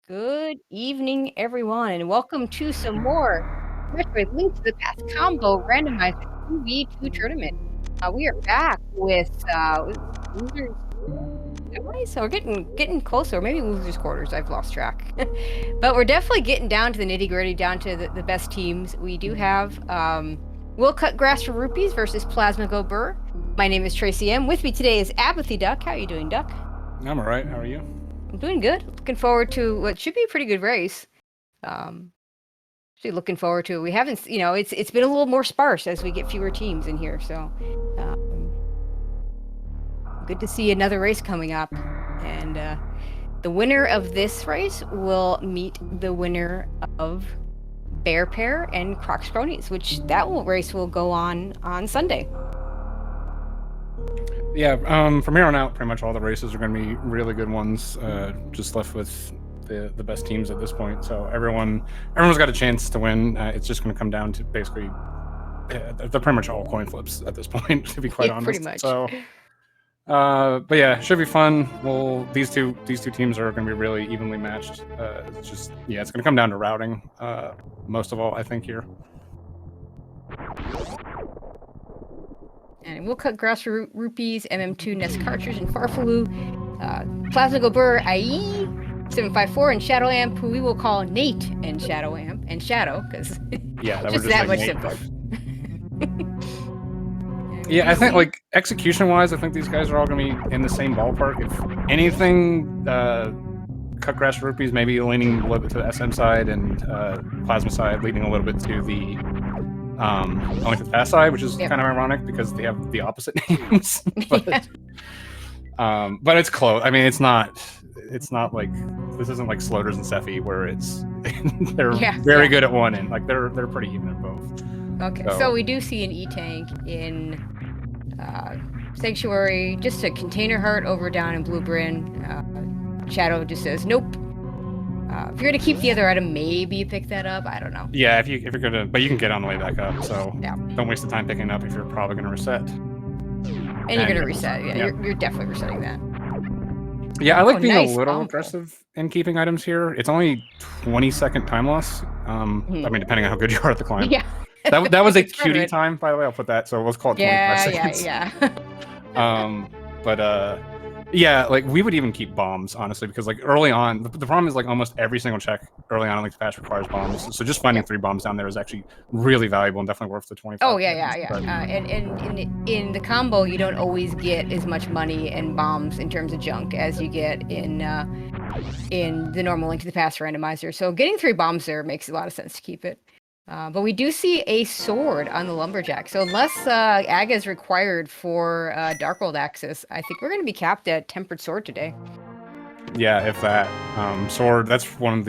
Good evening, everyone, and welcome to some more Metroid Link to the Past combo randomizer 2v2 tournament. We are back with losers. So we're getting closer, maybe losers quarters. I've lost track, but we're definitely getting down to the nitty gritty, down to the best teams. We do have We'll Cut Grass for Rupees versus Plasma Go Brrrr. My name is Tracy M. With me today is Apathy Duck. How are you doing, Duck? I'm alright. How are you? I'm doing good. Looking forward to what should be a pretty good race. Actually looking forward to it. We haven't, it's been a little more sparse as we get fewer teams in here. So, good to see another race coming up, and the winner of this race will meet the winner of Bear Pair and Crocs Cronies, which race will go on Sunday. Yeah, from here on out, pretty much all the races are going to be really good ones. Just left with the best teams at this point, so everyone's got a chance to win. It's just going to come down to basically they're pretty much all coin flips at this point, to be quite honest. Pretty much. So, but yeah, it should be fun. Well, these two teams are going to be really evenly matched. It's going to come down to routing most of all, I think here. And We'll Cut Grass for Rupees, MM2 Nest Cartridge, and Farfaloo, Plasma Go Brrrr, IE 754, and Shadow Amp, who we will call Nate and Shadow Amp, and Shadow, because just that much simpler. Yeah, I think, like, execution-wise, I think these guys are all going to be in the same ballpark. If anything, Cut Grass Rupees maybe leaning a little bit to the SM side, and Plasma side leaning a little bit to the only to the fast side, which is kind of ironic because they have the opposite names. But it's close. I mean, it's not like, this isn't like Sloters and Sephi where they're very good at one end. Like they're pretty even at both. Okay, so we do see an E-Tank in Sanctuary, just a container heart over down in Blue Bryn. Shadow just says nope. If you're gonna keep the other item, maybe you pick that up. I don't know. Yeah, if you're gonna, but you can get on the way back up. So don't waste the time picking up if you're probably gonna reset. And you're gonna reset. Yeah, you're definitely resetting that. Yeah, I like being a little aggressive in keeping items here. It's only 20-second time loss. I mean, depending on how good you are at the climb. Yeah. That was a cutie time, by the way. I'll put that. So let's call it 25 seconds. Yeah. Yeah, like we would even keep bombs, honestly, because like early on, the problem is like almost every single check early on in like the patch requires bombs. So just finding 3 bombs down there is actually really valuable and definitely worth the 25. Oh yeah. And in the combo, you don't always get as much money and bombs in terms of junk as you get in the normal Link to the Past randomizer. So getting 3 bombs there makes a lot of sense to keep it. But we do see a sword on the Lumberjack. So unless Aga is required for Dark World access, I think we're going to be capped at Tempered Sword today. Yeah, if that. Sword, that's one of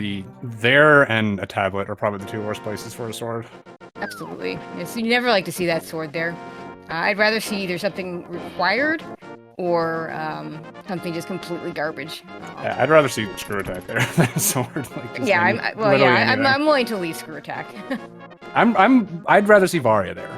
there and a tablet are probably the 2 worst places for a sword. Absolutely. Yes, you never like to see that sword there. I'd rather see either something required or something just completely garbage. Yeah, I'd rather see Screw Attack there than a sword. Like, I'm willing to leave Screw Attack. I'd rather see Varia there.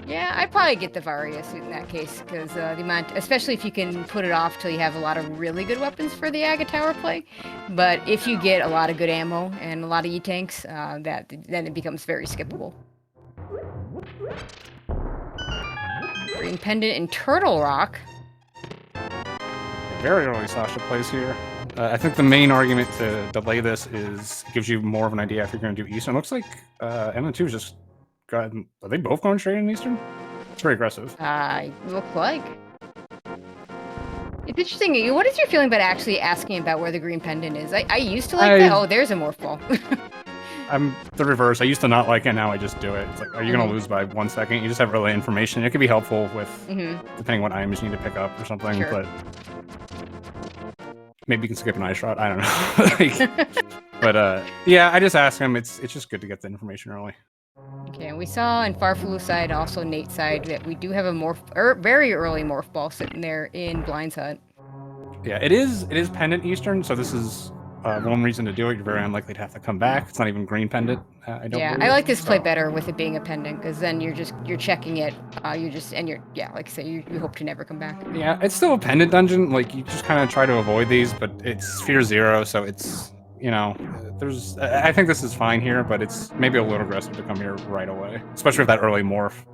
Yeah, I'd probably get the Varia suit in that case, because the amount, especially if you can put it off till you have a lot of really good weapons for the Aga Tower play. But if you get a lot of good ammo and a lot of E-Tanks, then it becomes very skippable. Green Pendant and Turtle Rock. Very early Sasha plays here. I think the main argument to delay this is it gives you more of an idea if you're going to do Eastern. Looks like M2 is just gotten. Are they both going straight in Eastern? It's very aggressive. Look like. It's interesting. What is your feeling about actually asking about where the Green Pendant is? I used to like that. Oh, there's a Morph Ball. I'm the reverse. I used to not like it, now I just do it. It's like, are you going to lose by 1 second? You just have relay information. It could be helpful with, depending what items you need to pick up or something, but maybe you can skip an eye shot. I don't know. But yeah, I just ask him. It's just good to get the information early. Okay, and we saw in Farfaloo side, also Nate's side, that we do have a very early Morph Ball sitting there in Blind's Hut. Yeah, it is Pendant Eastern, so this is one reason to do it. You're very unlikely to have to come back. It's not even green pendant. I don't Yeah, believe. I like this play better with it being a pendant, because then you're checking it. Like I say, you hope to never come back. Yeah, it's still a pendant dungeon. Like you just kind of try to avoid these, but it's sphere 0, so it's there's. I think this is fine here, but it's maybe a little aggressive to come here right away, especially with that early morph.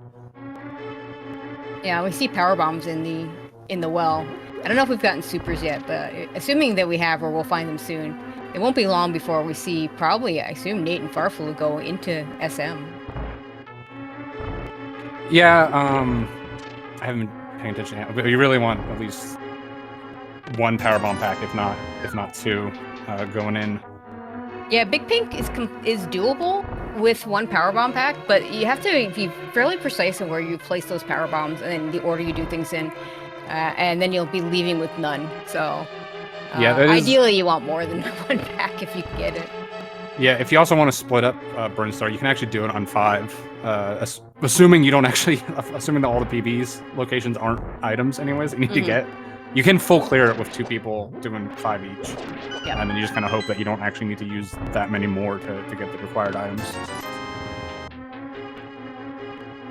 Yeah, we see power bombs in the well. I don't know if we've gotten supers yet, but assuming that we have, or we'll find them soon. It won't be long before we see probably, I assume, Nate and Farflu go into SM. Yeah, I haven't been paying attention yet, but you really want at least one power bomb pack, if not two, going in. Yeah, Big Pink is doable with one power bomb pack, but you have to be fairly precise in where you place those power bombs and the order you do things in, and then you'll be leaving with none. So, yeah, ideally you want more than one pack if you can get it. Yeah, if you also want to split up Burn Star, you can actually do it on 5, assuming you don't actually, assuming that all the PB's locations aren't items anyways that you need to get. You can full clear it with 2 people doing 5 each. Yep. And then you just kind of hope that you don't actually need to use that many more to get the required items.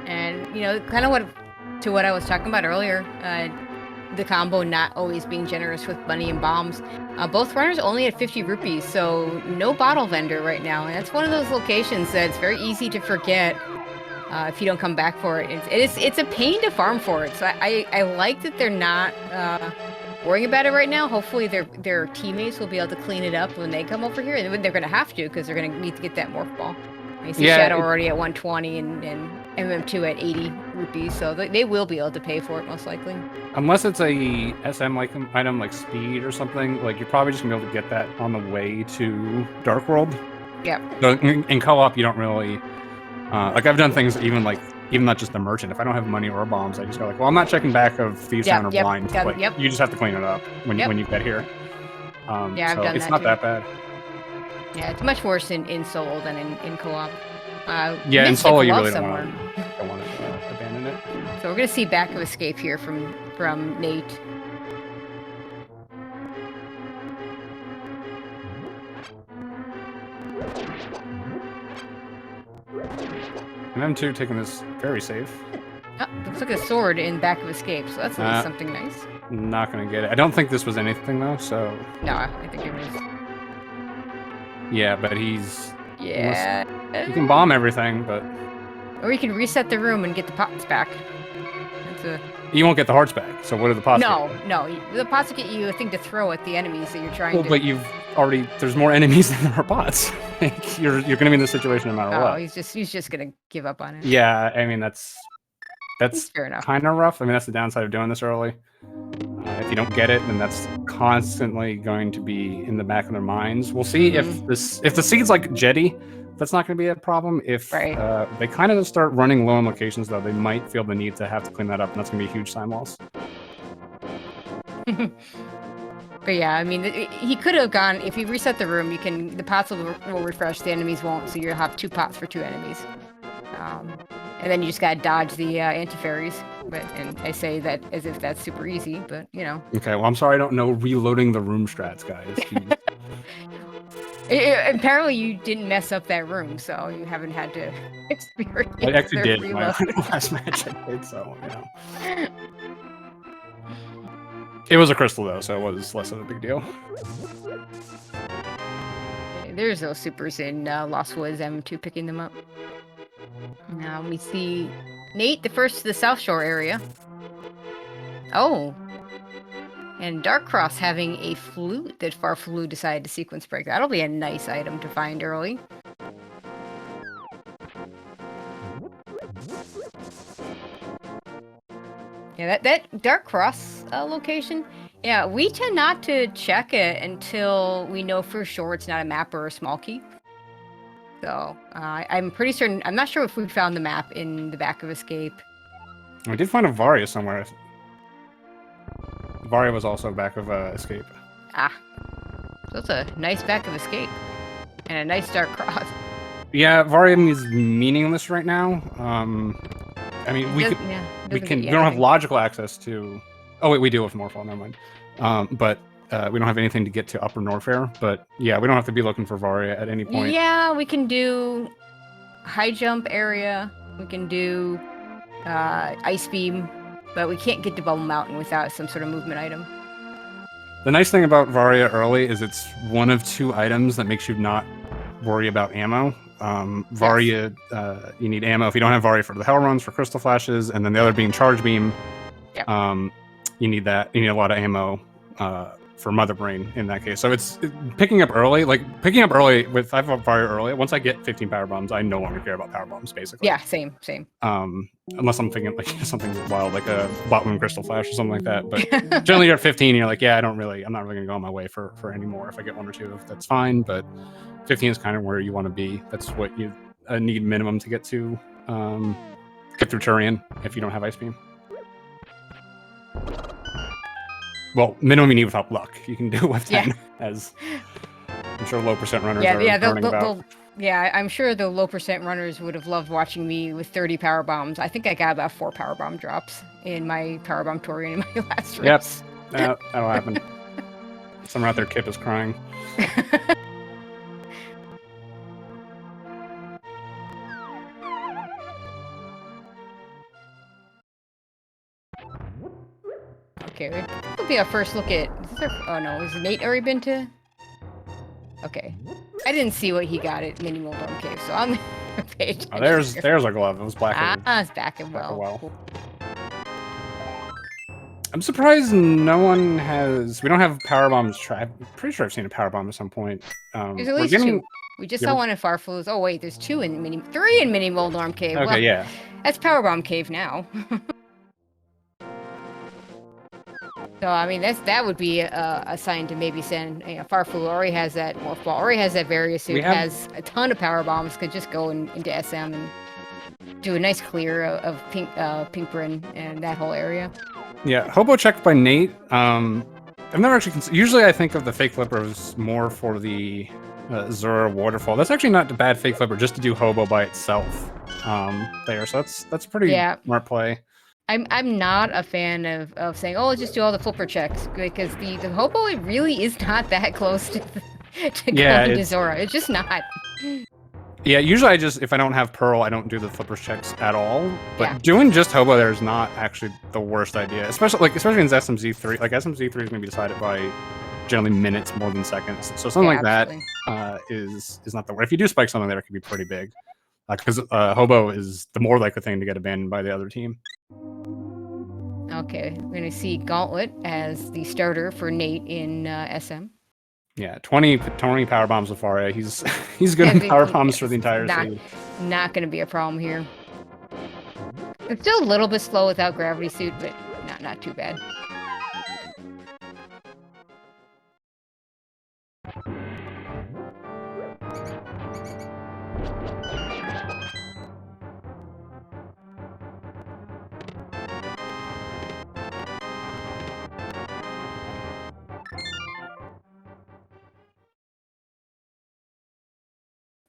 And, kind of what I was talking about earlier, the combo not always being generous with money and bombs. Both runners only at 50 rupees, so no bottle vendor right now. And that's one of those locations that's very easy to forget if you don't come back for it. It's a pain to farm for it. So I like that they're not worrying about it right now. Hopefully their teammates will be able to clean it up when they come over here. And they're going to have to, because they're going to need to get that morph ball. I see Shadow already at 120 and MM2 at 80 rupees, so they will be able to pay for it most likely. Unless it's a SM item like speed or something, like you're probably just gonna be able to get that on the way to Dark World. Yeah. So in co-op, you don't really like I've done things even not just the merchant. If I don't have money or bombs, I just go like, well, I'm not checking back of Thieves Town or Blind. You just have to clean it up when you get here. Yeah, I've done it's not that bad. Yeah, it's much worse in solo than in co-op. Yeah, in solo you really don't want to abandon it. So we're gonna see back of escape here from Nate. And M2 taking this very safe. Oh, looks like a sword in back of escape, so that's something nice. Not gonna get it. I don't think this was anything though, so. No, I think it was. Yeah, but he's... Yeah. You can bomb everything, but... Or you can reset the room and get the pots back. You won't get the hearts back, so what are the pots? No. The pots will get you a thing to throw at the enemies that you're trying to... Well, but you've already... There's more enemies than there are pots. You're gonna be in this situation no matter what. Oh, he's just gonna give up on it. Yeah, I mean, that's fair enough. Kind of rough. I mean, that's the downside of doing this early. If you don't get it, then that's constantly going to be in the back of their minds. We'll see if the seed's like Jetty, that's not going to be a problem. If they kind of start running low on locations, though, they might feel the need to have to clean that up, and that's going to be a huge time loss. But yeah, I mean, he could have gone, if you reset the room, the pots will refresh, the enemies won't, so you'll have 2 pots for 2 enemies. And then you just gotta dodge the anti-fairies. And I say that as if that's super easy, but Okay, well, I'm sorry I don't know reloading the room strats, guys. Apparently you didn't mess up that room, so you haven't had to experience I actually did. Reload. My last match I did, so, It was a crystal, though, so it was less of a big deal. There's those supers in Lost Woods. I'm picking them up. Now we see Nate, the South Shore area. Oh. And Darkcross having a flute that Farflu decided to sequence break. That'll be a nice item to find early. Yeah, that Darkcross location, yeah, we tend not to check it until we know for sure it's not a map or a small key. So, I'm pretty certain, I'm not sure if we found the map in the back of Escape. I did find a Varia somewhere. Varia was also back of Escape. Ah. So it's a nice back of Escape. And a nice Darkcross. Yeah, Varia is meaningless right now. I mean, we don't have logical access to... Oh, wait, we do with Morphal, never mind. But we don't have anything to get to Upper Norfair, but yeah, we don't have to be looking for Varia at any point. Yeah, we can do high jump area. We can do ice beam, but we can't get to Bubble Mountain without some sort of movement item. The nice thing about Varia early is it's one of 2 items that makes you not worry about ammo. Varia, you need ammo if you don't have Varia for the Hell Runs, for Crystal Flashes, and then the other being Charge Beam. Yep. You need that. You need a lot of ammo for Mother Brain in that case. So it's picking up early. Like picking up early with I have Varia early. Once I get 15 power bombs, I no longer care about power bombs basically. Yeah, same. Unless I'm thinking like something wild, like a Botwound Crystal Flash or something like that. But generally, you're at 15. You're like, yeah, I'm not really gonna go on my way for any more. If I get 1 or 2, that's fine. But 15 is kind of where you want to be. That's what you need minimum to get to get through Turian if you don't have Ice Beam. Well, minimum you need without luck. You can do it with 10, as I'm sure low percent runners are learning about. Yeah, I'm sure the low percent runners would have loved watching me with 30 power bombs. I think I got about 4 power bomb drops in my power bomb Torian in my last race. Yep, that'll happen. Someone out there, Kip is crying. Okay, this will be our first look at... oh no, has Nate already been to... Okay. I didn't see what he got at Mini Moldorm Cave, so I'm gonna pay attention. Oh, there's a glove. It was black. It's back and well. Cool. I'm surprised no one has... We don't have power bombs. I'm pretty sure I've seen a power bomb at some point. There's at least 2. We just saw one in Farflu's. Oh wait, there's 3 in Mini Moldorm Cave. Okay, well, yeah. That's Power Bomb Cave now. So I mean that would be a sign to maybe send Farflu. Already has that Morph Ball. Already has that Various Suit. Has a ton of power bombs. Could just go into SM and do a nice clear of Pinkbrin and that whole area. Yeah, Hobo checked by Nate. I've never actually. Usually I think of the fake flippers more for the Zura waterfall. That's actually not a bad fake flipper just to do Hobo by itself. There, so that's pretty smart play. I'm not a fan of saying, oh, just do all the flipper checks, because the Hobo really is not that close to going to Zora. It's just not. Yeah, usually if I don't have Pearl, I don't do the flippers checks at all. But doing just Hobo there is not actually the worst idea, especially in SMZ3. Like SMZ3 is going to be decided by generally minutes more than seconds. So something like that is not the worst. If you do spike something there, it could be pretty big. Because Hobo is the more likely thing to get abandoned by the other team. Okay, we're going to see Gauntlet as the starter for Nate in SM. Yeah, 20 power bombs with Faria. He's good at power bombs for the entire seed. Not going to be a problem here. It's still a little bit slow without Gravity Suit, but not too bad.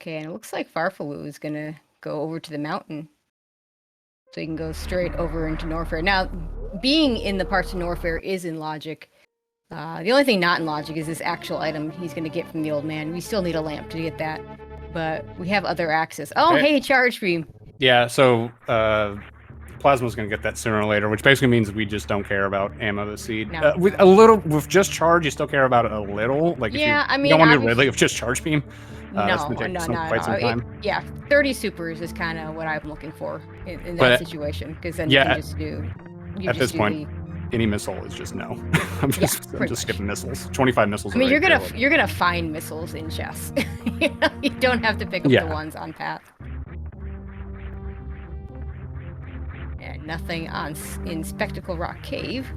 Okay, and it looks like Farfaloo is gonna go over to the mountain. So you can go straight over into Norfair. Now, being in the parts of Norfair is in logic. The only thing not in logic is this actual item he's gonna get from the old man. We still need a lamp to get that. But we have other access. Oh, hey, Charge Beam! Yeah, so Plasma's gonna get that sooner or later, which basically means we just don't care about ammo this seed. No. With just Charge, you still care about it a little. Like if you don't want to do Ridley with just Charge Beam. No. Quite some time. 30 supers is kind of what I'm looking for in that situation, because then you can just do. At this point, any missile is just no. I'm just skipping missiles. 25 missiles. I mean, you're gonna find missiles in chess. You don't have to pick up the ones on path. And nothing in Spectacle Rock Cave.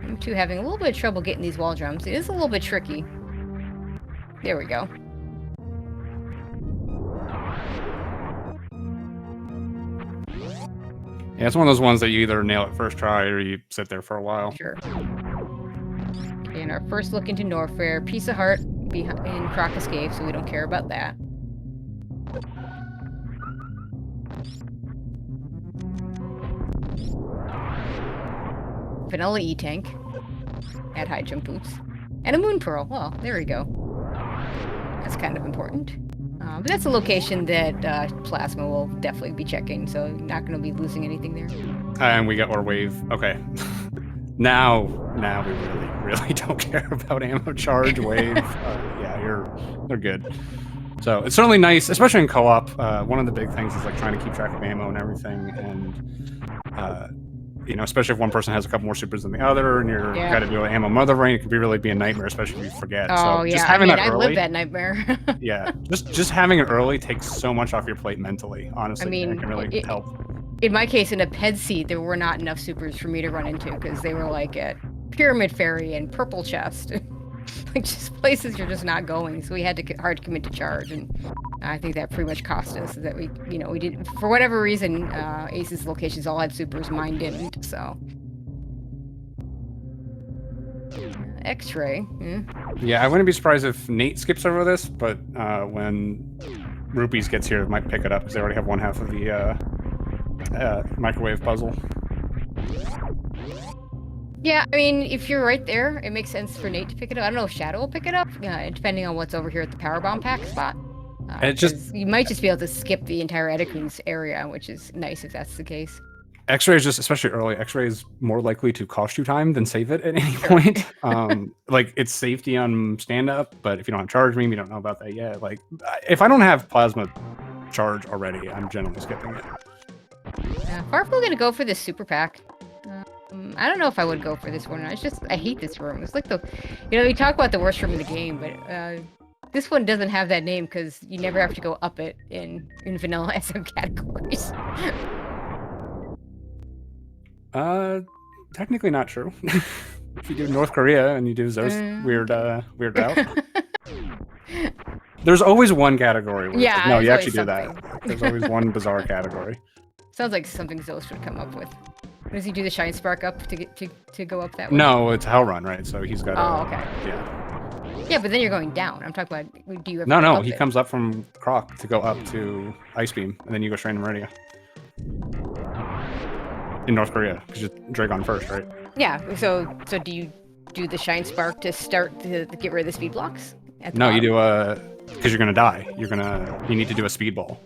I'm too having a little bit of trouble getting these wall jumps. It is a little bit tricky. There we go. Yeah, it's one of those ones that you either nail it first try or you sit there for a while. Sure. Okay, and our first look into Norfair. Piece of Heart in Crocus Cave, so we don't care about that. Vanilla E-Tank. add high jump boots. And a moon pearl. Well, there we go. That's kind of important. But that's a location that Plasma will definitely be checking, so not going to be losing anything there. And we got our wave. Okay. Now we really don't care about ammo charge, wave. Yeah, they're good. So it's certainly nice, especially in co-op. One of the big things is like trying to keep track of ammo and everything, and you know, especially if one person has a couple more supers than the other, and you're got to do an ammo mother rain, it can really be a nightmare, especially if you forget. Oh so yeah, just having that I early, lived that nightmare. yeah, just having it early takes so much off your plate mentally. Honestly, I mean, it can really help. In my case, in a PED seat, there were not enough supers for me to run into because they were like at Pyramid Ferry and Purple Chest. Like just places you're just not going, so we had to hard commit to charge, and I think that pretty much cost us that we didn't, for whatever reason, Ace's locations all had supers, mine didn't, so. X-ray. Yeah, I wouldn't be surprised if Nate skips over this, but when Rupees gets here, it might pick it up because they already have one half of the microwave puzzle. Yeah, I mean, if you're right there, it makes sense for Nate to pick it up. I don't know if Shadow will pick it up, depending on what's over here at the power bomb pack spot. You might just be able to skip the entire Edicles area, which is nice if that's the case. X-ray is just, especially early, X-ray is more likely to cost you time than save it at any point. Like, it's safety on stand-up, but if you don't have charge beam, you don't know about that yet. Like, if I don't have plasma charge already, I'm generally skipping it. Yeah, Farfel gonna go for this super pack. I don't know if I would go for this one. I hate this room. It's like we talk about the worst room in the game, but this one doesn't have that name because you never have to go up it in vanilla SM categories. Technically not true. If you do North Korea and you do those weird out. There's always one category where like, no, you actually do that. There's always one bizarre category. Sounds like something Zos would come up with. Does he do the Shine Spark up to go up that way? No, it's Hell Run, right? So he's got. Oh, okay. Yeah. Yeah, but then you're going down. I'm talking about. Do you ever? No. He comes up from Croc to go up to Ice Beam, and then you go straight to Meridia. In North Korea, because you Dragon first, right? Yeah. So do you do the Shine Spark to start to get rid of the speed blocks? No, you do because you're gonna die. You need to do a speed ball.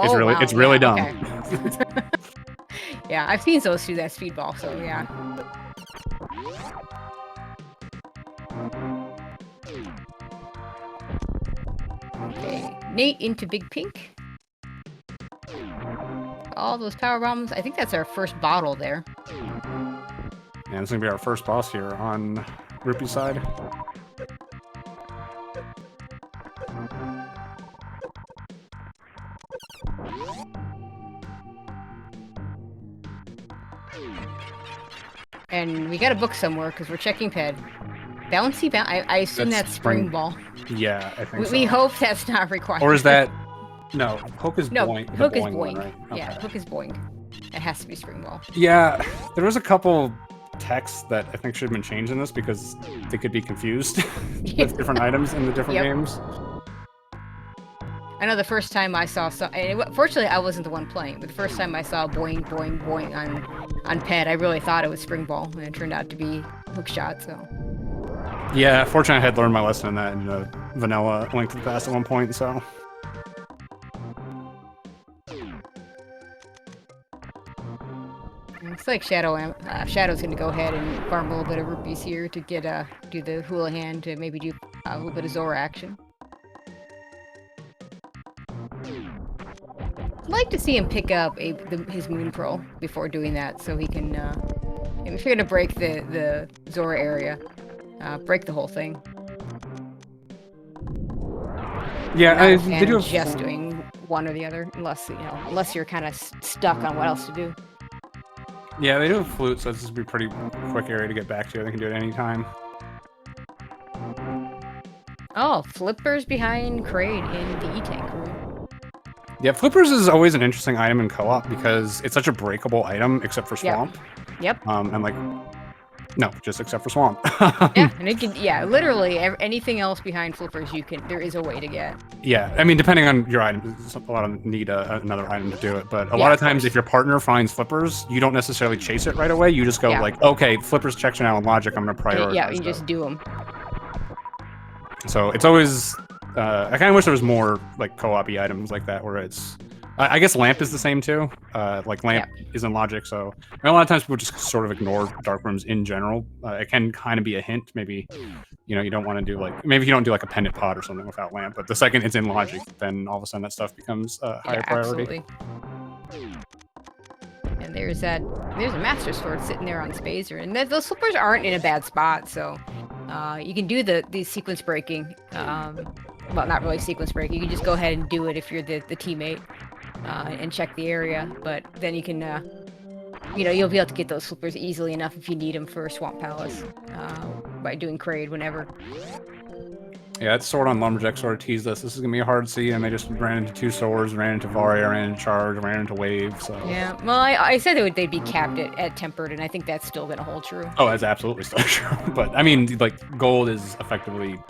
It's really dumb. Okay. Yeah, I've seen Zos do that speedball, so yeah. Okay, Nate into Big Pink. All those power bombs. I think that's our first bottle there. Yeah, it's gonna be our first boss here on Rupee's side. And we got a book somewhere because we're checking ped. Bouncy I assume that's spring ball. Yeah, I think so. We hope that's not required. Or is that... No, Hook is boing. Hook is boing. One, right? Yeah, okay. Hook is boing. It has to be spring ball. Yeah, there was a couple texts that I think should have been changed in this because they could be confused with different items in the different games. I know the first time I saw fortunately I wasn't the one playing, but the first time I saw boing boing boing on ped, I really thought it was spring ball, and it turned out to be hook shot. So yeah, fortunately I had learned my lesson in that in vanilla Link to the Past at one point. So looks like Shadow's gonna go ahead and farm a little bit of rupees here to get do the hula hand to maybe do a little bit of Zora action. I'd like to see him pick up his Moon Pearl before doing that, so he can, if you're gonna break the Zora area, break the whole thing. Yeah, they do just doing one or the other, unless you're kind of stuck on what else to do. Yeah, they do have flute, so this would be a pretty quick area to get back to. They can do it anytime. Oh, Flippers behind Kraid in the E-Tank room. Yeah, Flippers is always an interesting item in co-op because it's such a breakable item, except for Swamp. Yep. And like, No, just except for swamp. Yeah, and it can, yeah, literally anything else behind flippers there is a way to get. Yeah, I mean, depending on your item, a lot of need another item to do it. But a Yeah, lot of of times, course. if your partner finds flippers, you don't necessarily chase it right away. You just go Yeah. like, okay, flippers checks are now in logic. I'm gonna prioritize. Yeah, you those. just do them. So it's always. I kind of wish there was more like co-op-y items like that, where it's. I guess lamp is the same too. Like lamp is in logic, so a lot of times people just sort of ignore dark rooms in general. It can kind of be a hint, maybe. You know, you don't want to do like maybe you don't do like a pendant pod or something without lamp, but the second it's in logic, then all of a sudden that stuff becomes a higher priority. Absolutely. And there's a master sword sitting there on Spazer, and those flippers aren't in a bad spot, so you can do the sequence breaking. Well, not really sequence break. You can just go ahead and do it if you're the teammate and check the area, but then you can. You know, you'll be able to get those flippers easily enough if you need them for Swamp Palace by doing Kraid whenever. Yeah, that sword on Lumberjack sort of teased us. This is going to be a hard see, and they just ran into 2 swords, ran into Varia, ran into Charge, ran into Wave, so... Yeah, well, I said they'd be capped at Tempered, and I think that's still going to hold true. Oh, that's absolutely still true. But, I mean, like, gold is effectively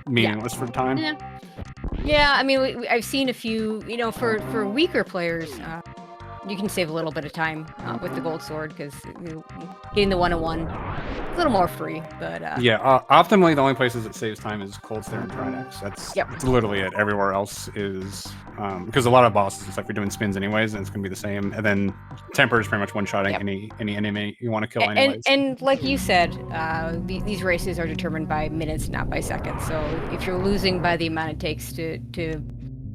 meaningless for time. Yeah, I mean, I've seen a few, you know, for weaker players... you can save a little bit of time with the gold sword because getting the 1-on-1 a little more free, but yeah, optimally the only places it saves time is Cold Stare and Trinex. That's literally it. Everywhere else is because a lot of bosses and stuff you're doing spins anyways, and it's gonna be the same. And then Temper is pretty much one-shotting any enemy you want to kill anyways. And like you said, these races are determined by minutes, not by seconds. So if you're losing by the amount it takes to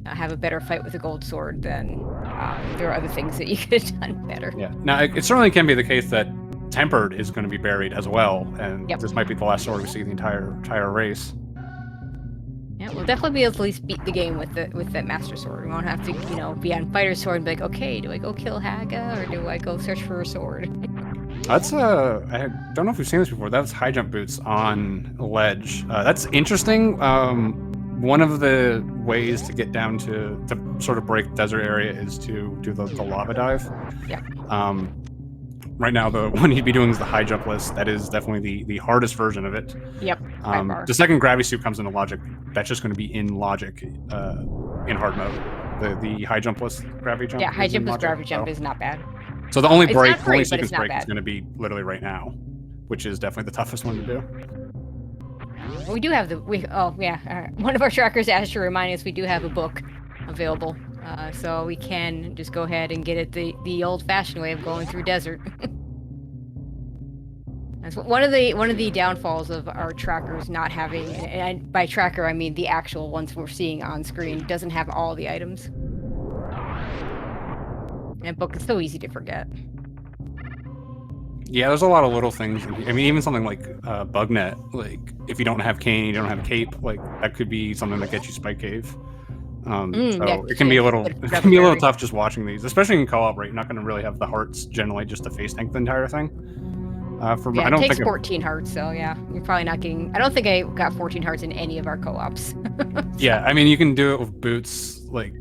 have a better fight with a gold sword, then there are other things that you could have done better. Yeah. Now, it certainly can be the case that Tempered is going to be buried as well, and this might be the last sword we see the entire race. Yeah, we'll definitely be able to at least beat the game with that Master Sword. We won't have to, you know, be on Fighter Sword and be like, okay, do I go kill Haga or do I go search for a sword? That's I don't know if we've seen this before. That's high jump boots on ledge. That's interesting. One of the ways to get down to sort of break desert area is to do the lava dive. Yeah. Right now, the one you'd be doing is the high jump list. That is definitely the hardest version of it. Yep. The second gravity suit comes into logic. That's just going to be in logic in hard mode. The high jump list gravity jump. Yeah, high jump list gravity jump is not bad. So the only break, only sequence break is going to be literally right now, which is definitely the toughest one to do. We do have one of our trackers asked to remind us we do have a book available, so we can just go ahead and get it the old-fashioned way of going through desert. That's one of the downfalls of our trackers not having, and by tracker I mean the actual ones we're seeing on screen, doesn't have all the items. And book is so easy to forget. Yeah, there's a lot of little things. I mean, even something like Bugnet, like if you don't have Cane, you don't have Cape, like that could be something that gets you Spike Cave. So it can be a little tough just watching these, especially in co-op. Right, you're not going to really have the hearts generally just to face tank the entire thing. It takes 14 hearts, so yeah, you're probably not getting. I don't think I got 14 hearts in any of our co-ops. Yeah, I mean, you can do it with boots, like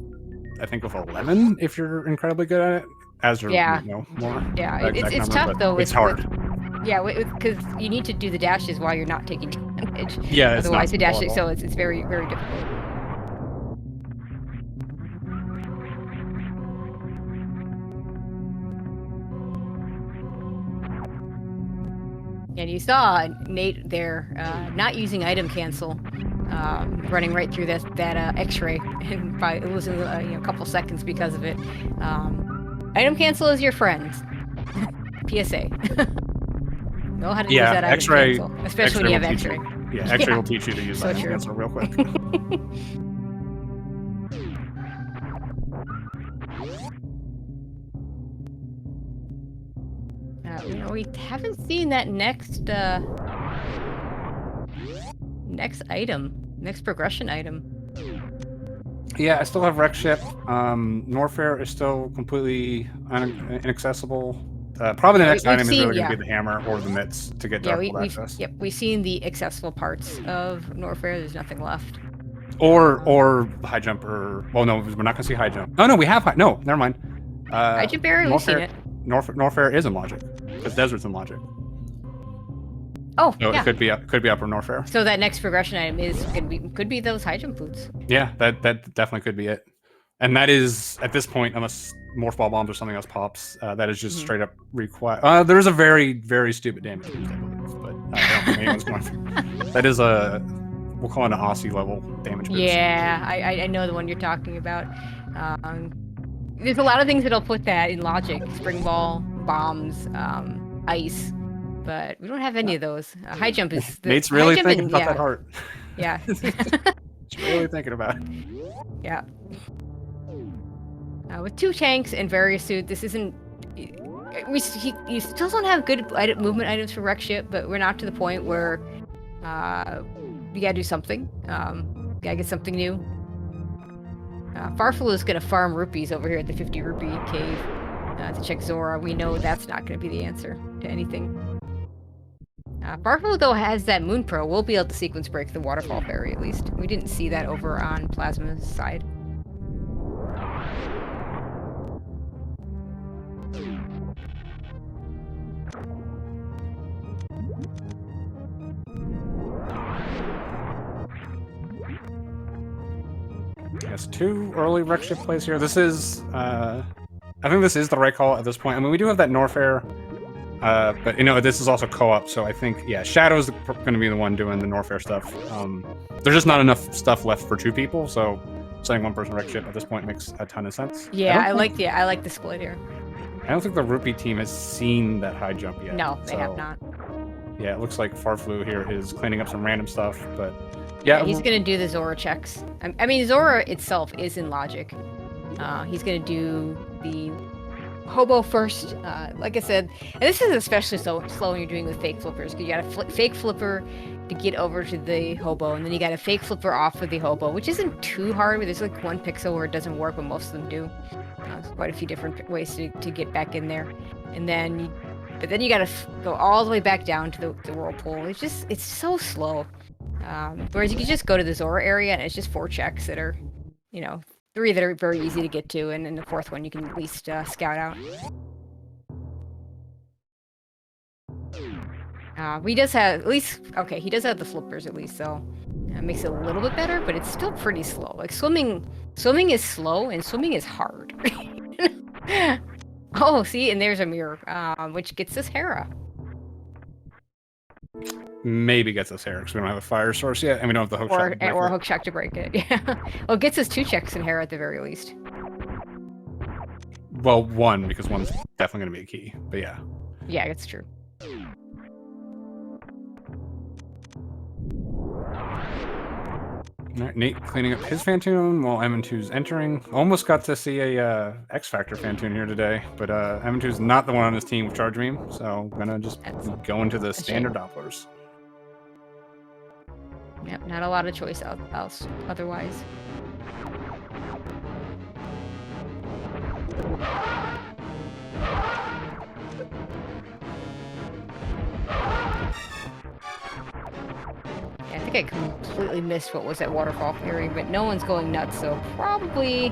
I think with 11 if you're incredibly good at it. As you're, more. Yeah, it's tough though. It's hard. Because you need to do the dashes while you're not taking damage. Yeah, otherwise the dashes. So it's very very difficult. And you saw Nate there not using item cancel, running right through that X-ray, and probably losing a couple seconds because of it. Item cancel is your friend. PSA. Know how to use that item cancel, especially when you have X-ray. Yeah, X-ray will teach you to use item cancel real quick. We haven't seen that next progression item. Yeah, I still have wreck ship. Norfair is still completely inaccessible. Probably the next item is really going to be the hammer or the mitts to get dark access. Yep, we've seen the accessible parts of Norfair. There's nothing left. Or high jumper. Well, no, we're not going to see high jump. Oh no, we have no. Never mind. High jump area, we've seen it. Norfair is in logic because desert's in logic. Oh, So yeah. it could be upper Norfair. So that next progression item is could be those high jump boots. Yeah, that definitely could be it. And that is at this point, unless morph ball bombs or something else pops, that is just straight up require. There is a very stupid damage boost, I believe, but I don't think anyone's going through. That is a, we'll call it an Aussie level damage boost. Yeah, I know the one you're talking about. There's a lot of things that'll put that in logic: spring ball, bombs, ice. But we don't have any of those. High jump is the Nate's really high thinking jumping, about that art. Yeah. He's really thinking about it. Yeah. With 2 tanks and various suit, this isn't. You still don't have good movement items for wreck ship, but we're not to the point where you gotta do something. Gotta get something new. Farfel is gonna farm rupees over here at the 50 rupee cave to check Zora. We know that's not gonna be the answer to anything. Farfel, though, has that Moon Pro. We'll be able to sequence break the waterfall fairy, at least. We didn't see that over on Plasma's side. Yes, 2 early wreck ship plays here. This is, I think this is the right call at this point. I mean, we do have that Norfair, but, you know, this is also co-op, so I think, yeah, Shadow's going to be the one doing the Norfair stuff. There's just not enough stuff left for 2 people, so saying 1 person wreck ship at this point makes a ton of sense. Yeah, I like the split here. I don't think the Rupee team has seen that high jump yet. No, they have not. Yeah, it looks like Farflu here is cleaning up some random stuff, but yeah, he's gonna do the Zora checks. I mean, Zora itself is in logic. He's gonna do the hobo first. Like I said, and this is especially slow when you're doing with fake flippers, because you got a fake flipper to get over to the hobo, and then you got a fake flipper off of the hobo, which isn't too hard. There's like 1 pixel where it doesn't work, but most of them do. There's quite a few different ways to get back in there, and then but then you gotta go all the way back down to the whirlpool. It's so slow. Whereas you can just go to the Zora area, and it's just 4 checks that are, you know, 3 that are very easy to get to, and then the 4th one you can at least scout out. He does have at least, okay, he does have the flippers at least, so it makes it a little bit better, but it's still pretty slow. Like swimming is slow, and swimming is hard. Oh, see, and there's a mirror, which gets us Hera. Maybe gets us Hera, because we don't have a fire source yet, and we don't have the hook shot to break or a hook shot to break it. Yeah. Well, it gets us 2 checks in Hera at the very least. Well, 1, because 1's definitely going to be a key, but yeah. Yeah, it's true. All right, Nate cleaning up his Fantoon while M2's entering. Almost got to see a X Factor Fantoon here today, but M2's not the one on his team with Charge Beam, so I'm gonna just go into the standard Dopplers. Yep, not a lot of choice else otherwise. I think I completely missed what was that waterfall fairy, but no one's going nuts, so probably...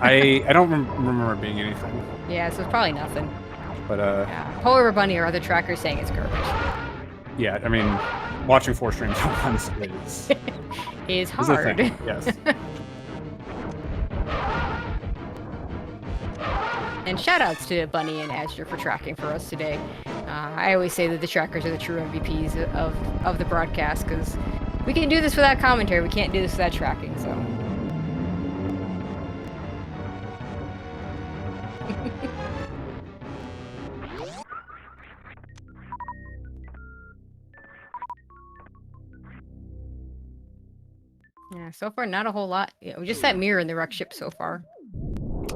I don't remember being anything. Yeah, so it's probably nothing. But yeah. Polar Bunny or other trackers saying it's garbage. Yeah, I mean, watching 4 streams at once is hard. Yes. And shoutouts to Bunny and Azure for tracking for us today. I always say that the trackers are the true MVPs of the broadcast, because we can do this without commentary. We can't do this without tracking, so. Yeah, so far not a whole lot. Yeah, just that mirror in the wreck ship so far.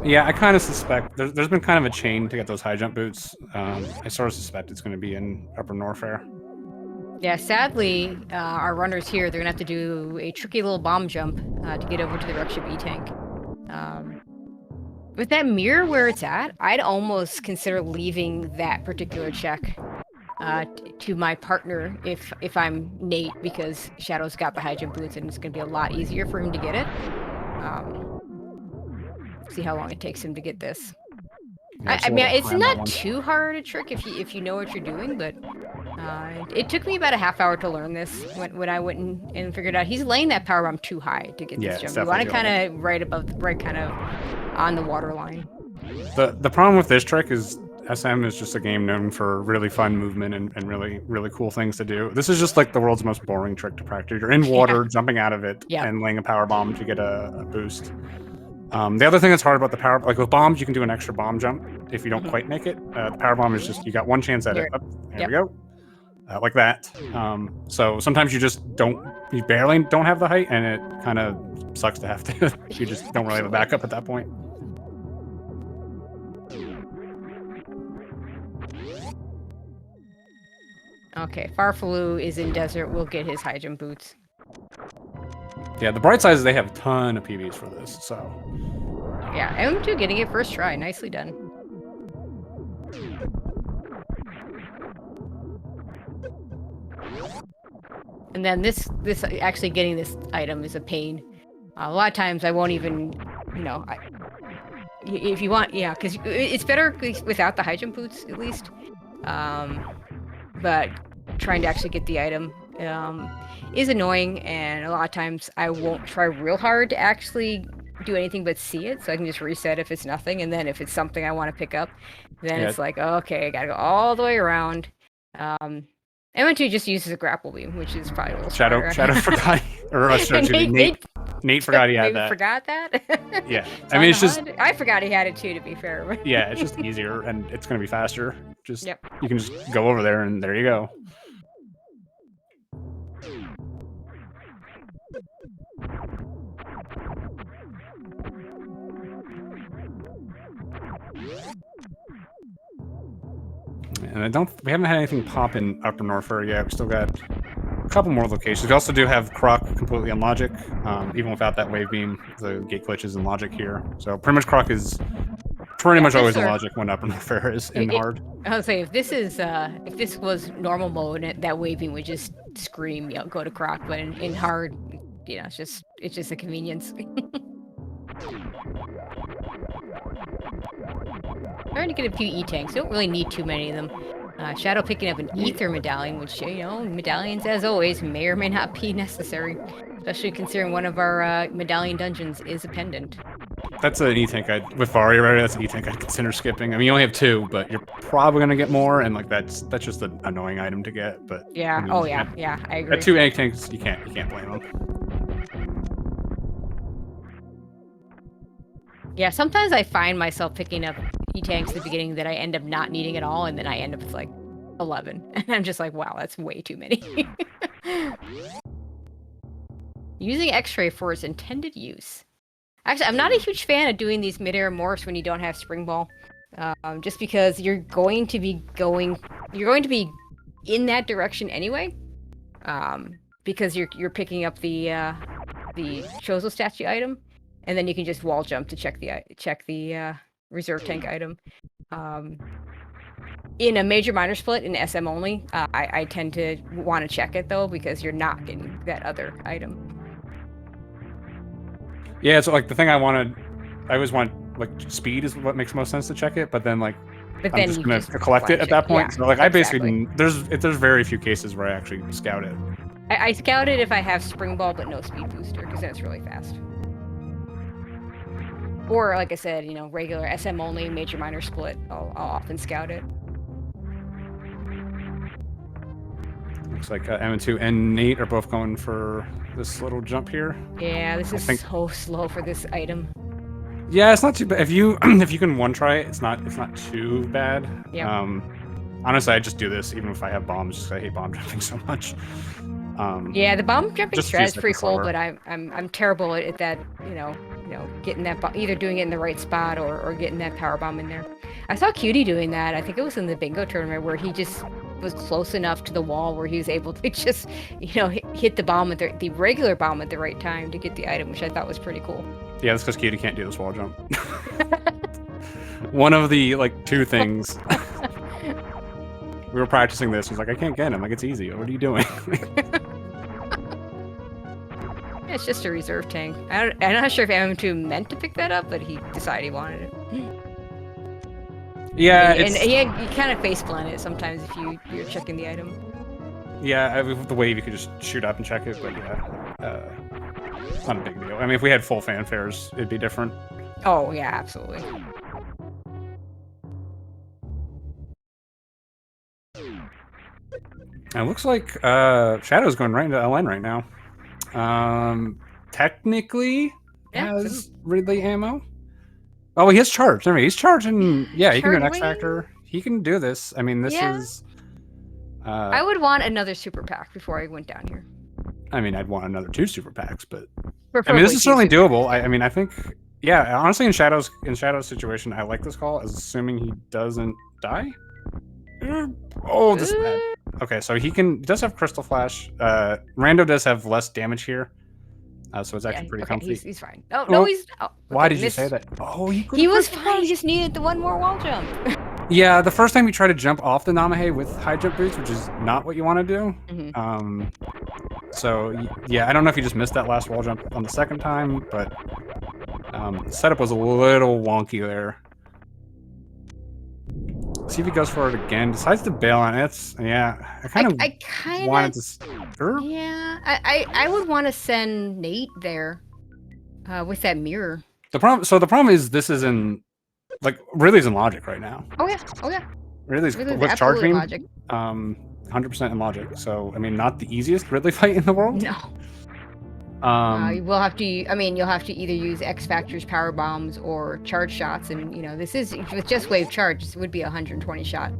Yeah, I kind of suspect there's been kind of a chain to get those high jump boots. I sort of suspect it's going to be in upper Norfair. Yeah, sadly, our runners here, they're going to have to do a tricky little bomb jump to get over to the wreck ship E-tank. With that mirror where it's at, I'd almost consider leaving that particular check to my partner if I'm Nate, because Shadow's got the high jump boots and it's going to be a lot easier for him to get it. See how long it takes him to get this. Yeah, I mean, it's not too hard a trick if you know what you're doing, but It took me about a half hour to learn this when I went and figured out he's laying that power bomb too high to get this jump. You want to kind of right kind of on the water line. The problem with this trick is SM is just a game known for really fun movement and really cool things to do. This is just like the world's most boring trick to practice. You're in water, jumping out of it, and laying a power bomb to get a boost. The other thing that's hard about the power, like with bombs, you can do an extra bomb jump if you don't quite make it. The power bomb is just, you got one chance at it. There we go. Like that. So sometimes you barely don't have the height, and it kind of sucks to have to, you just don't really have a backup at that point. Okay, Farfaloo is in desert. We'll get his high jump boots. Yeah, the bright side is they have a ton of PBs for this, so. Yeah, M2 getting it first try. Nicely done. And then this actually getting this item is a pain. A lot of times I won't even, if you want, because it's better without the high jump boots at least. But trying to actually get the item is annoying, and a lot of times I won't try real hard to actually do anything but see it, so I can just reset if it's nothing, and then if it's something I want to pick up, then it's like, okay, I gotta go all the way around. M2 just uses a grapple beam, which is probably a little Shadow forgot, or Nate forgot he had that. Forgot that? Yeah, I mean, it's just, I forgot he had it too, to be fair. Yeah, it's just easier, and it's gonna be faster. Just, you can just go over there, and there you go. And we haven't had anything pop in Upper Norfair yet. We still got a couple more locations. We also do have Croc completely on logic, even without that wave beam. The gate glitch is in logic here, so pretty much Croc is pretty much always in logic when Upper Norfair is in hard. I would say if this was normal mode, that wave beam would just scream, go to Croc. But in hard, it's just a convenience. Trying to get a few E-tanks. Don't really need too many of them. Shadow picking up an Ether medallion, which, medallions, as always, may or may not be necessary. Especially considering one of our medallion dungeons is a pendant. That's an E-tank with Vari, right? That's an E-tank I'd consider skipping. I mean, you only have 2, but you're probably going to get more, and like that's just an annoying item to get. But yeah, I mean, yeah, I agree. At 2 E-tanks, you can't blame them. Yeah, sometimes I find myself picking up E-tanks at the beginning that I end up not needing at all, and then I end up with like 11. And I'm just like, wow, that's way too many. Using X-ray for its intended use. Actually, I'm not a huge fan of doing these mid-air morphs when you don't have spring ball. Just because you're going to be in that direction anyway. Because you're picking up the Chozo statue item. And then you can just wall jump to check the reserve tank item. In a major minor split in SM only, I tend to want to check it though, because you're not getting that other item. Yeah, so like the thing I always want, like, speed is what makes most sense to check it, but then like I'm just gonna collect it at that point. So like I basically there's very few cases where I actually scout it. I scout it if I have spring ball but no speed booster, because that's really fast. Or, like I said, regular SM only, major minor split, I'll often scout it. Looks like M2 and Nate are both going for this little jump here. Yeah, this is so slow for this item. Yeah, it's not too bad. If you can one try it, it's not too bad. Yeah. Honestly, I just do this even if I have bombs, because I hate bomb jumping so much. Yeah, the bomb jumping strat is pretty cool, but I'm terrible at that. Getting that either doing it in the right spot or getting that power bomb in there. I saw Cutie doing that. I think it was in the bingo tournament where he just was close enough to the wall where he was able to just, hit the bomb at the regular bomb at the right time to get the item, which I thought was pretty cool. Yeah, that's because Cutie can't do this wall jump. One of the 2 things. We were practicing this. He's like, I can't get him. Like, it's easy. What are you doing? It's just a reserve tank. I'm not sure if M2 meant to pick that up, but he decided he wanted it. Yeah, and you kind of face plant it sometimes if you're checking the item. Yeah, with the wave you could just shoot up and check it, but yeah, it's not a big deal. I mean, if we had full fanfares, it'd be different. Oh yeah, absolutely. And it looks like Shadow's going right into LN right now. Technically has Ridley ammo. Oh, he has charge. I mean, he's charging. Yeah, he can do an X Factor. He can do this. I mean, this is. I would want another super pack before I went down here. I mean, I'd want another 2 super packs, but Preferably I mean, this is certainly doable. I mean, I think, yeah. Honestly, in Shadow's situation, I like this call, as assuming he doesn't die. Oh, this is bad. Okay, so he does have Crystal Flash. Rando does have less damage here, so it's actually pretty comfy. He's fine. Oh no, he's. Oh, okay, why did you say that? Oh, he was fine. He just needed the one more wall jump. Yeah, the first time you try to jump off the Namahe with high jump boots, which is not what you want to do. So yeah, I don't know if you just missed that last wall jump on the second time, but the setup was a little wonky there. See if he goes for it again. Decides to bail on it. Yeah, I kind of wanted to. Yeah, I would want to send Nate there with that mirror. The problem is this is in Ridley's in logic right now. Oh yeah. Ridley's with charge beam. 100% in logic. So I mean, not the easiest Ridley fight in the world. No. You will have to. I mean, you'll have to either use X Factors, power bombs, or charge shots, and this is with just wave charge. This would be a 120 shot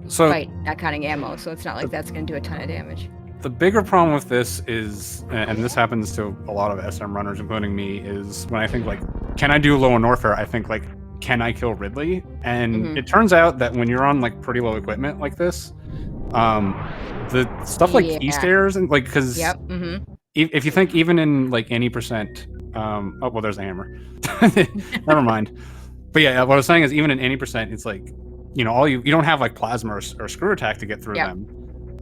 fight, not counting ammo. So it's not like that's going to do a ton of damage. The bigger problem with this is, and this happens to a lot of SM runners, including me, is when I think can I do low on Norfair? I think can I kill Ridley? And it turns out that when you're on pretty low equipment like this, the stuff like key stairs and because if you think even in any percent, oh well, there's a hammer. Never mind. But yeah, what I was saying is even in any percent, it's you don't have plasma or screw attack to get through them.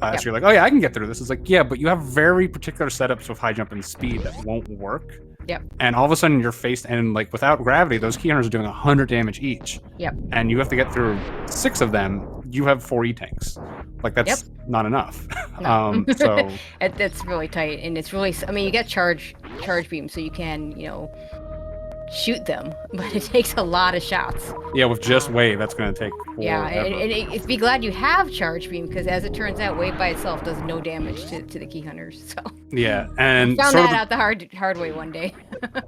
So you're like, oh yeah, I can get through this. It's yeah, but you have very particular setups with high jump and speed that won't work. Yep. And all of a sudden you're faced, and without gravity, those key hunters are doing 100 damage each. Yep. And you have to get through 6 of them. You have 4 E-tanks. That's not enough. No. So that's really tight, and it's really. I mean, you get charge beam, so you can shoot them, but it takes a lot of shots. Yeah, with just wave, that's going to take forever. Yeah, and be glad you have charge beam, because as it turns out, wave by itself does no damage to the key hunters. So yeah, and found that out the hard way one day.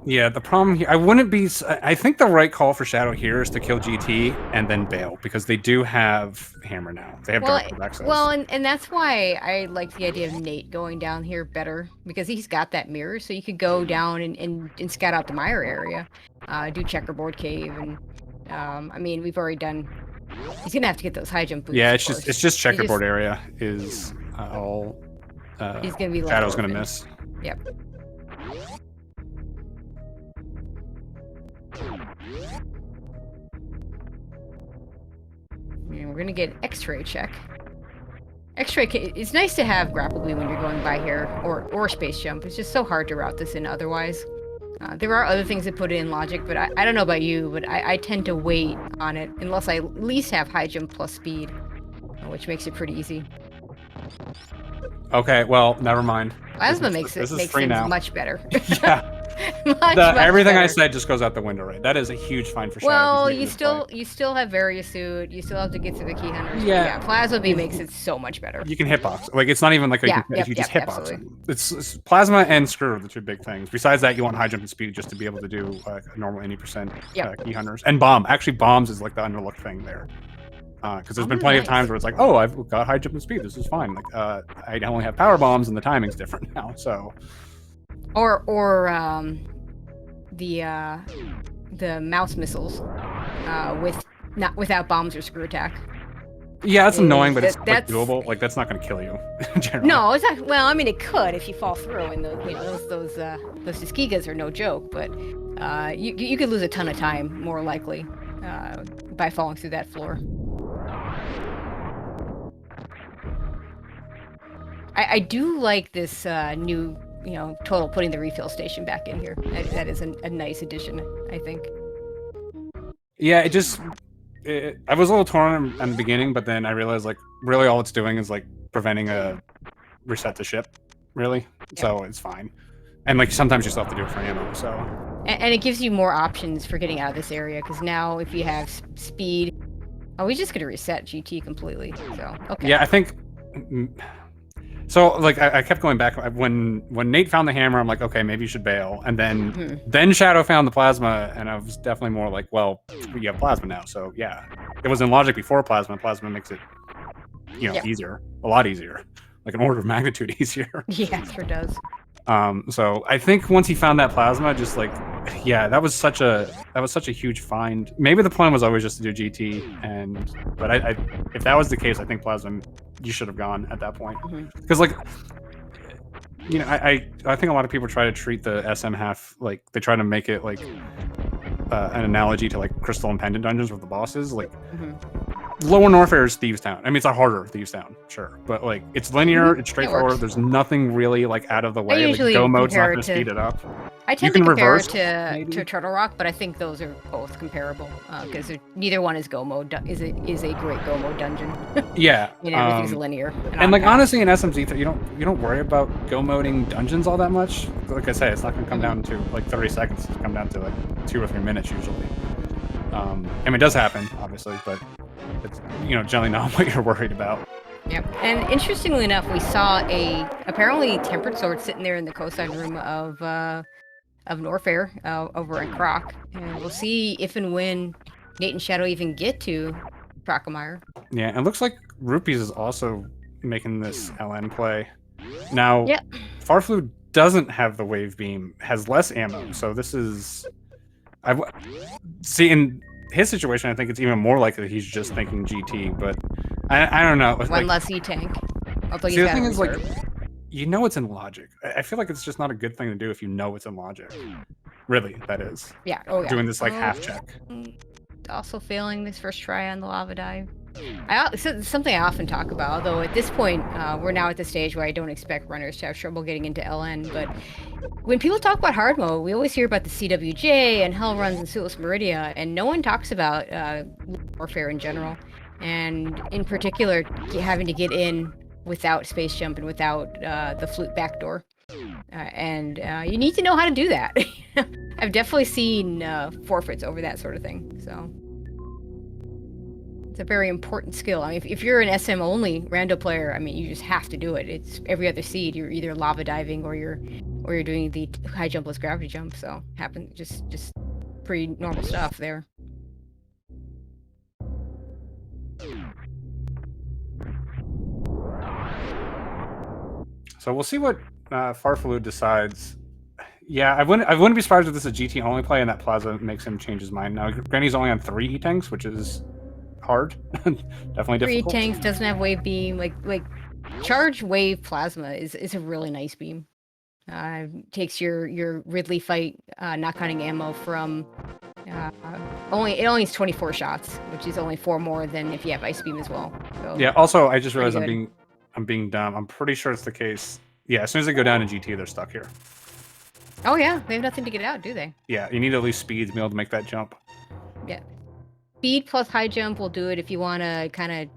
Yeah, the problem here, I think the right call for Shadow here is to kill GT and then bail, because they do have hammer now. They have dark access. Well, and that's why I like the idea of Nate going down here better, because he's got that mirror, so you could go down and scout out the mire area, do checkerboard cave, and I mean, we've already done. He's gonna have to get those high jump boots. Yeah, it's just checkerboard area is all. He's gonna be Shadow's gonna miss. Yep. And we're gonna get X-ray check. X-ray, it's nice to have grapple beam when you're going by here, or space jump. It's just so hard to route this in otherwise. There are other things that put it in logic, but I don't know about you, but I tend to wait on it unless I at least have high jump plus speed, which makes it pretty easy. Okay, well, never mind. Plasma makes things much better. Yeah. Everything I said just goes out the window, right? That is a huge fine for Shadow. Well, you still have Various Suit. You still have to get through the key hunters. Yeah, Plasma beam makes it so much better. You can hitbox. It's not even you just hitbox them. It's Plasma and Screw are the 2 big things. Besides that, you want high jump and speed just to be able to do a normal any percent key hunters. And bomb. Actually, bombs is the underlooked thing there. Because there's been plenty of times where it's oh, I've got high jump and speed. This is fine. I only have power bombs, and the timing's different now. So, or the mouse missiles, without bombs or screw attack. Yeah, that's annoying, but it's doable. That's not going to kill you. Generally. No, it's not. Well, I mean, it could if you fall through, and those Tuskegee are no joke. But you could lose a ton of time, more likely, by falling through that floor. I do like this new, total putting the refill station back in here. That is a nice addition, I think. Yeah, I was a little torn in the beginning, but then I realized really all it's doing is preventing a reset the ship, really. So it's fine. And like sometimes you still have to do it for ammo. So. And it gives you more options for getting out of this area because now if you have speed, we just gonna reset GT completely. So okay. Yeah, I think. So like I kept going back when Nate found the hammer. I'm like, okay, maybe you should bail. And then Shadow found the plasma, and I was definitely more like, well, you have plasma now, so yeah. It was in logic before plasma. Plasma makes it, easier, a lot easier, like an order of magnitude easier. Yeah, it sure does. So I think once he found that plasma, just like, yeah, that was such a huge find. Maybe the plan was always just to do GT, but I if that was the case, I think plasma, you should have gone at that point, because like, I think a lot of people try to treat the SM half like they try to make it like an analogy to like Crystal and Pendant dungeons with the bosses, like. Lower Norfair is Thieves Town. I mean, it's a harder Thieves Town, sure, but like it's linear, it's straightforward. There's nothing really like out of the way. Like, go mode's not going to speed it up. I tend to compare it to Turtle Rock, but I think those are both comparable because neither one is go mode. Is a great go mode dungeon. Yeah, everything's linear. And like honestly, in SMZ3, you don't worry about go moding dungeons all that much. Like I say, it's not going to come down to like 30 seconds. It's come down to like 2 or 3 minutes usually. I mean, it does happen, obviously, but it's generally not what you're worried about. Yep. And interestingly enough, we saw a apparently tempered sword sitting there in the coastline room of Norfair over at Croc, and we'll see if and when Nate and Shadow even get to Crocomire. Yeah, and it looks like Rupees is also making this LN play. Now, Farflu doesn't have the wave beam, has less ammo, so this is. See, in his situation, I think it's even more likely that he's just thinking GT, but I don't know. One less E-tank. See, the thing is, like, it's in logic. I feel like it's just not a good thing to do if you know it's in logic. Really, that is. Yeah, oh yeah. Doing this, like, half check. Also failing this first try on the lava dive. It's something I often talk about, although at this point, we're now at the stage where I don't expect runners to have trouble getting into LN, but when people talk about hard mode, we always hear about the CWJ and Hell Runs and Suitless Meridia, and no one talks about Warfare in general, and in particular, having to get in without space jump and without the flute backdoor. And you need to know how to do that. I've definitely seen forfeits over that sort of thing, so... It's a very important skill. I mean, if you're an SM only rando player, I mean, you just have to do it. It's every other seed. You're either lava diving or you're doing the high jumpless gravity jump. So just pretty normal stuff there. So we'll see what Farfaloo decides. Yeah, I wouldn't be surprised if this is a GT only play and that Plaza makes him change his mind. Now Granny's only on 3 E-tanks, which is hard. Definitely difficult. 3 tanks, doesn't have wave beam. Like charge wave plasma is a really nice beam. Takes your Ridley fight knock-cutting ammo from it only is 24 shots, which is only 4 more than if you have ice beam as well. So, yeah. Also, I just realized I'm being dumb. I'm pretty sure it's the case. Yeah, as soon as they go down in GT, they're stuck here. Oh yeah, they have nothing to get out, do they? Yeah, you need at least speed to be able to make that jump. Yeah. Speed plus high jump will do it if you want to kind of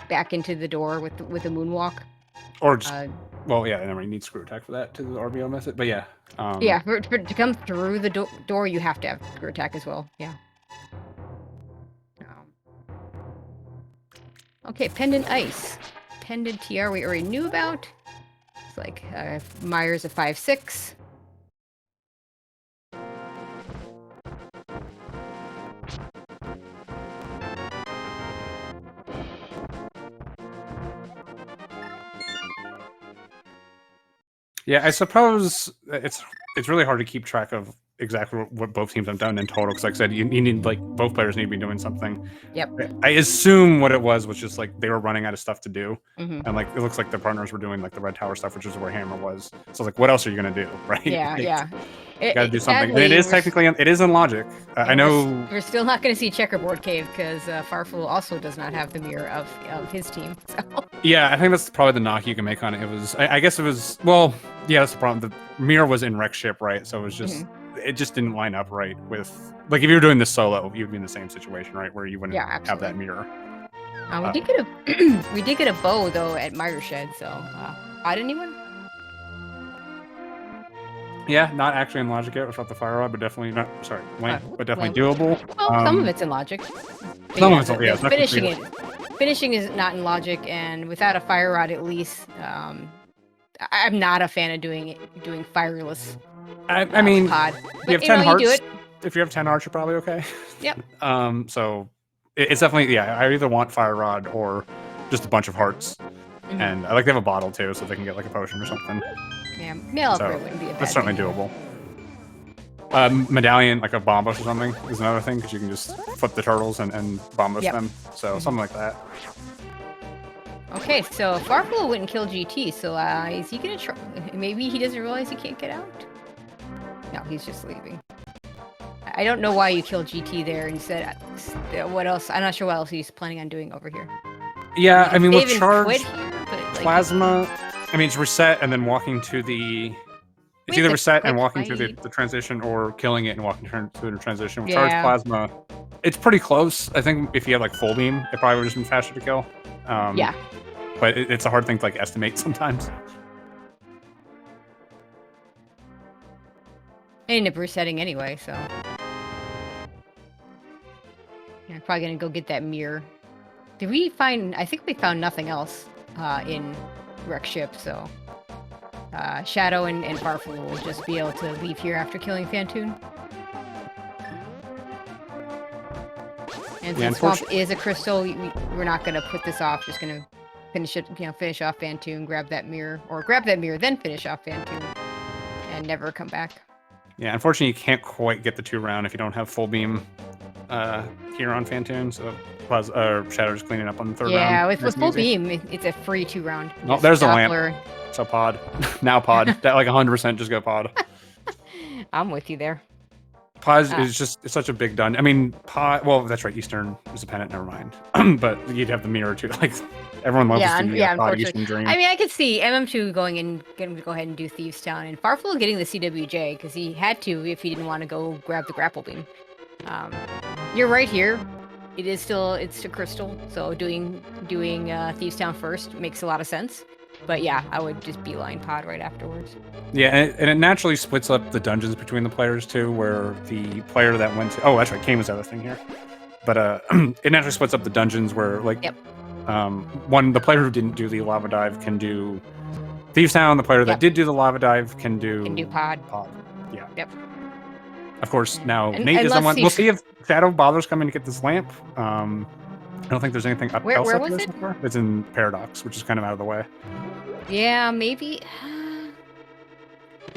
back into the door with a moonwalk. Or just, well, yeah, you need screw attack for that to the RBO method, but yeah. Yeah, to come through the door, you have to have screw attack as well, yeah. Okay, Pendant Ice. Pendant TR we already knew about. It's like Myers a 5/6. Yeah, I suppose it's really hard to keep track of exactly what both teams have done in total, because like I said, you need, like, both players need to be doing something. Yep. I assume what it was just like they were running out of stuff to do, and like it looks like the partners were doing like the red tower stuff, which is where Hammer was. So like, what else are you gonna do, right? Yeah, yeah. You gotta do something. And it is technically it is in logic. I know we're still not gonna see Checkerboard Cave because Farful also does not have the mirror of his team. So. Yeah, I think that's probably the knock you can make on it. It was, I guess it was, well, yeah, that's the problem. The mirror was in Wreck Ship, right? So it was just. It just didn't line up right with, like, if you were doing this solo, you'd be in the same situation, right, where you wouldn't have that mirror. We did get a bow though at Mire Shed, so Spot anyone? Yeah, not actually in logic yet without the fire rod, but definitely not. Sorry, but definitely Lamp. doable. Well, some of it's in logic. But Some yeah, of it's yeah, finishing it. Finishing is not in logic, and without a fire rod, at least, I'm not a fan of doing fireless. I mean, pod. But, you have 10 hearts. You do it. If you have 10 hearts, you're probably okay. Yep. So it's definitely I either want fire rod or just a bunch of hearts, and I like to have a bottle too, so they can get like a potion or something. Yeah, mail upgrade wouldn't be a bad That's certainly doable. Medallion, like a bombos or something, is another thing because you can just flip the turtles and bombos them. So something like that. Okay, so Farfel wouldn't kill GT, so is he gonna try? Maybe he doesn't realize he can't get out? No, he's just leaving. I don't know why you killed GT there instead. What else? I'm not sure what else he's planning on doing over here. Yeah, I mean, with charge, here, plasma, I mean, it's reset and then walking to the... It's either reset and walking through the transition or killing it and walking through the transition. With charge plasma, it's pretty close. I think if you had like full beam, it probably would have been faster to kill. Yeah. But it's a hard thing to like estimate sometimes. I ended up resetting anyway, so... Yeah, I'm probably gonna go get that mirror. Did we find... I think we found nothing else in Wreck Ship, so... Shadow and Farfel will just be able to leave here after killing Phantoon. And since Swamp is a crystal, we're not gonna put this off, just gonna finish it, finish off Phantoon, grab that mirror, then finish off Phantoon, and never come back. Yeah, unfortunately, you can't quite get the 2-round if you don't have full beam here on Phantoon, so Shadow's cleaning up on the 3rd round. Yeah, with full beam, it's a free 2-round. Oh, there's the lamp. So pod. Now pod. That like 100% just go pod. I'm with you there. Pod is just it's such a big dungeon. I mean, pod. Well, that's right. Eastern is a pennant. Never mind. But you'd have the mirror too. Like everyone loves pod Eastern Dream. I mean, I could see MM2 going to go ahead and do Thieves Town, and Farfel getting the CWJ because he had to if he didn't want to go grab the grapple beam. You're right here. It's a crystal, so doing Thieves Town first makes a lot of sense. But yeah, I would just beeline pod right afterwards. Yeah, and it naturally splits up the dungeons between the players too, where the player that went to... Oh, that's right, Kane was the other thing here. But it naturally splits up the dungeons where, like, the player who didn't do the lava dive can do Thieves Town, the player that did do the lava dive can do pod. Yeah. Yep. Of course, now Nate is the one... We'll see if Shadow bothers coming to get this lamp. I don't think there's anything else where up was there it? So far. It's in Paradox, which is kind of out of the way. Yeah, maybe.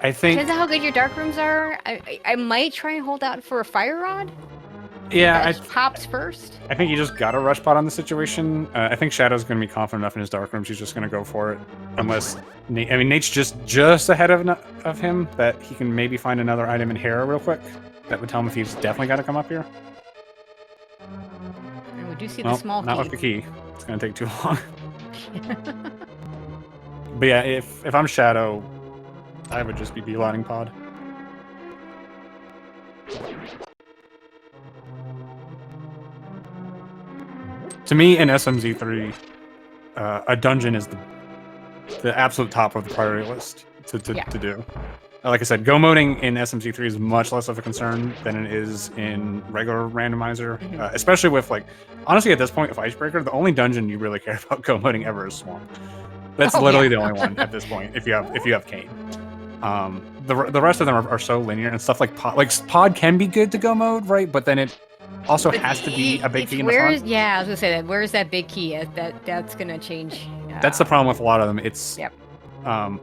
I think... Depends on how good your dark rooms are. I might try and hold out for a fire rod. Yeah, pops first. I think you just got to rush pot on the situation. I think Shadow's going to be confident enough in his dark rooms. He's just going to go for it, unless Nate. I mean, Nate's just ahead of him that he can maybe find another item in Hera real quick. That would tell him if he's definitely got to come up here. And we do see the small key. Not with the key. It's going to take too long. But yeah, if I'm Shadow, I would just be beelining pod. To me, in SMZ3, a dungeon is the absolute top of the priority list to do. Like I said, go moding in SMZ3 is much less of a concern than it is in regular randomizer, especially with, like, honestly, at this point, with Icebreaker, the only dungeon you really care about go moding ever is Swamp. That's literally the only one at this point. If you have Kane, the rest of them are so linear and stuff like pod can be good to go mode, right? But then it also has to be a big key in the front. Yeah, I was gonna say that. Where is that big key? That's gonna change. That's the problem with a lot of them. It's a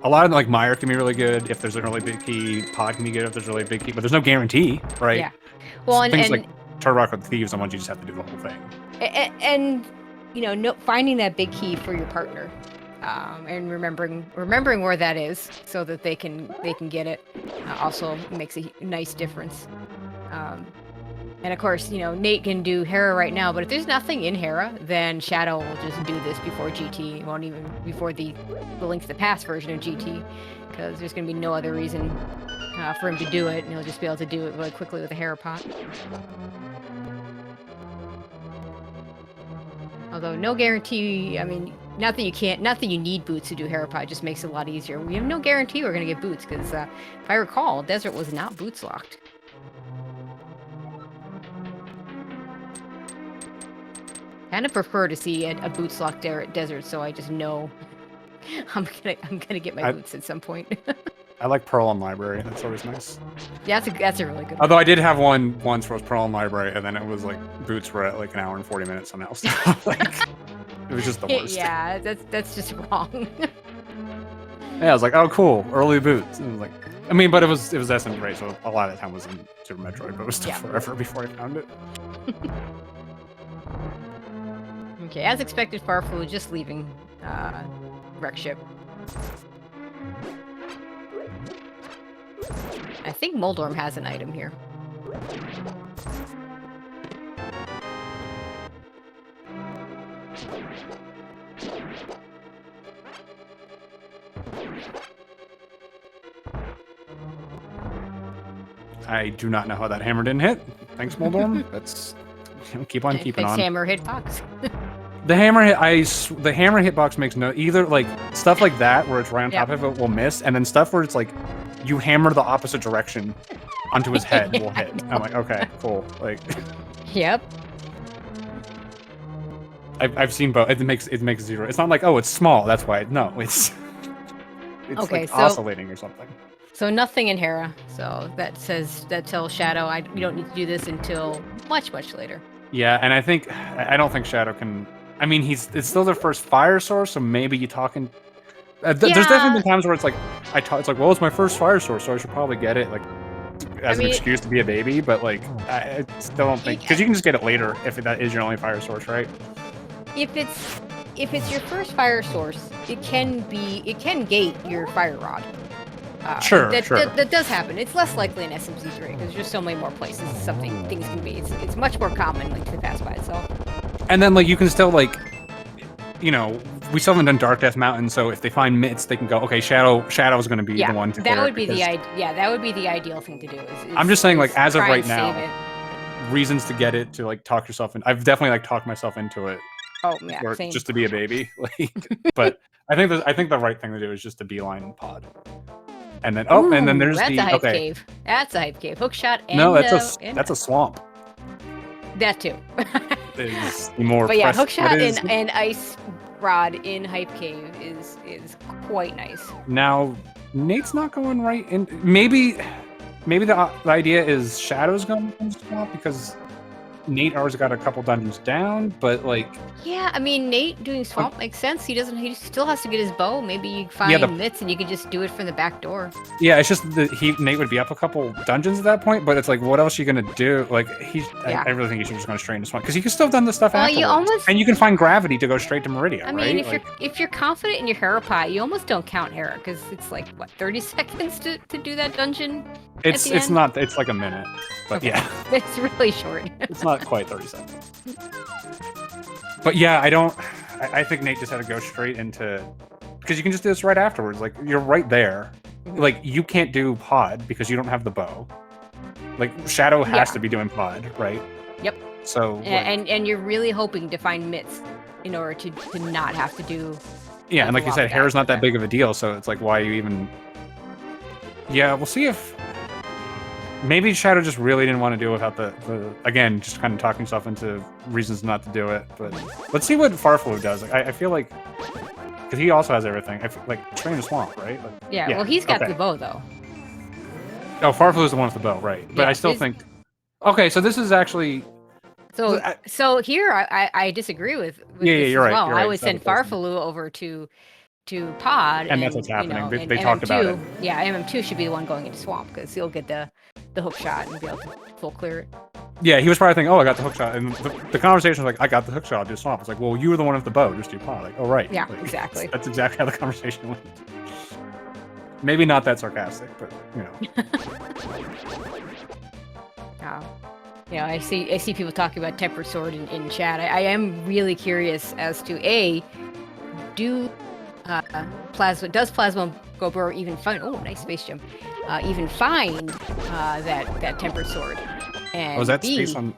lot of them, like Meyer can be really good if there's a really big key. Pod can be good if there's a really big key, but there's no guarantee, right? Yeah. Well, so things like Turtle Rock with Thieves, the ones you just have to do the whole thing. And finding that big key for your partner. And remembering where that is so that they can get it also makes a nice difference. And of course, Nate can do Hera right now, but if there's nothing in Hera, then Shadow will just do this before GT. Won't even before the Link to the Past version of GT, because there's gonna be no other reason for him to do it, and he'll just be able to do it really quickly with a Hera pot. Although no guarantee. I mean, Not that you can't, not that you need boots to do Herapod, it just makes it a lot easier. We have no guarantee we're going to get boots, because if I recall, Desert was not boots locked. I kind of prefer to see a boots locked Desert, so I just know I'm gonna get my boots at some point. I like Pearl and Library. That's always nice. Yeah, that's a really good one. Although I did have one once where it was Pearl and Library, and then it was like boots were at like an hour and 40 minutes somehow. So, like, it was just the worst. Yeah, that's just wrong. Yeah, I was like, oh cool, early boots. And it was like, I mean, but it was SMZ3, so a lot of the time was in Super Metroid, but it was still forever before I found it. Okay, as expected, Farflu just leaving wreck ship. I think Moldorm has an item here. I do not know how that hammer didn't hit. Thanks, Moldorm. That's keep on keeping on. Hammer hitbox. The hammer hitbox makes no either like stuff like that where it's right on top of it will miss, and then stuff where it's like you hammer the opposite direction onto his head will hit. I'm like, okay, cool. Like, yep. I've seen both. It makes zero. It's not like, oh, it's small. That's why. No, it's okay, like so, oscillating or something. So nothing in Hera. So that tells Shadow we don't need to do this until much later. Yeah, and I don't think Shadow can. I mean, it's still their first fire source, so maybe you talking. There's definitely been times where it's like it's like, well, it's my first fire source, so I should probably get it like as an excuse to be a baby. But like, I still don't think because you can just get it later if that is your only fire source, right? If it's your first fire source, it can gate your fire rod. Sure. That does happen. It's less likely in SMZ3 because there's just so many more places things can be. It's much more common like to pass by itself. And then like you can still like, you know, we still haven't done Dark Death Mountain, so if they find mitts, they can go, okay, Shadow's going to be the one to that would be the ideal thing to do. I'm just saying, like, as of right now, reasons to get it, to like talk yourself in. I've definitely like talked myself into it. Oh yeah, same. Just to be a baby, like. But I think the right thing to do is just to beeline pod. And then and then there's that's a hype cave. That's a hype cave. Hookshot. And, no, that's a swamp. That too. Is more. But yeah, hookshot and ice rod in hype cave is quite nice. Now Nate's not going right in. Maybe the idea is Shadow's going in the swamp because Nate already got a couple dungeons down, but like. Yeah, I mean Nate doing swamp makes sense. He still has to get his bow. Maybe you find mitts and you can just do it from the back door. Yeah, it's just that Nate would be up a couple dungeons at that point, but it's like, what else are you gonna do? Like I really think you should just go straight into swamp because you can still have done the stuff afterwards. And you can find gravity to go straight to Meridian. I mean, right? if you're confident in your Hera pot, you almost don't count Hera because it's like what 30 seconds to do that dungeon. It's not. It's like a minute, but okay. Yeah, it's really short. It's not quite 30 seconds. But yeah, I think Nate just had to go straight into because you can just do this right afterwards. Like you're right there. Like you can't do pod because you don't have the bow. Like Shadow has to be doing pod, right? Yep. So and you're really hoping to find mitts in order to not have to do. Yeah, and like you said, Hera's not that big of a deal, so it's like why you even. Yeah, we'll see if. Maybe Shadow just really didn't want to deal without the again, just kind of talking himself into reasons not to do it. But let's see what Farflu does. Like, I feel like because he also has everything. I feel like Train the Swamp, right? Like, yeah. Well, he's got the bow though. Oh, Farflu is the one with the bow, right? But I still think. Okay, so this is actually. So here I disagree with this you're as well. Right, I would send Farflu over to pod, and that's what's happening. They talked about it. Yeah, MM2 should be the one going into swamp because he'll get the hook shot and be able to full clear it. Yeah, he was probably thinking, oh, I got the hook shot. And the conversation was like, I got the hook shot, I'll do swamp. It's like, well, you were the one with the bow, just do pod. Like, oh, right. Yeah, like, exactly. That's exactly how the conversation went. Maybe not that sarcastic, but, you know. You know, I see people talking about Tempered Sword in chat. I am really curious as to, does Plasma Go even find, oh, nice space jump, even find that Tempered Sword? And was that B, space on...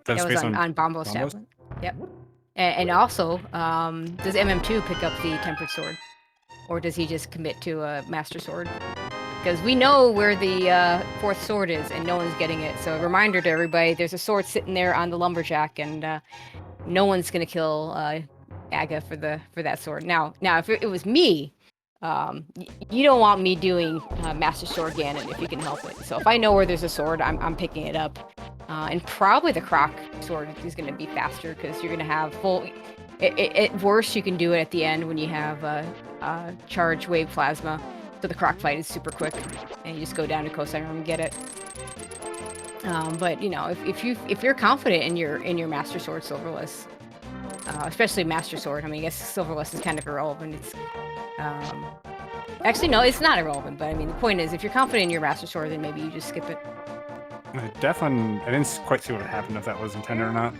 That was on Bombo Stablet. Yep. And also, does MM2 pick up the tempered sword, or does he just commit to a master sword? Because we know where the fourth sword is, and no one's getting it. So a reminder to everybody: there's a sword sitting there on the lumberjack, and no one's gonna kill Aga for that sword. Now, if it was me, you don't want me doing Master Sword Ganon if you can help it. So if I know where there's a sword, I'm picking it up. And probably the Croc sword is going to be faster because you're going to have full... At worst, you can do it at the end when you have charge wave plasma. So the Croc fight is super quick, and you just go down to Kosai Room and get it. But you know, if you're confident in your Master Sword Silverless, especially Master Sword, I mean, I guess Silverless is kind of irrelevant. It's actually no, it's not irrelevant. But I mean, the point is, if you're confident in your Master Sword, then maybe you just skip it. Definitely, I didn't quite see what happened, if that was intended or not.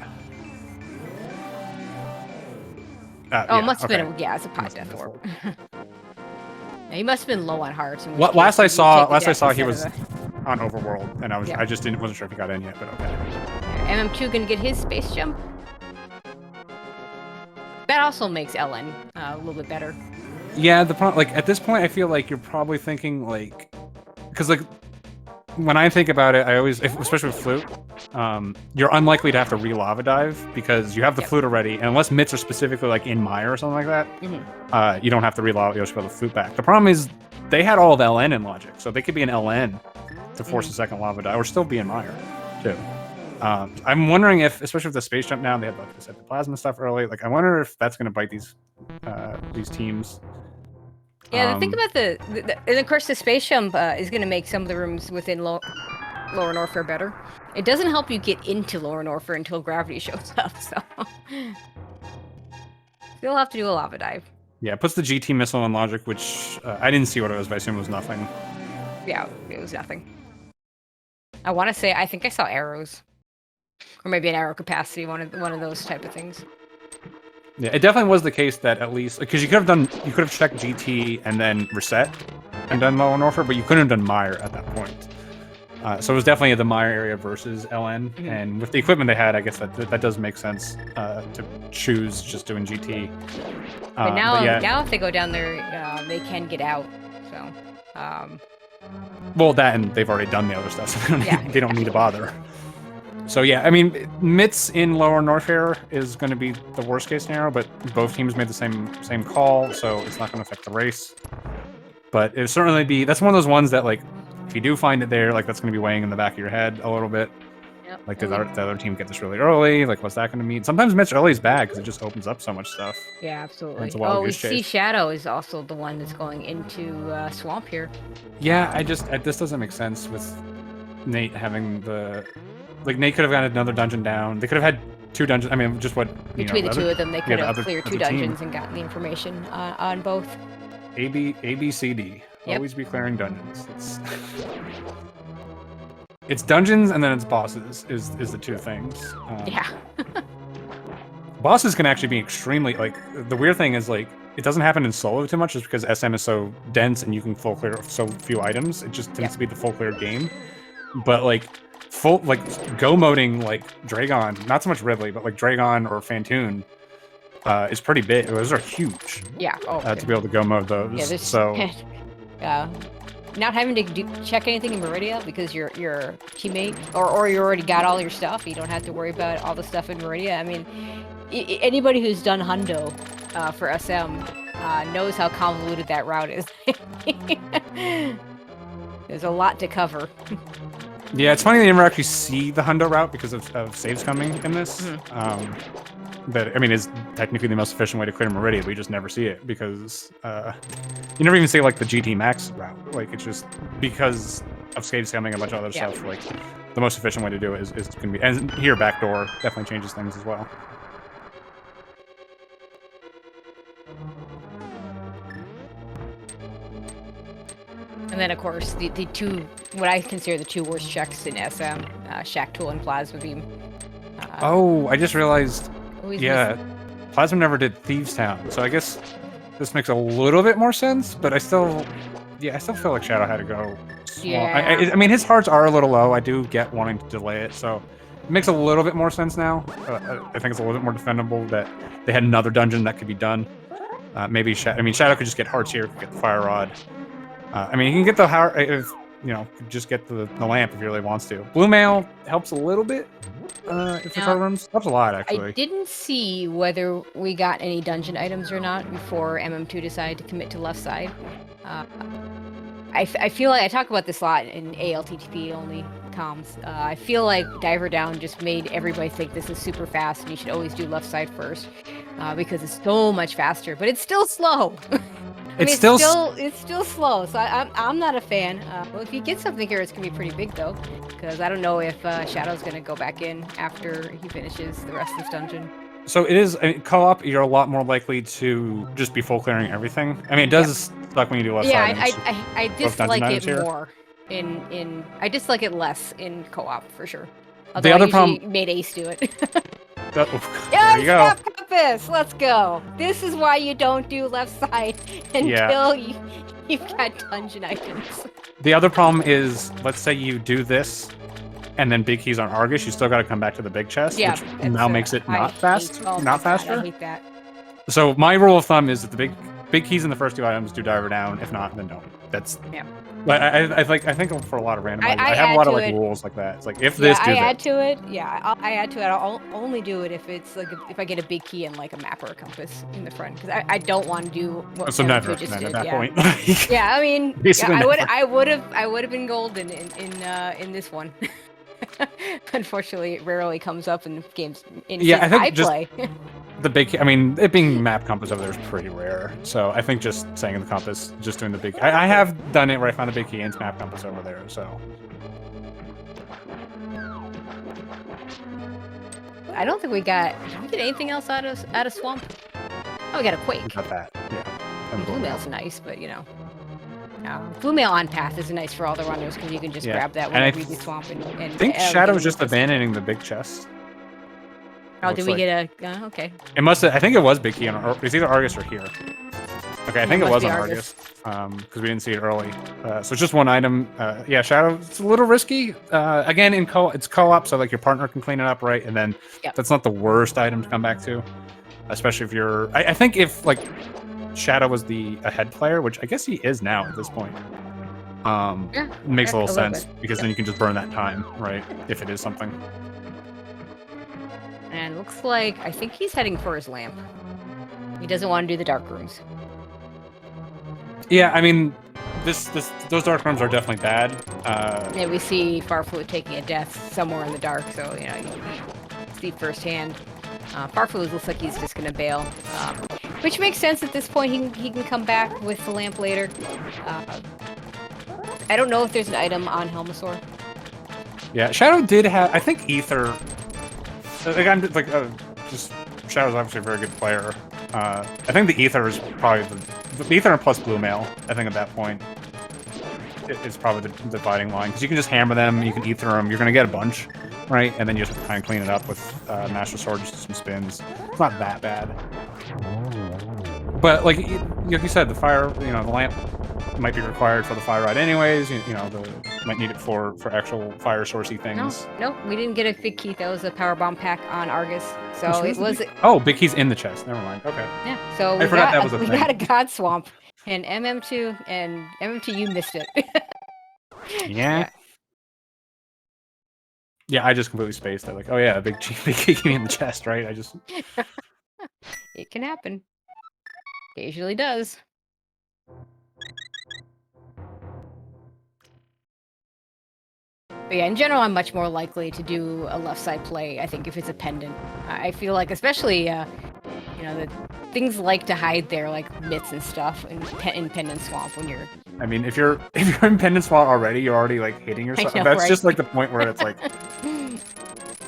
Oh, it must have been it's a pot death orb. Yeah, he must have been low on hearts. Last I saw he was on Overworld, and I just wasn't sure if he got in yet, but okay. MM2 gonna get his space jump. That also makes LN a little bit better. Yeah, the problem, like at this point, I feel like you're probably thinking like, because like when I think about it, I always, especially with flute, you're unlikely to have to re-lava dive because you have the flute already, and unless mitts are specifically like in mire or something like that, you don't have to re-lava. You'll just go the flute back. The problem is they had all of LN in logic, so they could be an LN to force a second lava dive, or still be in mire too. I'm wondering if, especially with the space jump now, they had like the plasma stuff early. Like, I wonder if that's going to bite these teams. Yeah, the thing about and of course the space jump is going to make some of the rooms within Lower Norfair better. It doesn't help you get into Lower Norfair until gravity shows up, so you'll have to do a lava dive. Yeah, it puts the GT missile in logic, which I didn't see what it was, but I assume it was nothing. Yeah, it was nothing. I want to say I think I saw arrows, or maybe an arrow capacity, one of those type of things. Yeah, it definitely was the case that at least, because you could have checked GT and then reset and done Lower Norfair, but you couldn't have done mire at that point. So it was definitely the mire area versus LN, and with the equipment they had, I guess that does make sense to choose just doing GT. But now if they go down there, they can get out. So. Well, that and they've already done the other stuff, so they don't need to bother. So yeah, I mean, mitts in Lower Norfair is going to be the worst case scenario, but both teams made the same call, so it's not going to affect the race. But it'll certainly be, that's one of those ones that, like, if you do find it there, like, that's going to be weighing in the back of your head a little bit. Yep. Like, did the other team get this really early? Like, what's that going to mean? Sometimes mitts early is bad because it just opens up so much stuff. Yeah, absolutely. We see Shadow is also the one that's going into Swamp here. Yeah, this doesn't make sense with Nate having the... Like, Nate could have gotten another dungeon down. They could have had 2 dungeons. I mean, just what... Between the two of them, they could have cleared 2 dungeons and gotten the information on both. A, B, C, D. Yep. Always be clearing dungeons. It's dungeons and then it's bosses is the 2 things. Yeah. Bosses can actually be extremely... Like, the weird thing is, like, it doesn't happen in solo too much just because SM is so dense and you can full clear so few items. It just tends to be the full clear game. But, like... go moding like Dragon, not so much Ridley, but like Dragon or Fantoon is pretty big. Those are huge. Yeah. To be able to go mode those. Yeah, so not having to check anything in Meridia because your teammate or you already got all your stuff. You don't have to worry about all the stuff in Meridia. I mean, anybody who's done Hundo for SM knows how convoluted that route is. There's a lot to cover. Yeah, it's funny they never actually see the Hundo route because of saves coming in this. That, I mean, is technically the most efficient way to clear Meridia, but you just never see it because you never even see like the GT Max route. Like, it's just because of saves coming and a bunch of other stuff. Like, the most efficient way to do it is going to be, and here backdoor definitely changes things as well. And then, of course, the 2, what I consider the 2 worst checks in SM, Shack Tool and Plasma Beam. I just realized, Plasma never did Thieves Town, so I guess this makes a little bit more sense, but I still feel like Shadow had to go small. I mean, his hearts are a little low. I do get wanting to delay it, so It makes a little bit more sense now. I think it's a little bit more defendable that they had another dungeon that could be done. Maybe Shadow could just get hearts here, could get the fire rod. I mean, he can get the if could just get the lamp if he really wants to. Blue mail helps a little bit. If the card rooms helps a lot actually. I didn't see whether we got any dungeon items or not before MM2 decided to commit to left side. I feel like I talk about this a lot in ALTTP only comms. I feel like Diver Down just made everybody think this is super fast and you should always do left side first because it's so much faster, but it's still slow. It's still slow, so I'm not a fan. Well, if you get something here, it's gonna be pretty big though, because I don't know if Shadow's gonna go back in after he finishes the rest of this dungeon. So it is co-op. You're a lot more likely to just be full clearing everything. I mean, it does suck when you do left side. Yeah, I dislike it more in I dislike it less in co-op for sure. Although the other I problem made Ace do it. there you go. Compass, let's go. This is why you don't do left side until you've got dungeon items. The other problem is, let's say you do this, and then big keys on Argus, you still got to come back to the big chest, which now makes it not faster. I hate that. So my rule of thumb is that the big keys in the first two items do Diver Down. If not, then don't. That's But I think for a lot of randomizers, I have a lot of rules like that. It's like if this, do I that. add to it. Yeah, I add to it. I'll only do it if it's like if I get a big key and like a map or a compass in the front, because I don't want to do what so never just then did. at that point. Yeah, I mean, I would have been golden in this one. Unfortunately, it rarely comes up in games I play. The big, I mean, it being map compass over there is pretty rare. So I think just saying the compass, just doing the big. I have done it where I found the big key and it's map compass over there. So I don't think we got. Did we get anything else out of swamp? Oh, we got a quake. Got that. Yeah. Blue mail's nice, but blue mail on path is nice for all the runners because you can just grab that whenever you do swamp and I think Shadow's just abandoning the big chest. Oh, did we get a? Okay. It must have. I think it was big key on. It's either Argus or here. Okay, I think it was on Argus because we didn't see it early. So it's just one item. Yeah, Shadow. It's a little risky. Again, it's co-op, so like your partner can clean it up, right? And then that's not the worst item to come back to, especially if you're. I think if like Shadow was the ahead player, which I guess he is now at this point. Makes a little sense because then you can just burn that time, right? If it is something. And looks like I think he's heading for his lamp. He doesn't want to do the dark rooms. Yeah, I mean, those dark rooms are definitely bad. Yeah, we see Farflu taking a death somewhere in the dark, so you see firsthand. Farflu looks like he's just gonna bail, which makes sense at this point. He can come back with the lamp later. I don't know if there's an item on Helmasaur. Yeah, Shadow did have. I think Ether. Like I'm like just Shadow's obviously a very good player. I think the Ether is probably the Ether plus Blue Mail. I think at that point it's probably the dividing line because you can just hammer them, you can Ether them, you're gonna get a bunch, right? And then you just have to kind of clean it up with Master Sword, just some spins. It's not that bad. But like you said, the fire, the lamp might be required for the fire rod anyways. Might need it for actual fire sourcey things. No, we didn't get a big key. That was a power bomb pack on Argus. So it was. Oh, big key's in the chest. Never mind. Okay. Yeah. So we got a God Swamp and MM2 you missed it. Yeah. Yeah, I just completely spaced it. Like, oh yeah, big key in the chest, right? It can happen. Occasionally does. But yeah, in general, I'm much more likely to do a left side play, I think, if it's a pendant. I feel like, especially, the things like to hide there, like myths and stuff in Pendant Swamp when you're... I mean, if you're in Pendant Swamp already, you're already, like, hitting yourself. That's just, like, the point where it's like...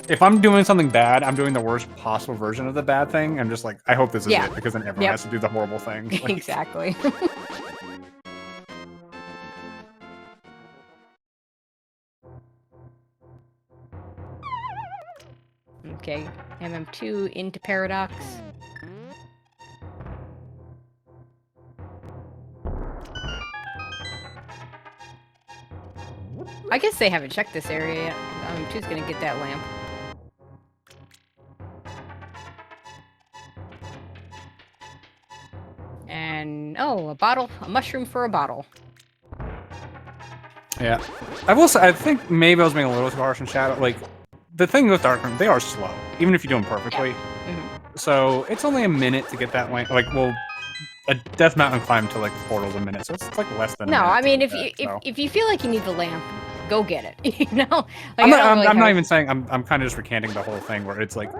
If I'm doing something bad, I'm doing the worst possible version of the bad thing. I'm just like, I hope this is it, because then everyone has to do the horrible thing. Like, exactly. Okay, MM2 into Paradox. I guess they haven't checked this area yet. MM2's gonna get that lamp. Oh, a mushroom for a bottle. Yeah. I will say, I think maybe I was being a little too harsh on Shadow. Like, the thing with Dark Room, they are slow, even if you do them perfectly. Yeah. So it's only a minute to get that lane. Like, well, a Death Mountain climb to like the portal's a minute, so it's like less than. No, a minute I mean, if you feel like you need the lamp, go get it. You know, like, I'm not even saying I'm kind of just recanting the whole thing where it's like,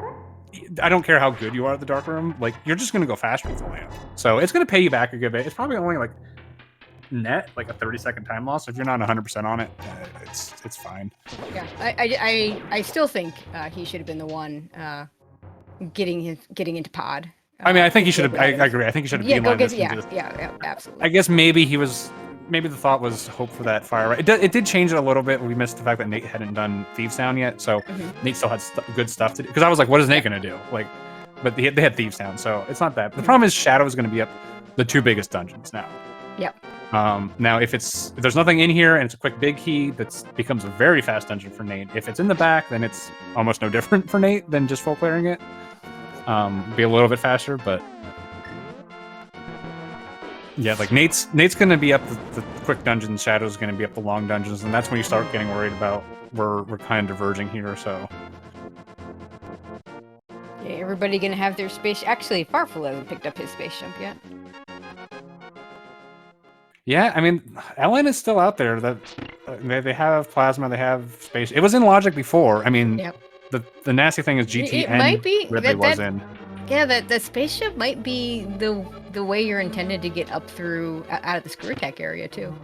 I don't care how good you are at the Dark Room, like you're just gonna go faster with the lamp. So it's gonna pay you back a good bit. It's probably only like net like a 30-second time loss. If you're not 100% on it, it's fine. Yeah, I still think he should have been the one getting into pod. I mean, I think he should have. I agree. I think he should have beelined this. Yeah, absolutely. I guess maybe the thought was hope for that fire. Right? It did change it a little bit. We missed the fact that Nate hadn't done Thieves Town yet, so Nate still had good stuff to do. Because I was like, what is Nate gonna do? Like, but they had Thieves Town, so it's not that. The problem is Shadow is gonna be up the 2 biggest dungeons now. Yep. Now if there's nothing in here and it's a quick big key, that becomes a very fast dungeon for Nate. If it's in the back, then it's almost no different for Nate than just full clearing it. Be a little bit faster, but yeah, like Nate's gonna be up the quick dungeons, Shadow's gonna be up the long dungeons, and that's when you start getting worried about we're kind of diverging here. So yeah, everybody gonna have their space. Actually, Farfel hasn't picked up his space jump yet. yeah, I mean, LN is still out there. That they have plasma, they have space. It was in Logic before. I mean, yep. The nasty thing is GT it and might be, Ridley was in. Yeah, the spaceship might be the way you're intended to get up through out of the screw attack area too.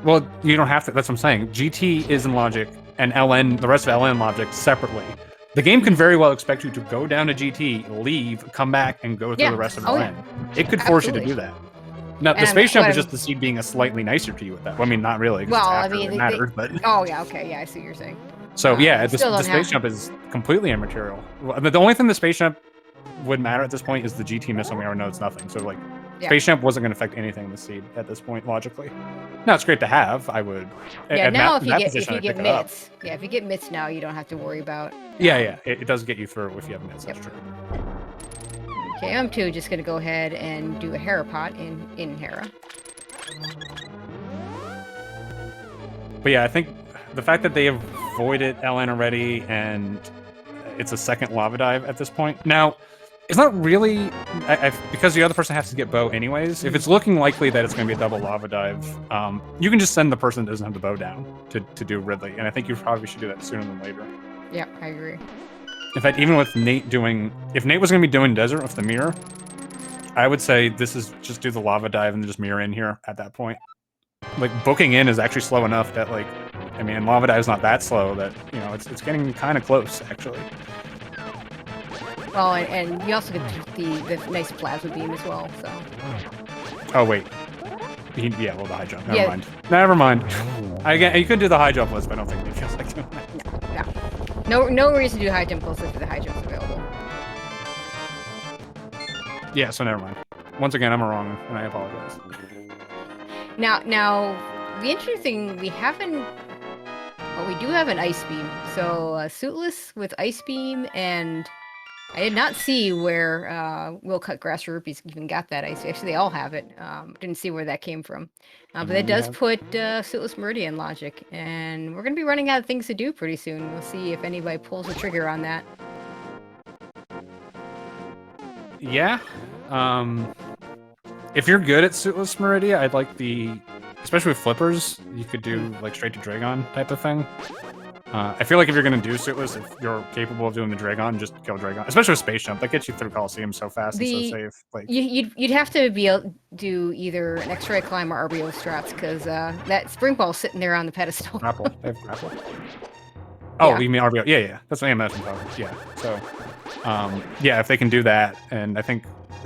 Well, you don't have to. That's what I'm saying. GT is in Logic, and LN, the rest of LN Logic separately. The game can very well expect you to go down to GT, leave, come back, and go through the rest of LN. Yeah. It could force you to do that. Now, the space jump is just the seed being a slightly nicer to you with that. Well, I mean, not really. Well, I mean, it mattered, but. Oh yeah, okay, yeah, I see what you're saying. So yeah, the space jump is completely immaterial. The only thing the space jump would matter at this point is the GT missile. We already know it's nothing. So like, space jump wasn't going to affect anything in the seed at this point logically. Now it's great to have. I would. Yeah. Now if you get mitts, if you get mitts now, you don't have to worry about. Yeah. It does get you through if you have mitts. That's true. Okay, I'm too just gonna go ahead and do a Hera pot in Hera. But yeah, I think the fact that they avoided LN already and it's a second lava dive at this point. Now, it's not really because the other person has to get bow anyways. If it's looking likely that it's going to be a double lava dive, you can just send the person that doesn't have the bow down to do Ridley, and I think you probably should do that sooner than later. Yeah, I agree. In fact, even with Nate if Nate was going to be doing Desert with the mirror, I would say this is just do the lava dive and just mirror in here at that point. Like, booking in is actually slow enough that, like, I mean, lava dive's not that slow that, you know, it's getting kind of close, actually. Well, and you also get the nice plasma beam as well, so. Oh, wait. Yeah, well, the high jump. Never mind. Again, you could do the high jump list, but I don't think it feels like doing that. No reason to do high jump list if the high jump's available. Yeah, so never mind. Once again, I'm wrong, and I apologize. Now, the interesting thing, we do have an ice beam. So suitless with ice beam, and I did not see where Will Cut Grass Rupees even got that ice. Actually, they all have it. Didn't see where that came from. But that does put Suitless Meridian Logic, and we're gonna be running out of things to do pretty soon. We'll see if anybody pulls the trigger on that. Yeah. If you're good at Suitless Meridia, I'd like especially with flippers, you could do like straight to Dragon type of thing. I feel like if you're going to do Suitless, if you're capable of doing the Dragon, just kill Dragon. Especially with Space Jump, that gets you through Coliseum so fast and so safe. Like, you'd have to be able to do either an X-Ray Climb or RBO strats, because that Spring Ball's sitting there on the pedestal. Grapple. They have Grapple. Oh, you mean RBO? Yeah. That's what I meant. Yeah. So, yeah, if they can do that, and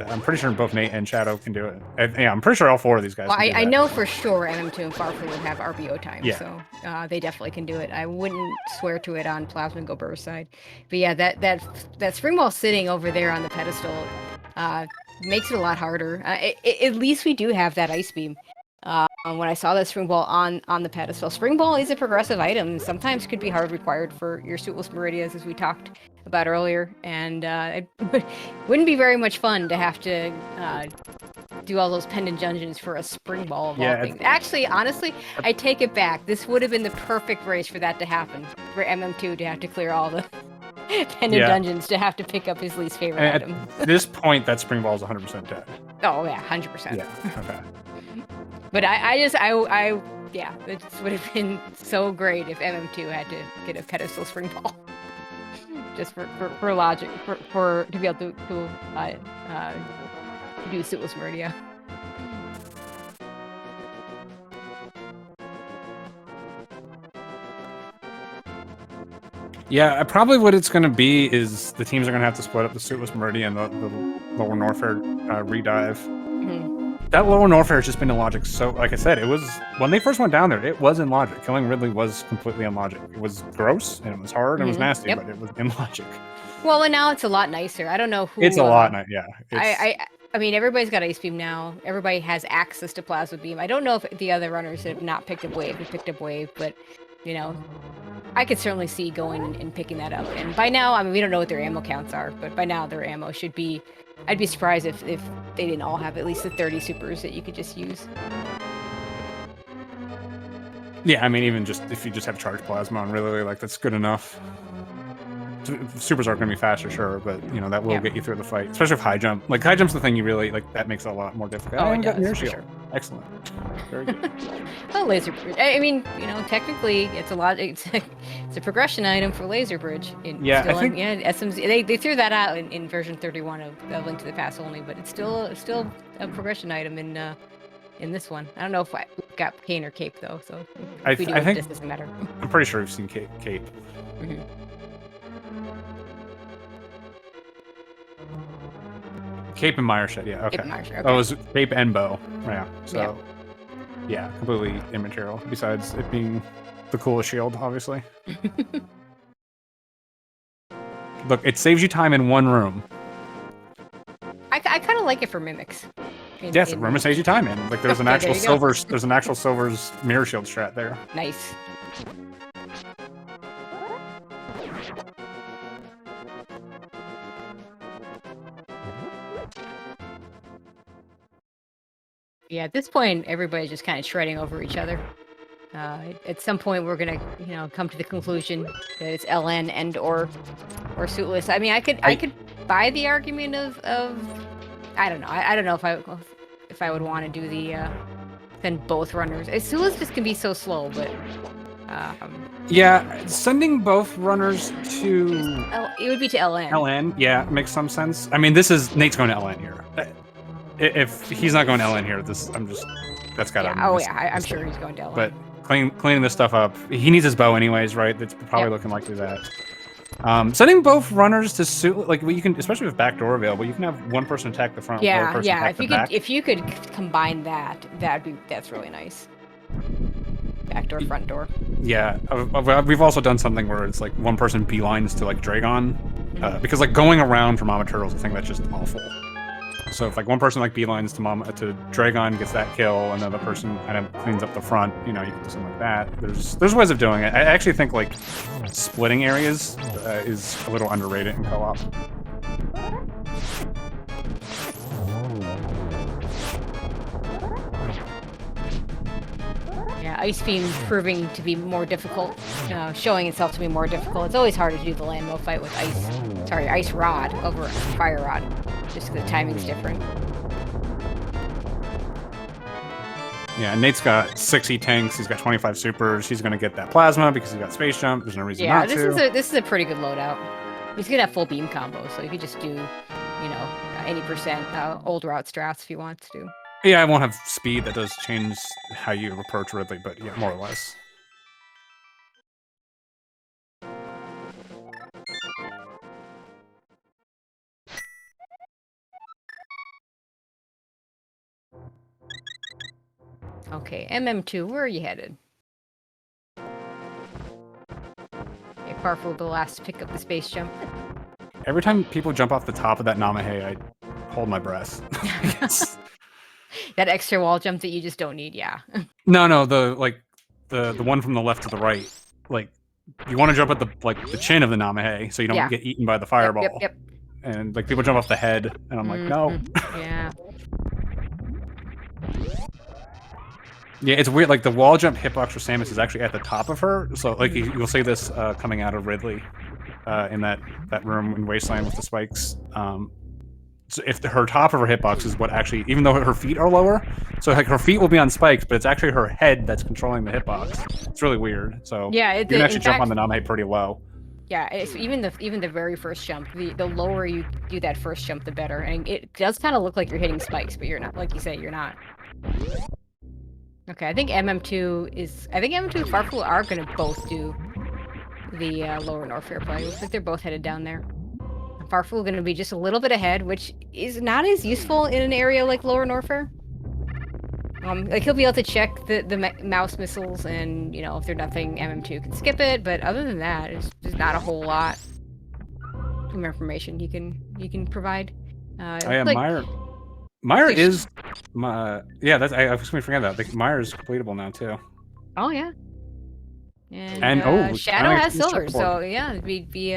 I'm pretty sure both Nate and Shadow can do it. Yeah, I'm pretty sure all 4 of these guys. Well, can do I that. know for sure MM2 and Farfel will have RBO time, yeah. So they definitely can do it. I wouldn't swear to it on Plasma and Go Brrrr side, but yeah, that Spring Ball sitting over there on the pedestal makes it a lot harder. At least we do have that Ice Beam. When I saw that Spring Ball on the pedestal, Spring Ball is a progressive item. Sometimes could be hard required for your Suitless Meridias, as we talked about earlier, and it wouldn't be very much fun to have to do all those pendant dungeons for a spring ball of all Yeah, things. Actually, honestly, I take it back. This would have been the perfect race for that to happen. For MM2 to have to clear all the pendant dungeons to have to pick up his least favorite item. At this point, that spring ball is 100% dead. Oh yeah, 100%. Yeah. Okay. But I yeah, it would have been so great if MM2 had to get a pedestal spring ball. Just for logic, for to be able to do Suitless Meridia. Yeah, probably what it's going to be is the teams are going to have to split up the Suitless Meridian and the Lower Norfair redive. That Lower Norfair has just been in logic. So, like I said, it was when they first went down there, it was in logic. Killing Ridley was completely in logic. It was gross and it was hard and it was nasty, but it was in logic. Well, and now it's a lot nicer. I don't know who. It's a lot nicer. Yeah. I mean, everybody's got Ice Beam now. Everybody has access to Plasma Beam. I don't know if the other runners have not picked up Wave. They picked up Wave, but you know, I could certainly see going and picking that up. And by now, I mean, we don't know what their ammo counts are, but by now their ammo should be. I'd be surprised if they didn't all have at least the 30 supers that you could just use. Yeah, I mean, even just if you just have charged plasma on really, like that's good enough. Supers are going to be faster, sure, but you know that will get you through the fight, especially with high jump. Like high jump's the thing you really like. That makes it a lot more difficult. Oh, it does, mirror for shield. sure. Excellent. Very good. Oh, laser bridge. I mean, you know, technically, it's a lot. It's a progression item for laser bridge. I think SMZ. They threw that out in version 31 of Link to the Past only, but it's still a progression item in this one. I don't know if I got Kane or Cape though, so if we do, it just doesn't matter. I'm pretty sure we've seen Cape. Cape and Myershed, yeah, okay. Cape and Myershed, okay. Oh, it was Cape and Bow, yeah. So, yeah, completely immaterial. Besides it being the coolest shield, obviously. Look, it saves you time in one room. I kind of like it for mimics. Yes, room saves you time in. Like there's an actual silver's, there's an actual silver's mirror shield strat there. Nice. Yeah, at this point, everybody's just kind of shredding over each other. At some point, we're gonna, you know, come to the conclusion that it's LN and or Suitless. I mean, I could buy the argument of I don't know. I don't know if I would want to do the send both runners. Suitless just can be so slow, but yeah, sending both runners to it would be to LN. LN, yeah, makes some sense. I mean, Nate's going to LN here. If he's not going to LN here, that's gotta. Yeah, I'm sure he's going to LN. But cleaning this stuff up, he needs his bow anyways, right? That's probably looking likely that. Sending both runners to suit, like you can, especially with backdoor available, you can have one person attack the front. If you could combine that's really nice. Backdoor, front door. Yeah, we've also done something where it's like one person beelines to like Dragon, because like going around for Mama Turtle is a thing that's just awful. So if like one person like beelines to Dragon, gets that kill, and the other person kind of cleans up the front, you know, you can do something like that. There's ways of doing it. I actually think like splitting areas is a little underrated in co-op. Yeah, Ice Beam proving to be more difficult, showing itself to be more difficult. It's always harder to do the landmill fight with Ice Rod over Fire Rod, just because the timing's different. Yeah, Nate's got 60 tanks, he's got 25 supers, he's gonna get that plasma because he's got space jump, there's no reason not to. Yeah, this is a pretty good loadout. He's gonna have full beam combo, so you could just do, you know, any percent old route strats if he wants to. Yeah, I won't have speed, that does change how you approach Ridley, but yeah, more or less. Okay, MM2, where are you headed? Okay, Parf will be the last to pick up the space jump. Every time people jump off the top of that Namahe, I hold my breath. That extra wall jump that you just don't need, yeah. No, the one from the left to the right. Like, you want to jump at the chin of the Namahe, so you don't get eaten by the fireball. Yep. And like people jump off the head, and I'm like, no. Yeah. Yeah, it's weird. Like the wall jump hitbox for Samus is actually at the top of her. So like you'll see this coming out of Ridley in that room in Wasteland with the spikes. So if her top of her hitbox is what actually, even though her feet are lower, so like her feet will be on spikes, but it's actually her head that's controlling the hitbox. It's really weird. So Yeah, you can actually jump on the nom height pretty low. Yeah, it's even the very first jump. The lower you do that first jump, the better. And it does kind of look like you're hitting spikes, but you're not. Like you say, you're not. Okay, I think MM2 and Farflu are gonna both do the lower Norfair play. Looks like they're both headed down there. Farflu gonna be just a little bit ahead, which is not as useful in an area like lower Norfair. Like he'll be able to check the mouse missiles, and if there's nothing, MM2 can skip it. But other than that, there's not a whole lot of information you can provide. Meyer is yeah. I was going to forget that. Meyer is completable now too. Oh yeah. And Shadow has silver, so yeah, it'd be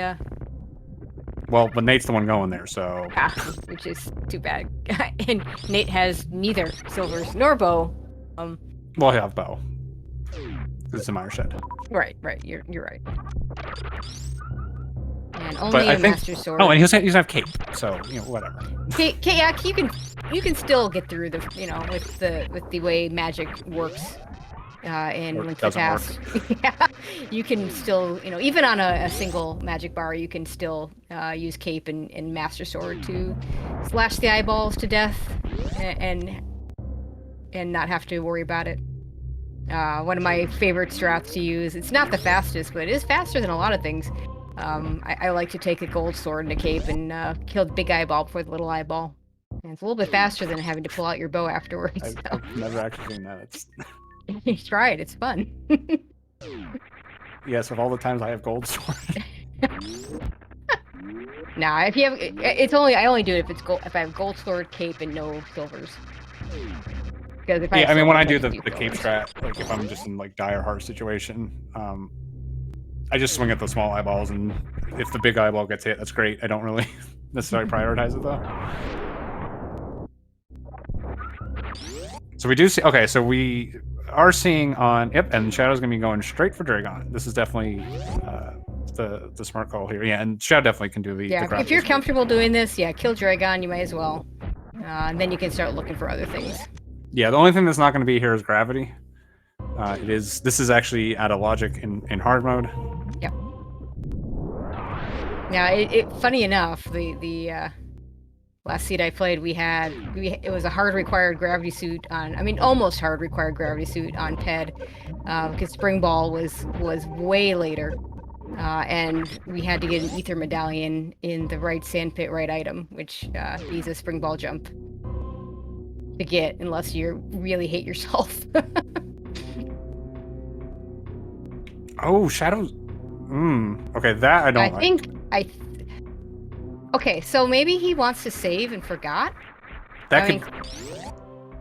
Well, but Nate's the one going there, so... which is too bad. And Nate has neither silvers nor bow. Well, he'll have bow. It's a Meyer shed. Right. You're right. And only Master Sword. Oh, and he's gonna have cape, so whatever. Cape, yeah, you can still get through the with the way magic works. In Link to the Past. Yeah, you can still, even on a single magic bar, you can still use Cape and Master Sword to slash the eyeballs to death and not have to worry about it. One of my favorite strats to use, it's not the fastest, but it is faster than a lot of things. I like to take a gold sword and a cape and kill the big eyeball before the little eyeball. And it's a little bit faster than having to pull out your bow afterwards. I've never actually seen that. Try it, it's fun. Yes, of all the times I have gold sword. Nah, if you have, I only do it if I have gold sword, cape, and no silvers. Because if I mean, when I do the cape strat, like if I'm just in like dire heart situation, I just swing at the small eyeballs, and if the big eyeball gets hit, that's great. I don't really necessarily prioritize it though. So we do see. Okay, so we are seeing on and Shadow's gonna be going straight for Dragon. This is definitely the smart call here. Yeah, and Shadow definitely can do the if you're comfortable doing this, yeah, kill Dragon. You might as well, and then you can start looking for other things. Yeah, the only thing that's not going to be here is gravity. This is actually out of logic in hard mode. Yep. Now, funny enough, the last seed I played, it was a hard required gravity suit on. I mean, almost hard required gravity suit on Ped, because Spring Ball was way later, and we had to get an ether medallion in the right sandpit right item, which needs a Spring Ball jump to get, unless you really hate yourself. Oh, Shadows. Okay, that I don't like. Okay, so maybe he wants to save and forgot?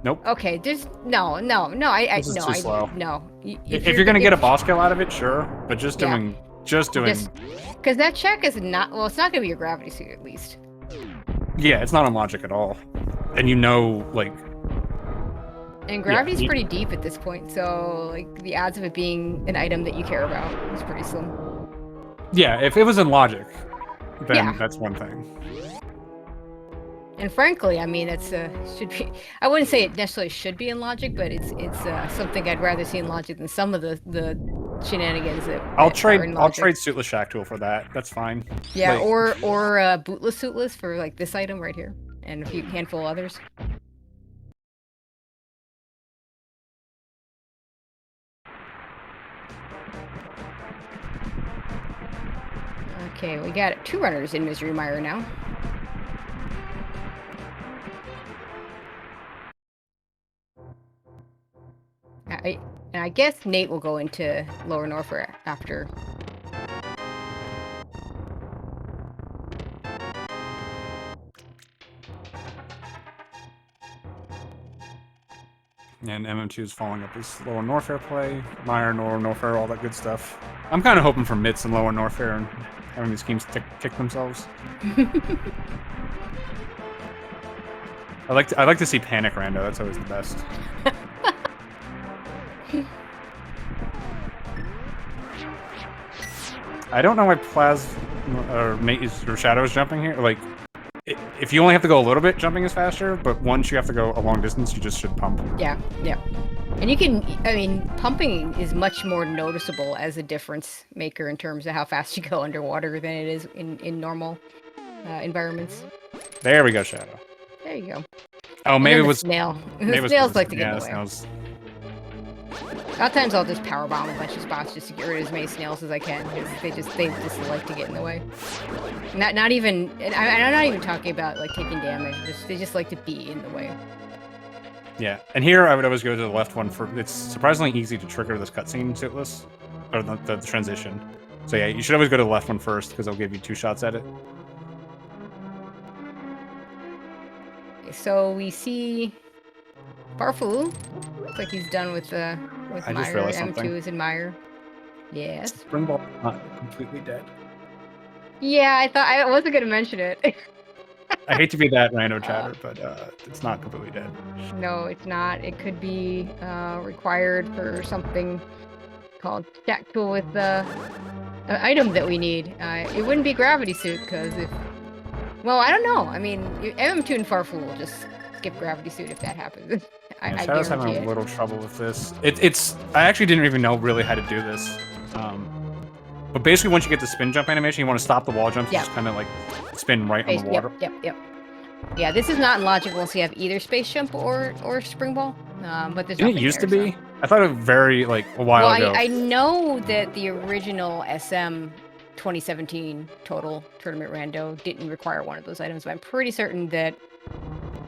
Nope. Okay, there's no. This is too slow. No. If you're gonna get a boss kill out of it, sure, but just doing. Because that check is not. Well, it's not gonna be your gravity suit at least. Yeah, it's not on logic at all, and like. And gravity's pretty deep at this point, so like the odds of it being an item that you care about is pretty slim. Yeah, if it was in logic, then that's one thing. And frankly, I mean, should be. I wouldn't say it necessarily should be in logic, but it's something I'd rather see in logic than some of the shenanigans that. I'll trade Suitless Shack Tool for that. That's fine. Yeah, or Bootless Suitless for like this item right here, and a handful of others. Okay, we got 2 runners in Misery Mire now. I guess Nate will go into Lower Norfair after. And MM2 is following up his Lower Norfair play, Mire, Lower Norfair, all that good stuff. I'm kind of hoping for Mitts and Lower Norfair and having these teams kick themselves. I like to see panic rando. That's always the best. I don't know why or Shadow is jumping here. Like, if you only have to go a little bit, jumping is faster. But once you have to go a long distance, you just should pump. Yeah, yeah. And you can, I mean, pumping is much more noticeable as a difference maker in terms of how fast you go underwater than it is in normal environments. There we go, Shadow. There you go. Oh, maybe it was snail. The snails like to get in the way. Snails. A lot of times I'll just power bomb a bunch of spots just to get rid of as many snails as I can because they just like to get in the way. Not even, and I'm not even talking about like taking damage. They just like to be in the way. Yeah, and here I would always go to the left one for. It's surprisingly easy to trigger this cutscene suitless, or the transition. So yeah, you should always go to the left one first because it'll give you 2 shots at it. So we see Farfelu. Looks like he's done with Meyer. M2 is in Meyer. Yes. Springball not completely dead. Yeah, I thought I wasn't gonna mention it. I hate to be that rando chatter, but it's not completely dead. No, it's not. It could be required for something called stack tool with an item that we need. It wouldn't be gravity suit because if, well, I don't know. I mean, MM2 and Farfelu will just skip gravity suit if that happens. Yeah, Shadow's having a little trouble with this. I actually didn't even know really how to do this. But basically, once you get the spin jump animation, you want to stop the wall jump, just kind of like spin right on the water. Yep. Yeah, this is not logical unless you have either space jump or spring ball. But there's Didn't it used to be? So. I thought it was very a while ago. I know that the original SM 2017 total tournament rando didn't require one of those items, but I'm pretty certain that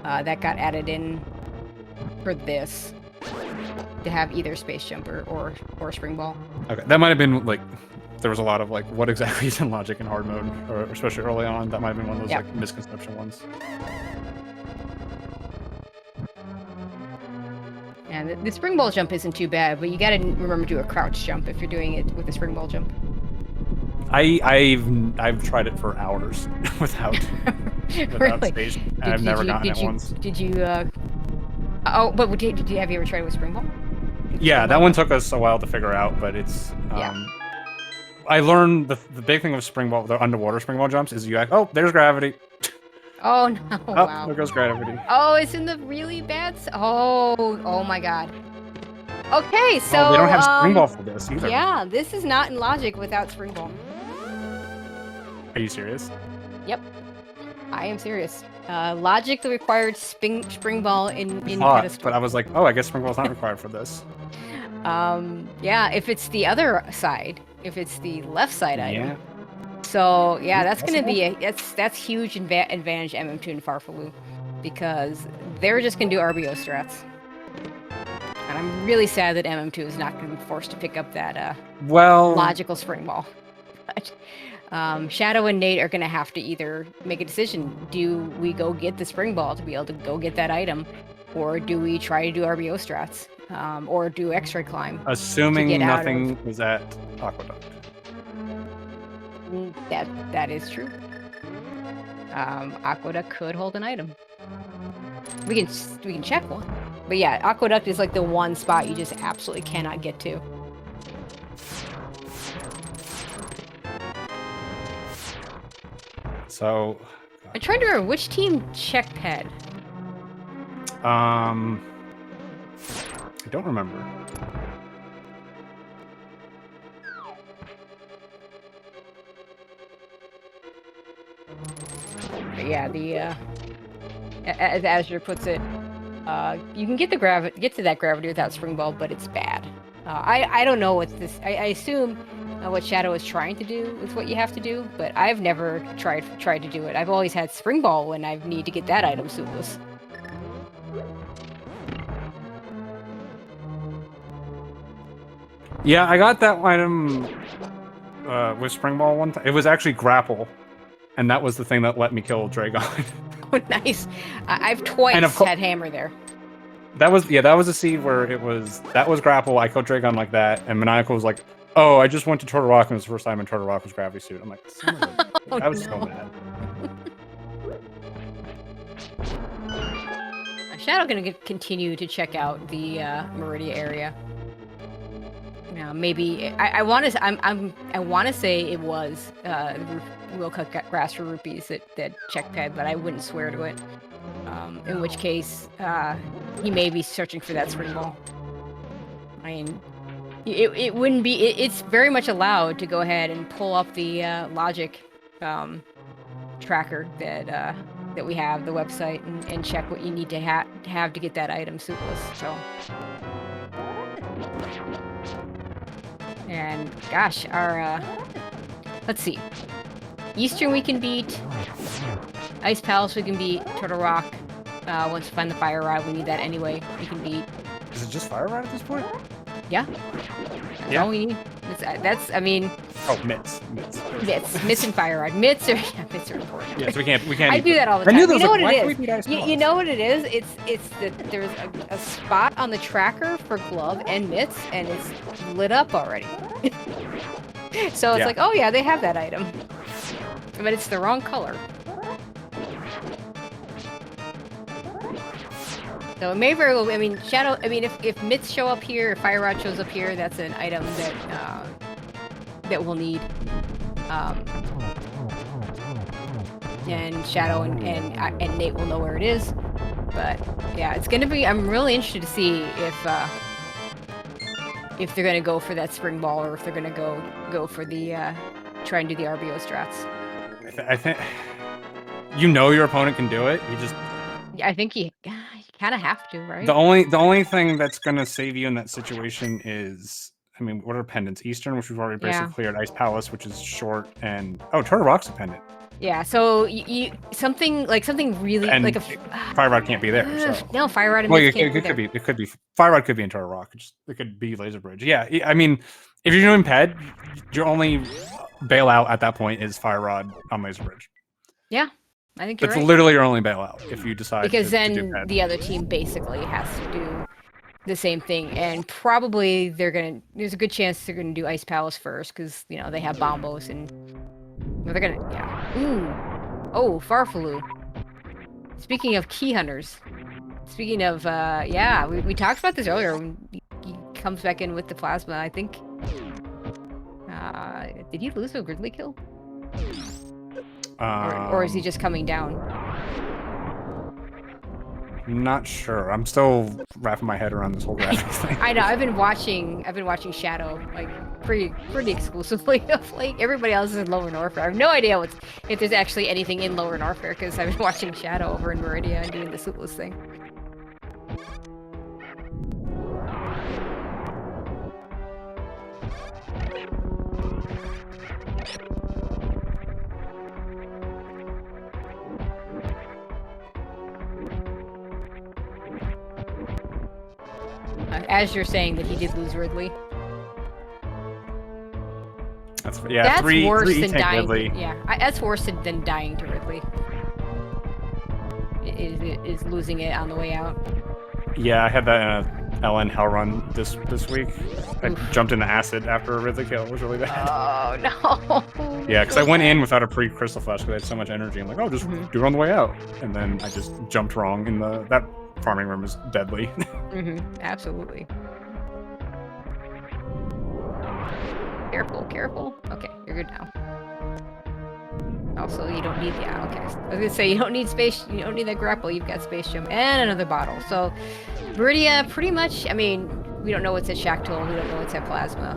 that got added in for this to have either space jumper or spring ball. Okay, that might have been there was a lot of what exactly is in logic in hard mode, or especially early on. That might have been one of those misconception ones. And the spring ball jump isn't too bad, but you gotta remember to do a crouch jump if you're doing it with the spring ball jump. I've tried it for hours without really? space. I've never gotten it once. Did you? Oh, but have you ever tried it with spring ball? Yeah, that one took us a while to figure out, but it's. I learned the big thing of spring ball, the underwater spring ball jumps, is oh, there's gravity. Oh no! Oh, wow. There goes gravity. Oh, it's in the really bad. Oh my God. Okay, so they don't have spring ball for this either. Yeah, this is not in logic without spring ball. Are you serious? Yep, I am serious. Logic the required spring ball in pedestal. But I was like, oh, I guess spring ball's not required for this. Yeah, if it's the other side, if it's the left side item. So yeah, that's gonna be that's huge advantage MM2 and Farfelu, because they're just gonna do RBO strats. And I'm really sad that MM2 is not gonna be forced to pick up that logical spring ball. But Shadow and Nate are gonna have to either make a decision: do we go get the spring ball to be able to go get that item, or do we try to do RBO strats? Or do X-ray climb. Assuming nothing is at Aqueduct. That is true. Aqueduct could hold an item. We can check one. But yeah, Aqueduct is the one spot you just absolutely cannot get to. So I'm trying to remember which team checked ped. I don't remember. But yeah, as Azure puts it, you can get to that gravity without spring ball, but it's bad. I don't know what's this. I assume what Shadow is trying to do is what you have to do, but I've never tried to do it. I've always had spring ball when I need to get that item suitless. Yeah, I got that item with spring ball one time. It was actually grapple, and that was the thing that let me kill Dragon. Oh, nice. I've twice had hammer there. That was a seed where that was grapple. I killed Dragon like that, and Maniacal was like, "Oh, I just went to Turtle Rock, and it was the first time in Turtle Rock was gravity suit." I'm like, I was so mad. Shadow gonna continue to check out the Meridia area. Now, maybe I want to. I want to say it was Will Cut Grass for Rupees that check pad, but I wouldn't swear to it. In which case, he may be searching for that spring ball. I mean, it wouldn't be. It's very much allowed to go ahead and pull up the logic tracker that we have, the website, and check what you need to have to get that item suitless. So. And gosh, our let's see. Eastern we can beat. Ice Palace we can beat. Turtle Rock. Once we find the Fire Rod, we need that anyway. We can beat. Is it just Fire Rod at this point? Yeah. That's all we need. That's I mean. Oh, mitts. Mitts and Fire Rod. Mitts are important. Yeah, so we can't. I do that all the time. I knew you know what it is? You you know what it is? It's that there's a spot on the tracker for glove and mitts, and it's lit up already. So it's like, oh yeah, they have that item, but it's the wrong color. So it may very well. I mean, Shadow. I mean, if mitts show up here, if Fire Rod shows up here, that's an item that we'll need. And Shadow and Nate will know where it is. But yeah, it's gonna be. I'm really interested to see if they're gonna go for that spring ball or if they're gonna go for the try and do the RBO strats. I think your opponent can do it. You just. I think you kind of have to, right? The only thing that's gonna save you in that situation is, I mean, what are pendants? Eastern, which we've already basically cleared. Ice Palace, which is short, and Turtle Rock's a pendant. Yeah, so you something really and like a Fire Rod can't be there. So. No, Fire Rod. Well, it could be Fire Rod could be in Turtle Rock. It could be Laser Bridge. Yeah, I mean, if you're doing Ped, your only bailout at that point is Fire Rod on Laser Bridge. Yeah, I think you're It's right. literally your only bailout if you decide. Because then to do Ped. the other team basically has to do the same thing, and probably there's a good chance they're gonna do Ice Palace first because they have bombos and. They're gonna, Ooh. Oh, Farfaloo. Speaking of key hunters. Speaking of, we talked about this earlier when he comes back in with the plasma, I think. Did he lose a grizzly kill? Or is he just coming down? Not sure. I'm still wrapping my head around this whole graphics thing. I know. I've been watching Shadow like pretty exclusively. Like everybody else is in Lower Norfair. I have no idea if there's actually anything in Lower Norfair because I've been watching Shadow over in Meridia and doing the suitless thing. As you're saying that he did lose Ridley. That's worse than dying. Ridley. That's worse than dying to Ridley. Is losing it on the way out. Yeah, I had that in a LN hell run this week. I jumped into acid after a Ridley kill. It was really bad. Oh no. Yeah, because I went in without a pre-crystal flash because I had so much energy. I'm like, oh, just do it on the way out, and then I just jumped wrong. That farming room is deadly. Absolutely. Careful. Okay, you're good now. Also, you don't need okay. I was gonna say you don't need space. You don't need that grapple. You've got space jump and another bottle. So, Meridia, pretty much. I mean, we don't know what's at Shactul. We don't know what's at Plasma.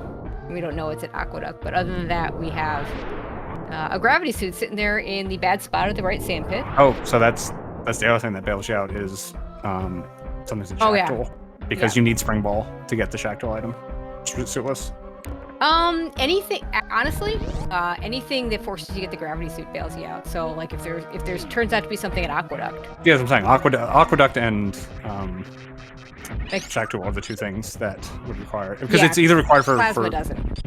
We don't know what's at Aqueduct. But other than that, we have a gravity suit sitting there in the bad spot at the right sand pit. Oh, so that's the other thing that bails you out is something's at Shactul because you need Spring Ball to get the Shactul item. Suitless. Anything, honestly, anything that forces you to get the gravity suit bails you out. So, like, if there's turns out to be something at Aqueduct. Yeah, that's what I'm saying. Aqueduct and Shactul are the two things that would require, because it's either required for Plasma doesn't.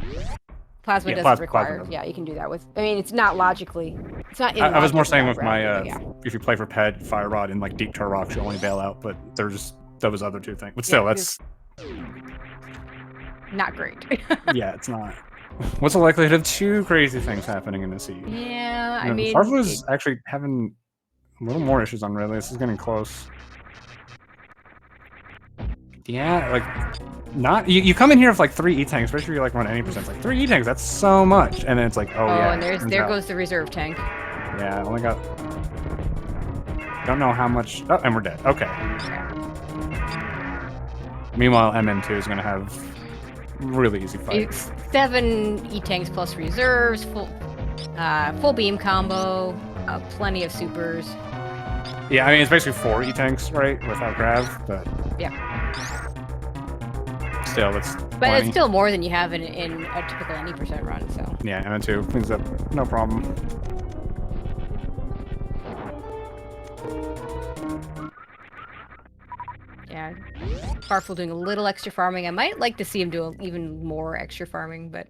Plasma doesn't require. Yeah, you can do that with. I mean, it's not logically. It's not. I was more saying with my if you play for Ped, Fire Rod, and like Deep Turtle Rock, you only bail out, but there's those other two things. But still, that's. Not great. Yeah, it's not. What's the likelihood of two crazy things happening in the sea? Yeah, I mean... Farfaloo's actually having a little more issues on Ridley. This is getting close. Yeah, like not you come in here with like 3 E-tanks, especially if you like run any percent. It's like 3 E-tanks, that's so much. And then it's like, oh yeah. And there goes the reserve tank. Yeah, I only got don't know how much. Oh, and we're dead. Okay. Meanwhile, MM2 is gonna have really easy fight. It's 7 E-tanks plus reserves, full beam combo, plenty of supers. Yeah, I mean it's basically 4 E-tanks, right, without grav, but yeah. Still, that's but 20. It's still more than you have in a typical any percent run. So yeah, MM2 cleans up, no problem. Yeah, Farfel doing a little extra farming. I might like to see him do even more extra farming, but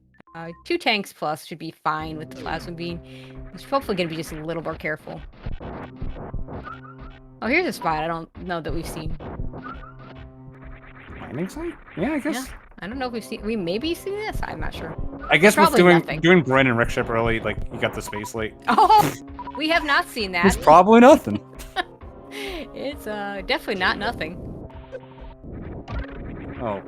2 tanks plus should be fine with the plasma beam. He's hopefully going to be just a little more careful. Oh, here's a spot I don't know that we've seen. Landing site? Yeah, I guess. Yeah. I don't know if we've seen. We maybe seen this. I'm not sure. I guess with nothing. doing Bryn and Rick early, like you got the space late. Oh, we have not seen that. It's probably nothing. It's definitely not nothing. Oh.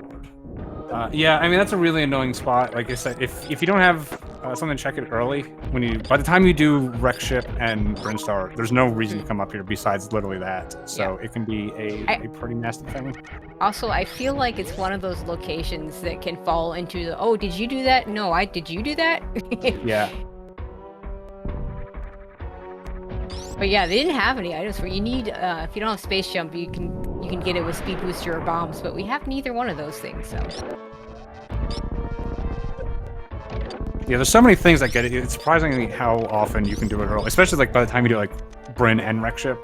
Yeah, I mean that's a really annoying spot. Like I said, if you don't have something to check it early, by the time you do Wreck Ship and Brinstar, there's no reason to come up here besides literally that. So it can be a pretty nasty thing. Also, I feel like it's one of those locations that can fall into the, oh, did you do that? No, did you do that? Yeah. But yeah, they didn't have any items where you need, if you don't have space jump, you can get it with speed booster or bombs, but we have neither one of those things, so. Yeah, there's so many things that get it. It's surprisingly how often you can do it early, especially like by the time you do like Bryn and Wreck Ship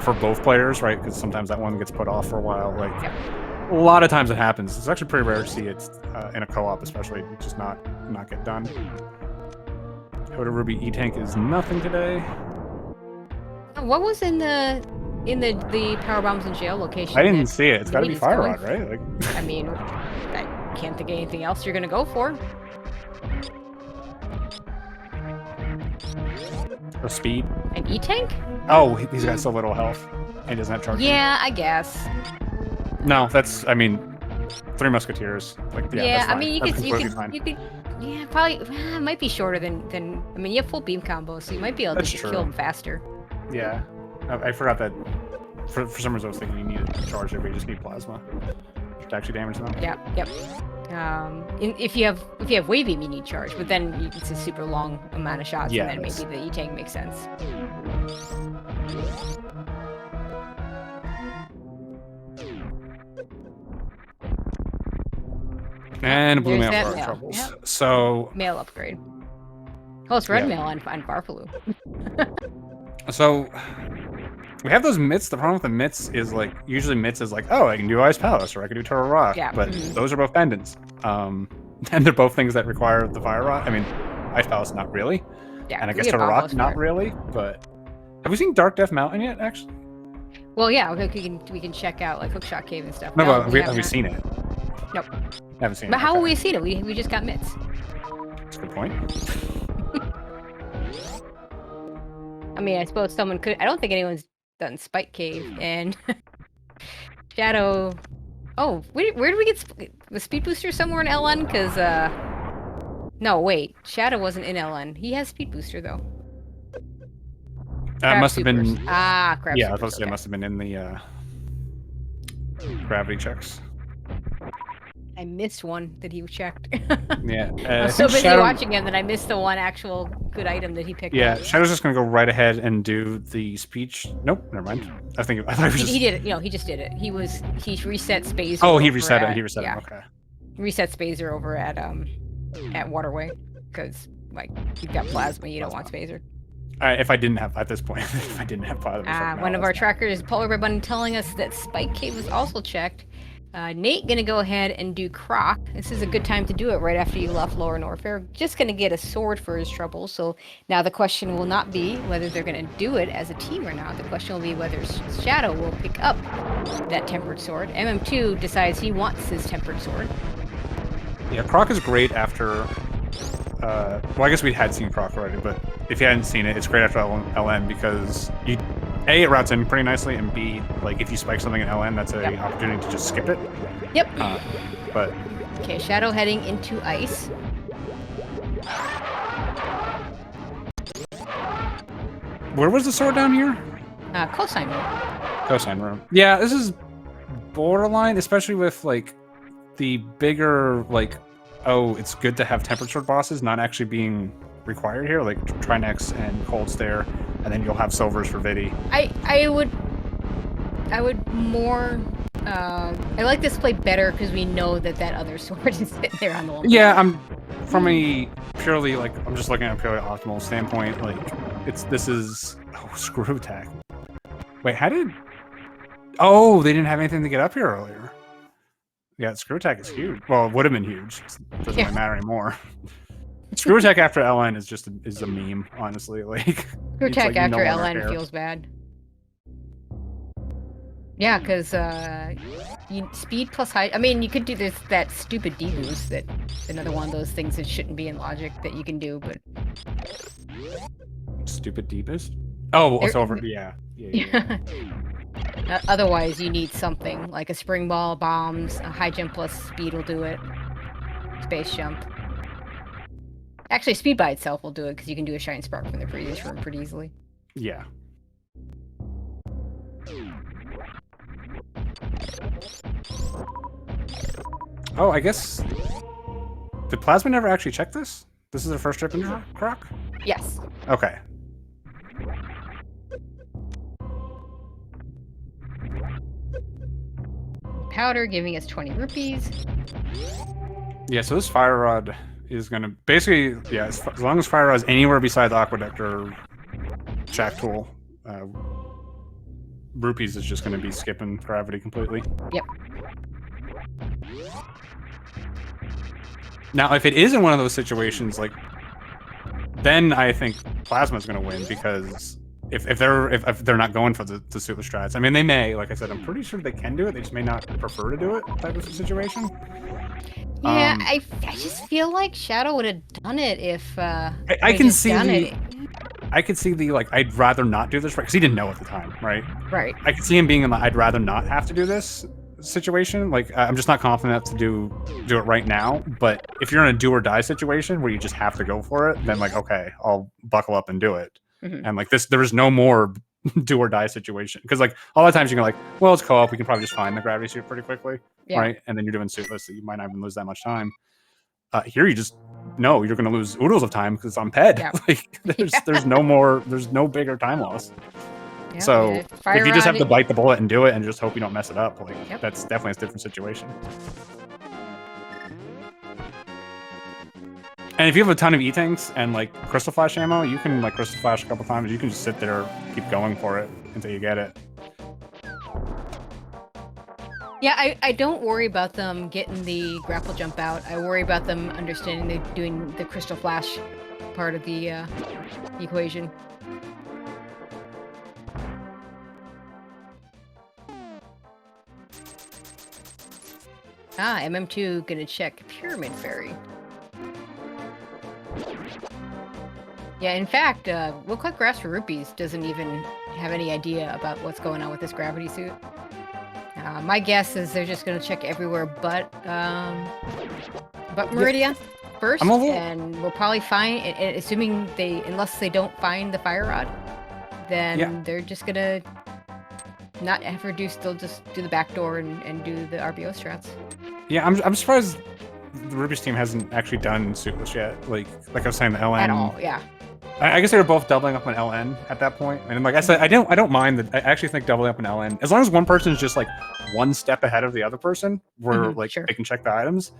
for both players, right? Because sometimes that one gets put off for a while. Like a lot of times it happens. It's actually pretty rare to see it in a co-op, especially just not get done. Hoda Ruby E-Tank is nothing today. What was in the power bombs in jail location? I didn't see it. It's got to be Fire Rod, right? Like, I mean, I can't think of anything else you're gonna go for. or speed. An E-tank? Oh, he's got so little health. He doesn't have charge. Yeah, I guess. No, that's, I mean, Three Musketeers. Like, yeah, I mean, you could, yeah, probably, it might be shorter than, I mean, you have full beam combo, so you might be able to kill him faster. Yeah, I forgot that. For some reason, I was thinking you needed to charge it, but you just need plasma to actually damage them. Yep. If you have wave beam, you need charge, but then it's a super long amount of shots, and then maybe the E-tank makes sense. And blue mail for our troubles. Yep. So mail upgrade. Oh, it's red mail on Farfaloo. So we have those mitts. The problem with the mitts is like usually mitts is like, oh, I can do Ice Palace or I can do Turtle Rock. Yeah. But those are both pendants. And they're both things that require the Fire Rock. I mean, Ice Palace not really. Yeah. And I guess Turtle Rock not really. But have we seen Dark Death Mountain yet? Actually. Well, yeah. We can check out like Hookshot Cave and stuff. No, but have we seen it? Nope. Haven't seen it. But how have we seen it? We just got mitts. That's a good point. I mean, I suppose someone could. I don't think anyone's done Spike Cave and Shadow. Oh, where did we get the speed booster somewhere in LN? Because no, wait, Shadow wasn't in LN. He has speed booster though. That must have been. Crab. Yeah, I was supposed to say it must have been in the gravity checks. I missed one that he checked. Yeah. I was so busy watching him that I missed the one actual good item that he picked up. Shadow's just gonna go right ahead and do the speech. Nope, never mind. I thought he was just... He did it. You know, he just did it. He reset Spazer. Oh, he reset it. He reset it. Okay. Reset Spazer over at Waterway because like you've got plasma, you don't want Spazer. If I didn't have at this point, if I didn't have plasma. One of our trackers, Polar Bear Bunny, telling us that Spike Cave was also checked. Nate gonna go ahead and do Croc. This is a good time to do it right after you left Lower Norfair. Just gonna get a sword for his trouble. So now the question will not be whether they're gonna do it as a team or not. The question will be whether Shadow will pick up that tempered sword. MM2 decides he wants his tempered sword. Yeah, Croc is great after. Well, I guess we had seen Croc already, but if you hadn't seen it, it's great after LN because A, it routes in pretty nicely, and B, like if you spike something in LN, that's an opportunity to just skip it. Yep. But okay, Shadow heading into ice. Where was the sword down here? Cosine room. Cosine room. Yeah, this is borderline, especially with like the bigger like, oh, it's good to have temperature bosses not actually being required here, like Trinex and Cold Stare, and then you'll have silvers for Vidi. I would more. I like this play better because we know that other sword is sitting there on the wall. Yeah, I'm from a purely like I'm just looking at a purely optimal standpoint. Like this is screw attack. Wait, how did? Oh, they didn't have anything to get up here earlier. Yeah, screw attack is huge. Well, it would have been huge. It doesn't really matter anymore. Screw attack after LN is just a meme, honestly. Like screw attack after LN feels bad. Yeah, because speed plus high. I mean, you could do that stupid D boost. That another one of those things that shouldn't be in logic that you can do, but stupid D boost. Oh, it's over. Yeah. Otherwise, you need something like a spring ball, bombs, a high jump plus speed will do it. Space jump. Actually, speed by itself will do it because you can do a shine spark from the previous room pretty easily. Yeah. Oh, I guess. Did Plasma never actually check this? This is their first trip into Croc? Yes. Okay. Powder giving us 20 rupees. Yeah, so this Fire Rod is going to basically, yeah, as long as Fire Rod is anywhere besides Aqueduct or Shack Tool, Rupees is just going to be skipping gravity completely. Yep. Now, if it is in one of those situations, like, then I think Plasma's going to win because if they're not going for the super strats, I mean, they may. Like I said, I'm pretty sure they can do it. They just may not prefer to do it. Type of situation. Yeah, I just feel like Shadow would have done it if. I can see I could see the like I'd rather not do this because he didn't know at the time, right? Right. I could see him being in the I'd rather not have to do this situation. Like I'm just not confident enough to do it right now. But if you're in a do or die situation where you just have to go for it, then like okay, I'll buckle up and do it. And like this, there is no more do or die situation because like a lot of times you can like, well, it's co-op, we can probably just find the gravity suit pretty quickly, right? And then you're doing suitless, so you might not even lose that much time. Here you just know you're going to lose oodles of time because it's on PED. Yeah. Like there's no more, there's no bigger time loss. Yeah, so if you just have to bite the bullet and do it and just hope you don't mess it up, like that's definitely a different situation. And if you have a ton of E-Tanks and like Crystal Flash ammo, you can like Crystal Flash a couple times. You can just sit there, keep going for it until you get it. Yeah, I don't worry about them getting the grapple jump out. I worry about them understanding they're doing the Crystal Flash part of the equation. Ah, MM2 gonna check Pyramid Fairy. Yeah, in fact, We'll Cut Grass for Rupees doesn't even have any idea about what's going on with this gravity suit. My guess is they're just going to check everywhere but Meridia first, and we'll probably find, assuming unless they don't find the Fire Rod, then they're just going to not have reduced, they'll just do the back door and do the RBO strats. Yeah, I'm surprised the Rupees team hasn't actually done suitless yet. Like I was saying, the LN. At all, yeah. I guess they were both doubling up on LN at that point. And like I said, I don't mind that. I actually think doubling up on LN, as long as one person is just like one step ahead of the other person, where like they can check the items,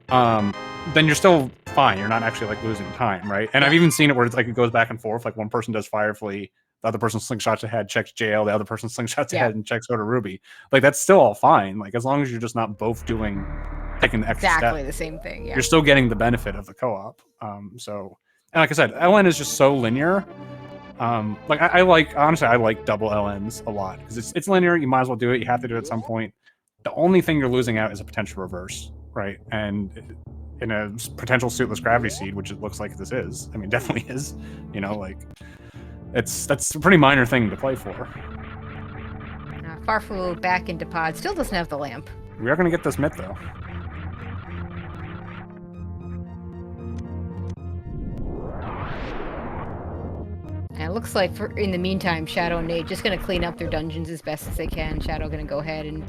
then you're still fine. You're not actually like losing time, right? And I've even seen it where it's like it goes back and forth. Like one person does Fire Flea, the other person slingshots ahead, checks JL, the other person slingshots ahead and checks Soda Ruby. Like that's still all fine. Like as long as you're just not both taking the extra exactly step, the same thing. Yeah, you're still getting the benefit of the co-op. And like I said, LN is just so linear. Like I like double LNs a lot because it's linear. You might as well do it. You have to do it at some point. The only thing you're losing out is a potential reverse, right? And in a potential suitless gravity seed, which it looks like this is, I mean, definitely is. You know, like that's a pretty minor thing to play for. Farfelu back into pod. Still doesn't have the lamp. We are going to get this myth, though. And it looks like, in the meantime, Shadow and Nate just going to clean up their dungeons as best as they can. Shadow going to go ahead and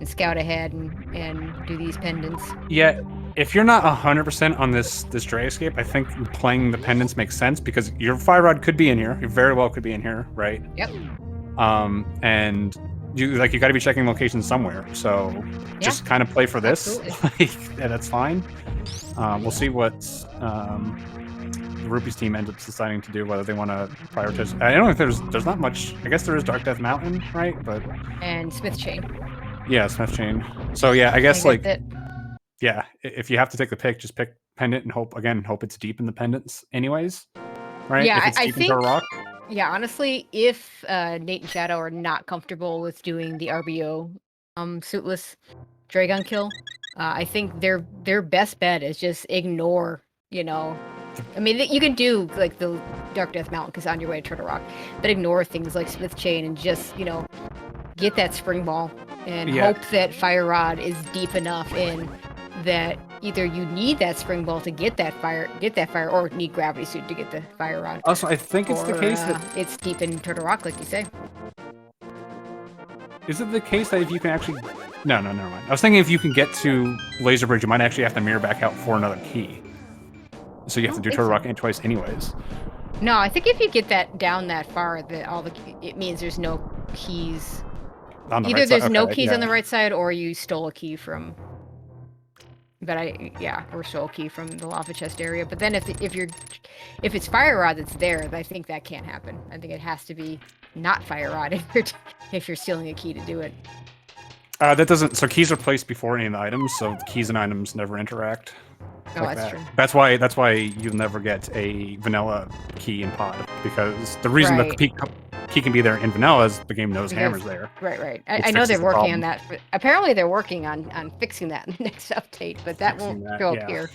scout ahead and do these pendants. Yeah, if you're not 100% on this Dray escape, I think playing the pendants makes sense because your fire rod could be in here. You very well could be in here, right? Yep. And you got to be checking locations somewhere. So just kind of play for this. Yeah, that's fine. We'll see what the Rupees team ends up deciding to do, whether they want to prioritize. I don't know if there's not much. I guess there is Dark Death Mountain, right? And Smith Chain. Yeah, Smith Chain. So yeah, I guess yeah, if you have to take the pick, just pick pendant and hope it's deep in the pendants, anyways, right? Yeah, if it's deep into a rock. Yeah, honestly, if Nate and Shadow are not comfortable with doing the RBO suitless Dragon kill, I think their best bet is just ignore, I mean, you can do like the Dark Death Mountain because on your way to Turtle Rock, but ignore things like Smith Chain and just, get that spring ball and hope that Fire Rod is deep enough in that either you need that spring ball to get that fire, or need Gravity Suit to get the Fire Rod. Also, I think it's the case that it's deep in Turtle Rock, like you say. Is it the case that if you can actually... No, never mind. I was thinking if you can get to Laser Bridge, you might actually have to mirror back out for another key. So you have to do Turtle Rock twice anyways. No, I think if you get that down that far, it means there's no keys. Either there's no keys on the right side, or you stole a key from... or stole a key from the lava chest area. But then if it's Fire Rod that's there, I think that can't happen. I think it has to be not Fire Rod if you're stealing a key to do it. That doesn't. So keys are placed before any of the items, so keys and items never interact. Oh, like that's true. That's why you'll never get a vanilla key in pod, because the reason the key can be there in vanilla is the game knows Hammer's there. Right. I know they're working on that. Apparently, they're working on fixing that in the next update, but that won't show up here.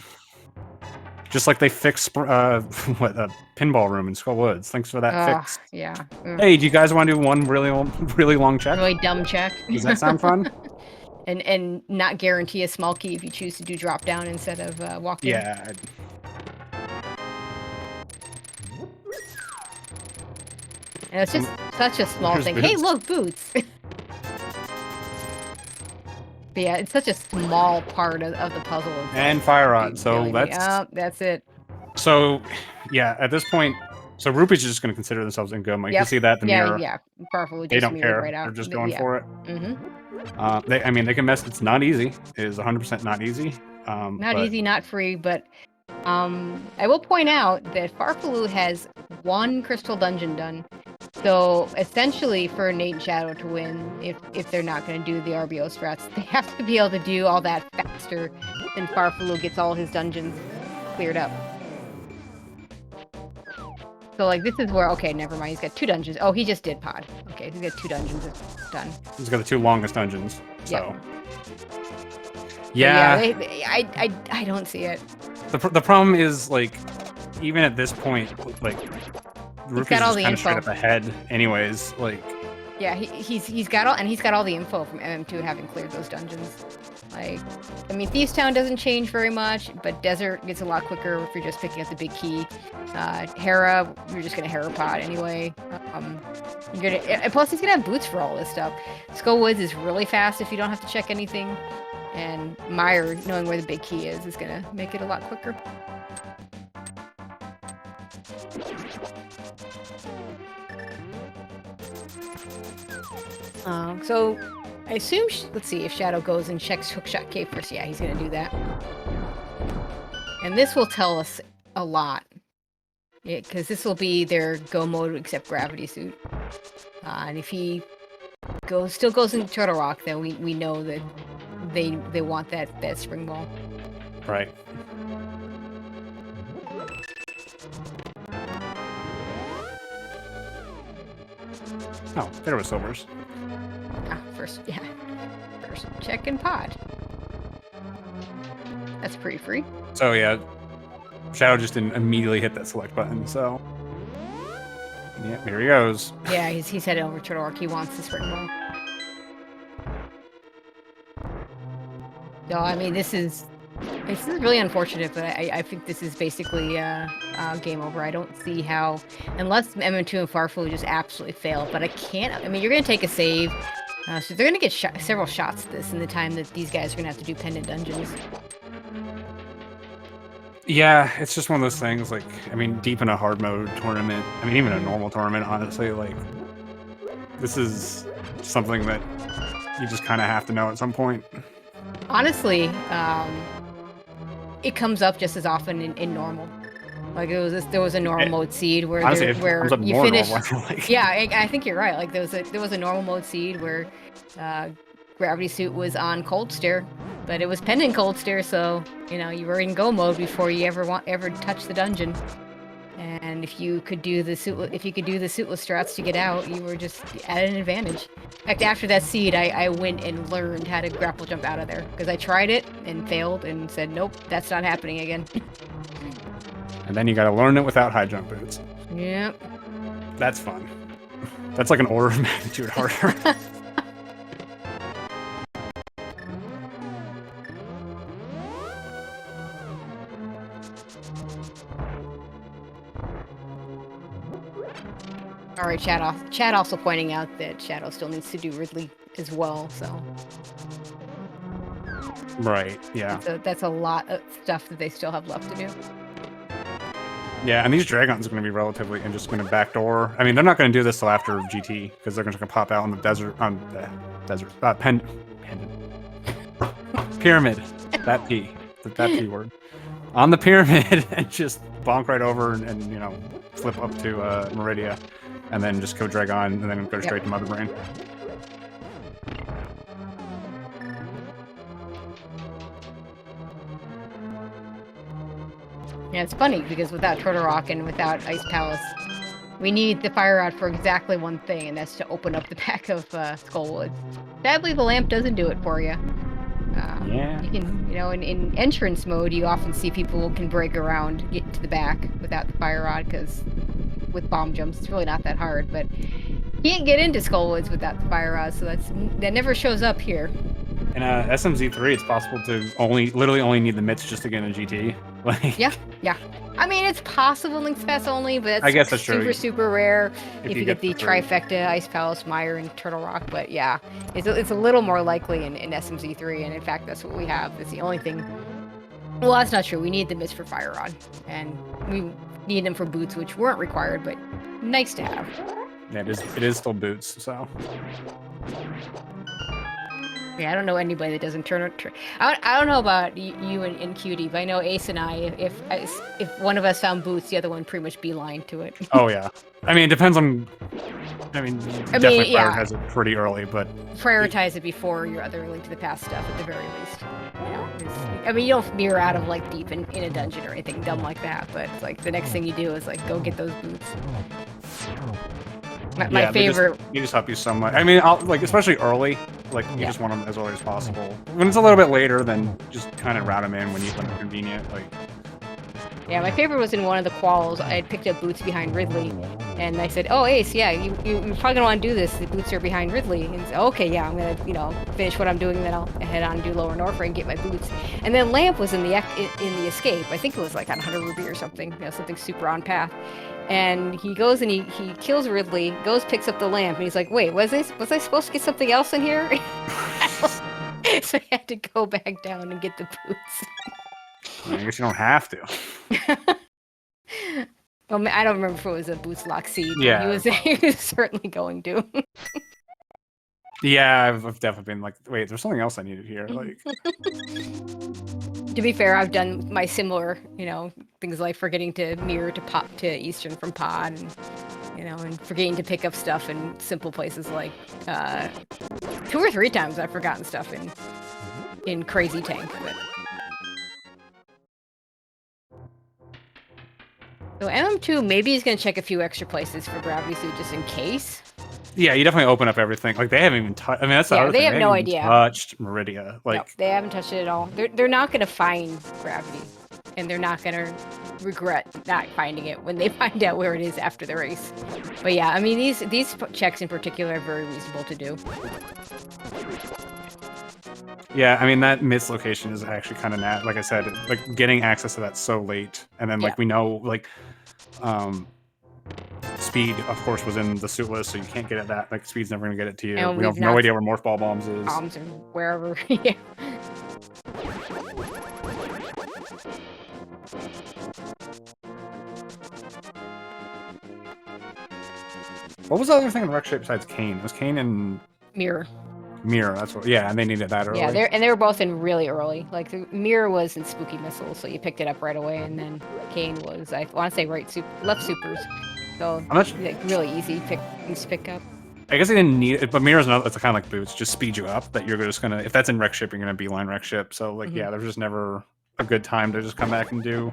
Just like they fixed a pinball room in Skull Woods. Thanks for that fix. Yeah. Hey, do you guys want to do one really long check? Really dumb check. Does that sound fun? and not guarantee a small key if you choose to do drop down instead of walk in. Yeah. And it's just such a small thing. Boots. Hey, look, boots. But yeah, it's such a small part of the puzzle. And Fire Rod, so that's it. So, yeah, at this point, so Rupees are just going to consider themselves in Goma. You can see that the mirror. Yeah, Farfelu just they don't care. Right out. They're just going for it. Mm-hmm. They can mess. It's not easy. It is 100% not easy. Not easy, not free, but I will point out that Farfelu has one crystal dungeon done. So essentially, for Nate and Shadow to win, if they're not going to do the RBO strats, they have to be able to do all that faster than Farfelu gets all his dungeons cleared up. So like this is where never mind. He's got 2 dungeons. Oh, he just did pod. Okay, he's got 2 dungeons done. He's got the 2 longest dungeons. So I don't see it. The problem is like even at this point like. Rupees is kind of straight up ahead, anyways. Like, yeah, he's got all the info from MM2 having cleared those dungeons. Like, I mean, Thieves Town doesn't change very much, but Desert gets a lot quicker if you're just picking up the big key. Hera, you're just gonna Hera pod anyway. Plus he's gonna have boots for all this stuff. Skull Woods is really fast if you don't have to check anything, and Meyer knowing where the big key is gonna make it a lot quicker. So I assume, let's see if Shadow goes and checks Hookshot Cave first. Yeah, he's going to do that. And this will tell us a lot. Because this will be their go mode except Gravity Suit. And if he still goes into Turtle Rock, then we know that they want that spring ball. Right. Oh, there was Silvers. First check and pod. That's pretty free. So yeah, Shadow just didn't immediately hit that select button, so Yeah, here he goes. Yeah, he's headed over to Orc. He wants the spring ball. So I mean, this is really unfortunate, but I think this is basically game over. I don't see how, unless MM2 and Farflu just absolutely fail. But I can't. I mean, you're gonna take a save, so they're gonna get several shots at this in the time that these guys are gonna have to do pendant dungeons. Yeah, it's just one of those things. Like, I mean, deep in a hard mode tournament. I mean, even a normal tournament, honestly. Like, this is something that you just kind of have to know at some point. Honestly, it comes up just as often in normal. Like there was a normal mode seed where honestly, you finish. Like. Yeah, I think you're right. Like there was a normal mode seed where Gravity Suit was on Cold Stare, but it was pending Cold Stare, so you know you were in go mode before you ever touch the dungeon. And if you could do the suitless strats to get out, you were just at an advantage. In fact, after that seed, I went and learned how to grapple jump out of there because I tried it and failed and said, nope, that's not happening again. And then you got to learn it without high jump boots. Yep. That's fun. That's like an order of magnitude harder. All right, Chad also pointing out that Shadow still needs to do Ridley as well, so. Right, yeah. That's a lot of stuff that they still have left to do. Yeah, and these Dragons are going to be relatively and just going to backdoor. I mean, they're not going to do this till after GT because they're going to pop out on the pyramid. That P word on the pyramid and just bonk right over and you know flip up to Meridia, and then just go Dragon and then go straight to Mother Brain. Yeah, it's funny because without Turtle Rock and without Ice Palace, we need the Fire Rod for exactly one thing, and that's to open up the back of Skullwoods. Sadly, the lamp doesn't do it for you. Yeah. You can, you know, in entrance mode, you often see people can break around, get to the back without the Fire Rod, because with bomb jumps, it's really not that hard. But you can't get into Skullwoods without the Fire Rod, so that never shows up here. In SMZ3, it's possible to literally only need the mitts just to get in a GT. Like, yeah. I mean, it's possible Link's Pass only, but I guess that's super rare if you get the trifecta, Ice Palace, Mire, and Turtle Rock. But yeah, it's a little more likely in SMZ3, and in fact, that's what we have. It's the only thing. Well, that's not true. We need the mitts for Fire Rod, and we need them for boots, which weren't required, but nice to have. Yeah, it is still boots, so. Yeah, I don't know anybody that doesn't turn. I don't know about you and Cutie, but I know Ace and I. If one of us found boots, the other one pretty much beeline to it. Oh yeah, I mean it depends on. Definitely prioritize it pretty early, but prioritize it before your other Link to the Past stuff at the very least. You know, I mean you don't mirror out of like deep in a dungeon or anything dumb like that, but it's like the next thing you do is like go get those boots. My favorite. They just help you so much. I mean, especially early. Like you just want them as early as possible. When it's a little bit later, then just kind of route them in when they're convenient. Like. Yeah, my favorite was in one of the quals. I had picked up boots behind Ridley, and I said, "Oh, Ace, yeah, you're probably gonna want to do this. The boots are behind Ridley." And he said, "Okay, yeah, I'm gonna, finish what I'm doing, then I'll head on and do Lower Norfair and get my boots." And then Lamp was in the escape. I think it was like on 100 Ruby or something, something super on path. And he goes and he kills Ridley, picks up the lamp, and he's like, "Wait, was I supposed to get something else in here?" So I had to go back down and get the boots. I guess you don't have to. Well, I don't remember if it was a boots lock seed. Yeah, he was certainly going to. Yeah, I've definitely been like, wait, there's something else I needed here. Like, to be fair, I've done my similar, things like forgetting to mirror to Eastern from Pod, and forgetting to pick up stuff in simple places like 2 or 3 times I've forgotten stuff in Crazy Tank. But... So MM2 maybe he's gonna check a few extra places for Gravity Suit just in case. Yeah, you definitely open up everything. Like they haven't even touched. I mean, that's the other thing. They have no idea. Touched Meridia. Like no, they haven't touched it at all. They're not gonna find Gravity, and they're not gonna regret not finding it when they find out where it is after the race. But yeah, I mean, these checks in particular are very reasonable to do. Yeah, I mean, that miss location is actually kind of like I said, like getting access to that so late, and then like we know like Speed, of course, was in the suit list, so you can't get at that. Like Speed's never gonna get it to you. And we have no idea where Morph Ball Bombs is. Bombs or wherever. Yeah. What was the other thing in Wreck Shape besides Kane? Was Kane and Mirror? Mirror, that's what. Yeah, and they needed that early. Yeah, they were both in really early. Like the Mirror was in Spooky Missiles, so you picked it up right away, and then Kane was, I want to say, left supers. So like, really easy things to pick up. I guess they didn't need it, but Mirror's another. It's kind of like Boots, just speed you up. That you're just gonna, if that's in Wreck Ship, you're gonna beeline Wreck Ship. So like, yeah, there's just never a good time to just come back and do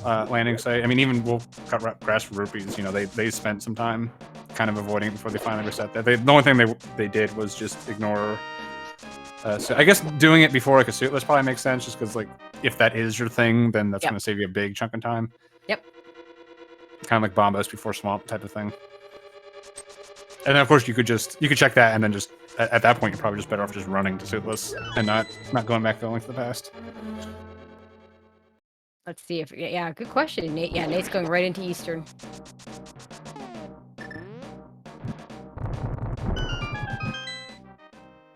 landing site. I mean, even we'll cut grass for rupees. You know, they spent some time kind of avoiding it before they finally reset that. The only thing they did was just ignore. So I guess doing it before like a suit list probably makes sense, just because like if that is your thing, then that's gonna save you a big chunk of time. Yep. Kind of like Bombos before Swamp type of thing. And then of course you could check that, and then just at that point you're probably just better off just running to suitless and not going back to the past. Let's see if good question, Nate. Yeah, Nate's going right into Eastern.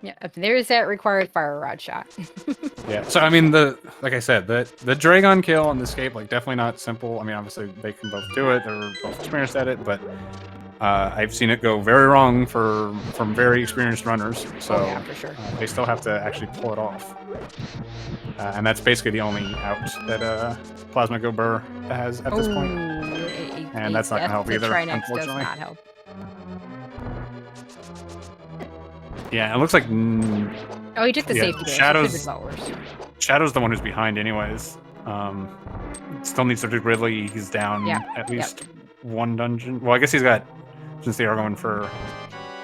Yeah, there's that required fire rod shot. Yeah, so I mean, like I said, the Dragon kill and the escape, like definitely not simple. I mean, obviously they can both do it; they're both experienced at it, but I've seen it go very wrong from very experienced runners. So yeah, for sure. They still have to actually pull it off, and that's basically the only out that Plasma Go Brrrr has at this point. And that's not gonna help either, unfortunately. Does not help. Yeah, it looks like. Oh, he took the safety base. Shadow's the one who's behind, anyways. Still needs to do Ridley. He's down at least one dungeon. Well, I guess he's got, since they are going for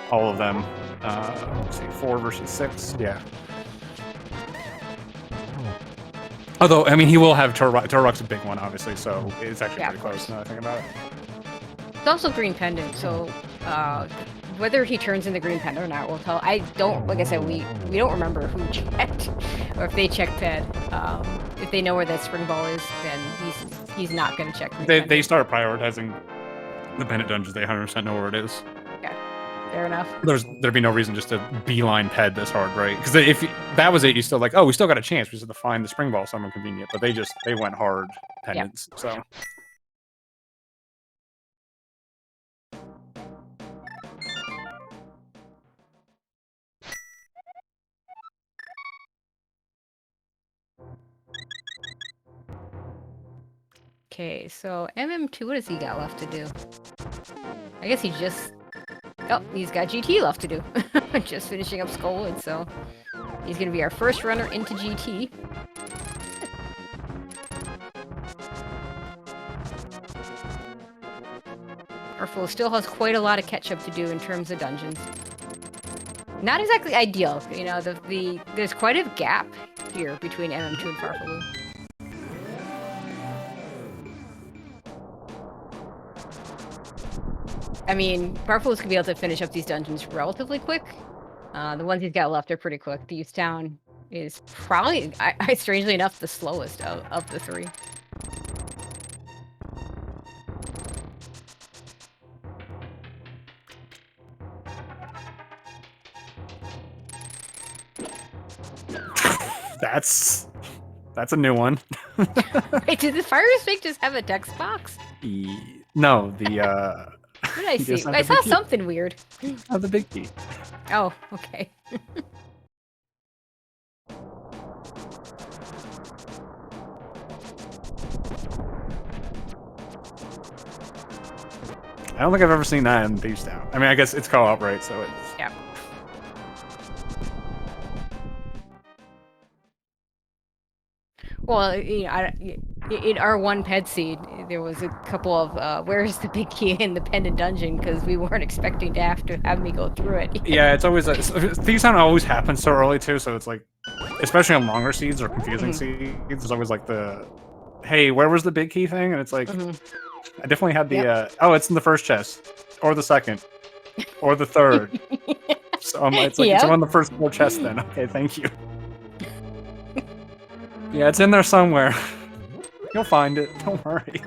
all of them. Let's see, 4 versus 6. Yeah. Although, I mean, he will have Turok's a big one, obviously, so it's actually pretty close now that I think about it. It's also Green Pendant, so whether he turns in the Green Pendant or not, we'll tell. I don't, like I said, we don't remember who checked, or if they checked Ped. If they know where that Spring Ball is, then he's not going to check. They started prioritizing the Pendant dungeons. They 100% know where it is. Okay, fair enough. There'd be no reason just to beeline Ped this hard, right? Because if that was it, you still like, oh, we still got a chance. We just have to find the Spring Ball somewhere convenient. But they went hard Pendants. Yep. So. Okay, so MM2, what does he got left to do? I guess he's got GT left to do. Just finishing up Skullwood, so he's going to be our first runner into GT. Artful still has quite a lot of catch-up to do in terms of dungeons. Not exactly ideal, you know, there's quite a gap here between MM2 and Farfaloo. I mean, Farfaloo's gonna be able to finish up these dungeons relatively quick. The ones he's got left are pretty quick. The Youth Town is probably, strangely enough, the slowest of the 3. That's a new one. Wait, did the Fire Snake just have a text box? No, what did I see? I saw something weird. Oh, the big key. Oh, okay. I don't think I've ever seen that in Thieves Town. I mean, I guess it's co-op, right? So it's... Yeah. Well, you know, in our one Ped seed, there was a couple of where's the big key in the Pendant dungeon, because we weren't expecting to have me go through it. Yeah, it's always Thieves Town always happens so early too, so it's like, especially on longer seeds or confusing seeds, there's always like the hey, where was the big key thing? And it's like, I definitely had the, oh, it's in the first chest, or the second, or the third. So it's like, it's on the first 4 chests then. Okay, thank you. Yeah, it's in there somewhere. You'll find it, don't worry.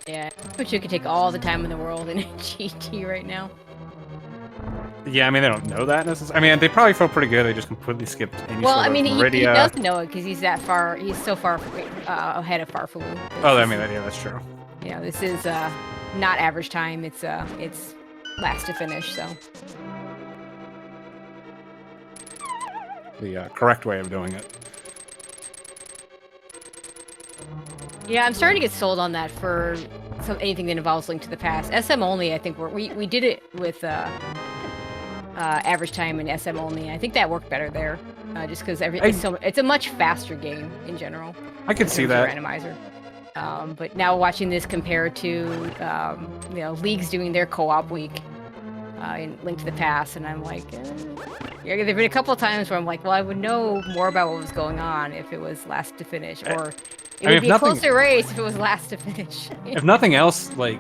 Yeah, but you could take all the time in the world in a GT right now. Yeah, I mean, they don't know that necessarily. I mean, they probably feel pretty good. They just completely skipped any well, sort I mean, of he does know it because he's that far. He's so far ahead of Farfaloo. Oh, I mean, yeah, that's true. You know, this is not average time. It's last to finish. So the correct way of doing it. Yeah, I'm starting to get sold on that for anything that involves Link to the Past. SM only, I think we did it with average time and SM only. I think that worked better there, just because it's a much faster game in general. I could see that. Randomizer. But now watching this compared to you know, leagues doing their co-op week in Link to the Past, and I'm like, yeah, there've been a couple of times where I'm like, well, I would know more about what was going on if it was last to finish, or it would be a closer race if it was last to finish. If nothing else, like,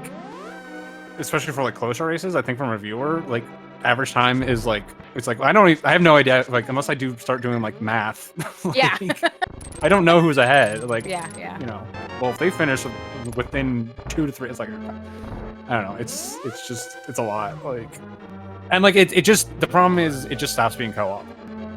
especially for like closer races, I think from a viewer, like, average time is like, it's like, I have no idea, like, unless I do start doing like math. Like, yeah. I don't know who's ahead. Like, yeah. You know, well, if they finish within 2 to 3, it's like, I don't know. It's just, it's a lot. Like, and like, it just, the problem is it just stops being co-op,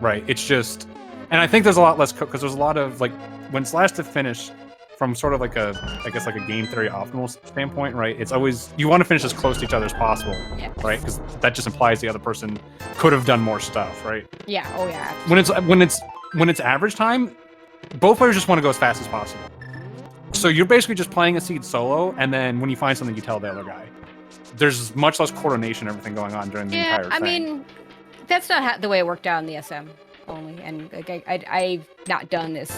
right? It's just, and I think there's a lot less, because there's a lot of like, when it's last to finish, from sort of like a, I guess like a game theory optimal standpoint, right? It's always, you want to finish as close to each other as possible, right? Because that just implies the other person could have done more stuff, right? Yeah. Oh yeah. When it's average time, both players just want to go as fast as possible. So you're basically just playing a seed solo, and then when you find something, you tell the other guy. There's much less coordination, everything going on during the entire thing. I mean, that's not the way it worked out in the SM only, and like I've not done this.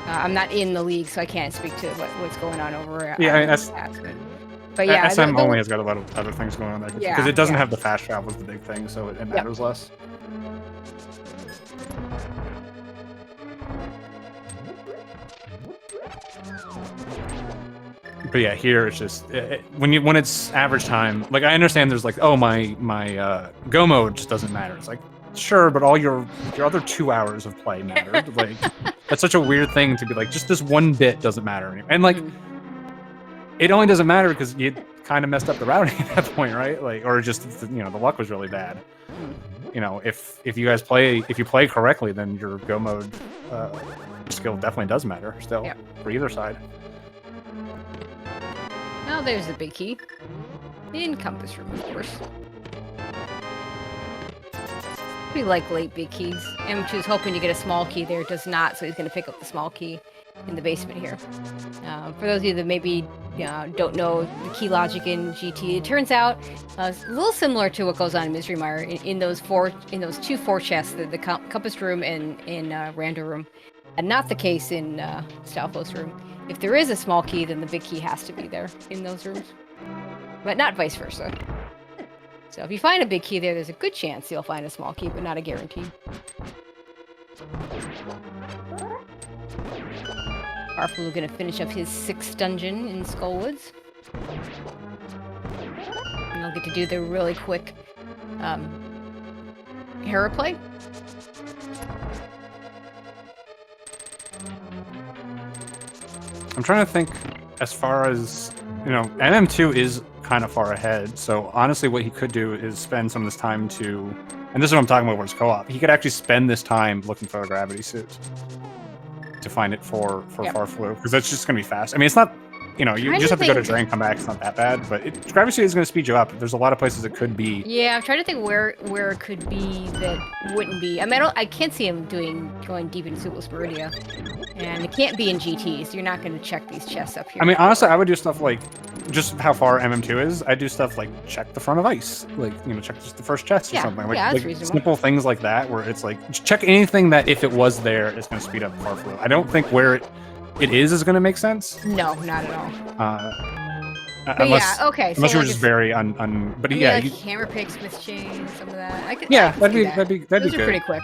I'm not in the league, so I can't speak to what's going on over. Yeah, I mean, that's. But yeah, SM only has got a lot of other things going on there because it doesn't have the fast travel is the big thing, so it matters less. But yeah, here it's just when it's average time. Like I understand there's like, oh my go mode just doesn't matter. It's like, sure, but all your other 2 hours of play mattered. Like that's such a weird thing to be like, just this one bit doesn't matter anymore. And like it only doesn't matter because you kind of messed up the routing at that point, right? Like, or just, you know, the luck was really bad. You know, if you play correctly, then your go mode skill definitely does matter still for either side. Oh, there's the big key. In compass room, of course. We like late big keys. M2 is hoping to get a small key there. It does not, so he's going to pick up the small key in the basement here. For those of you that maybe don't know the key logic in GT, it turns out a little similar to what goes on in Misery Mire in those 2 4 chests, the compass room and in rando room, and not the case in Stalfos room. If there is a small key, then the big key has to be there in those rooms, but not vice versa. So if you find a big key there's a good chance you'll find a small key, but not a guarantee. Farfaloo gonna finish up his 6th dungeon in Skullwoods. And I'll get to do the really quick hero play. I'm trying to think as far as, you know, MM2 is kind of far ahead, so honestly what he could do is spend some of this time to, and this is what I'm talking about where it's co-op, he could actually spend this time looking for a gravity suit to find it for Farfaloo, because that's just going to be fast. I mean, it's not, you know, you just have to go to drain, come back, it's not that bad, but gravity suit is going to speed you up. There's a lot of places it could be. Yeah, I'm trying to think where it could be that wouldn't be. I mean, I can't see him going deep into Suitless Meridia, and it can't be in GTs. You're not going to check these chests up here. I mean, honestly, I would do stuff like, just how far MM2 is, I do stuff like check the front of ice, like, you know, check just the first chest or something. Like, yeah, that's like simple things like that, where it's like, check anything that if it was there, it's going to speed up Farfaloo. I don't think where it is going to make sense. No, not at all. But unless, yeah, okay. unless so you were like just very but I mean, yeah, like you, hammer pick, smith chain, some of that. I could that'd see be that. that'd be Those are good. pretty quick.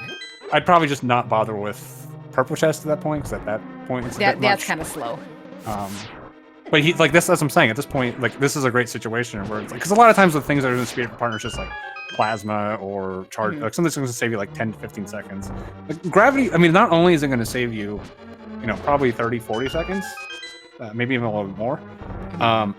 I'd probably just not bother with purple chest at that point, because at that point it's a bit That's much. kind of slow. But he like this. As I'm saying, at this point, like this is a great situation where it's like, because a lot of times the things that are in the speed up partners just like plasma or charge, like something's going to save you like 10 to 15 seconds. Like gravity, I mean, not only is it going to save you, probably 30, 40 seconds, maybe even a little bit more.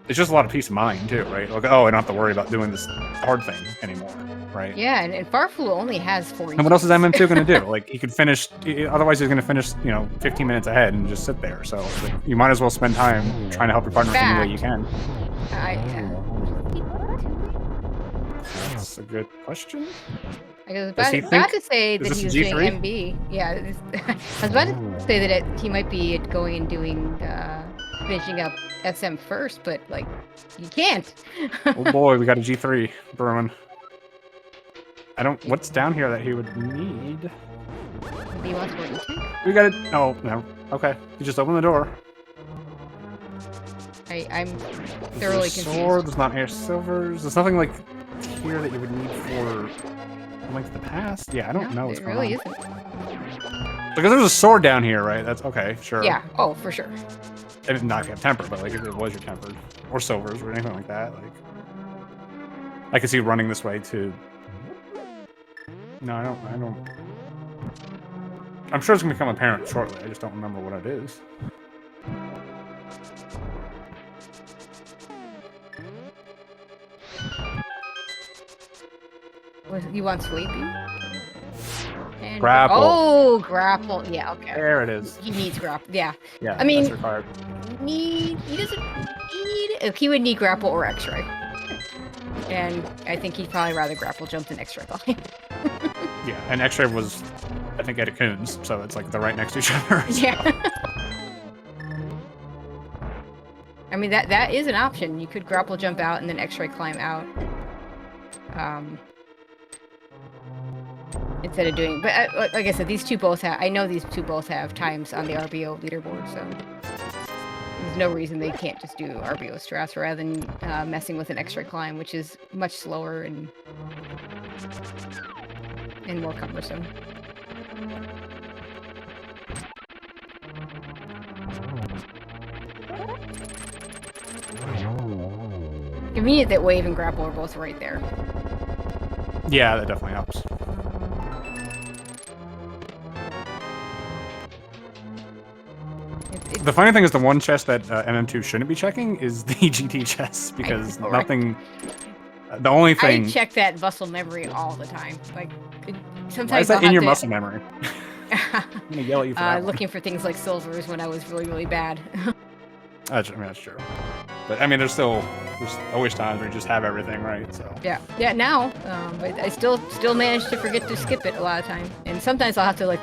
It's just a lot of peace of mind too, right? Like, oh, I don't have to worry about doing this hard thing anymore, right? Yeah, and Farflu only has 4. And what else is MM2 going to do? Like, he could finish. Otherwise, he's going to finish, 15 minutes ahead and just sit there. So like, you might as well spend time trying to help your partner any way you can. That's a good question. I was about to say that he was doing MB. Yeah, I was about to say that he might be going and doing finishing up SM first, but like you can't. Oh boy, we got a G3 brewing. What's down here that he would need? Maybe he wants more E-tank? We got it. Oh no. Okay, you just open the door. I'm thoroughly confused. Sword. There's not air silvers. There's nothing like here that you would need for Link to the Past. Yeah, I don't know what's going on. It really isn't. Because there's a sword down here, right? That's okay, sure. Yeah. Oh, for sure. And not if you have temper, but like if it was your tempered or silvers or anything like that, like I could see running this way to. No, I don't. I'm sure it's gonna become apparent shortly. I just don't remember what it is. You want sweeping? And Grapple. Oh, grapple. Yeah, okay. There it is. He needs grapple. Yeah. Yeah. I mean, that's required. He doesn't need. He would need grapple or X-ray. And I think he'd probably rather grapple jump than X-ray line. Yeah, and X-ray was, I think, at Coons, so it's like they're right next to each other. So. Yeah. I mean that is an option. You could grapple jump out and then X-ray climb out. Instead of doing, but like I said, these two both have. I know these two both have times on the RBO leaderboard, so there's no reason they can't just do RBO strats rather than messing with an X-ray climb, which is much slower and more cumbersome. Convenient that wave and grapple are both right there. Yeah, that definitely helps. The funny thing is the one chest that MM2 shouldn't be checking is the GT chest, because nothing... The only thing... I check that muscle memory all the time. Like, sometimes why is that in your muscle memory? I'm gonna yell at you for that looking for things like silvers when I was really, really bad. That's true. But I mean, there's always times where you just have everything, right? So yeah. Now, but I still manage to forget to skip it a lot of time, and sometimes I'll have to like,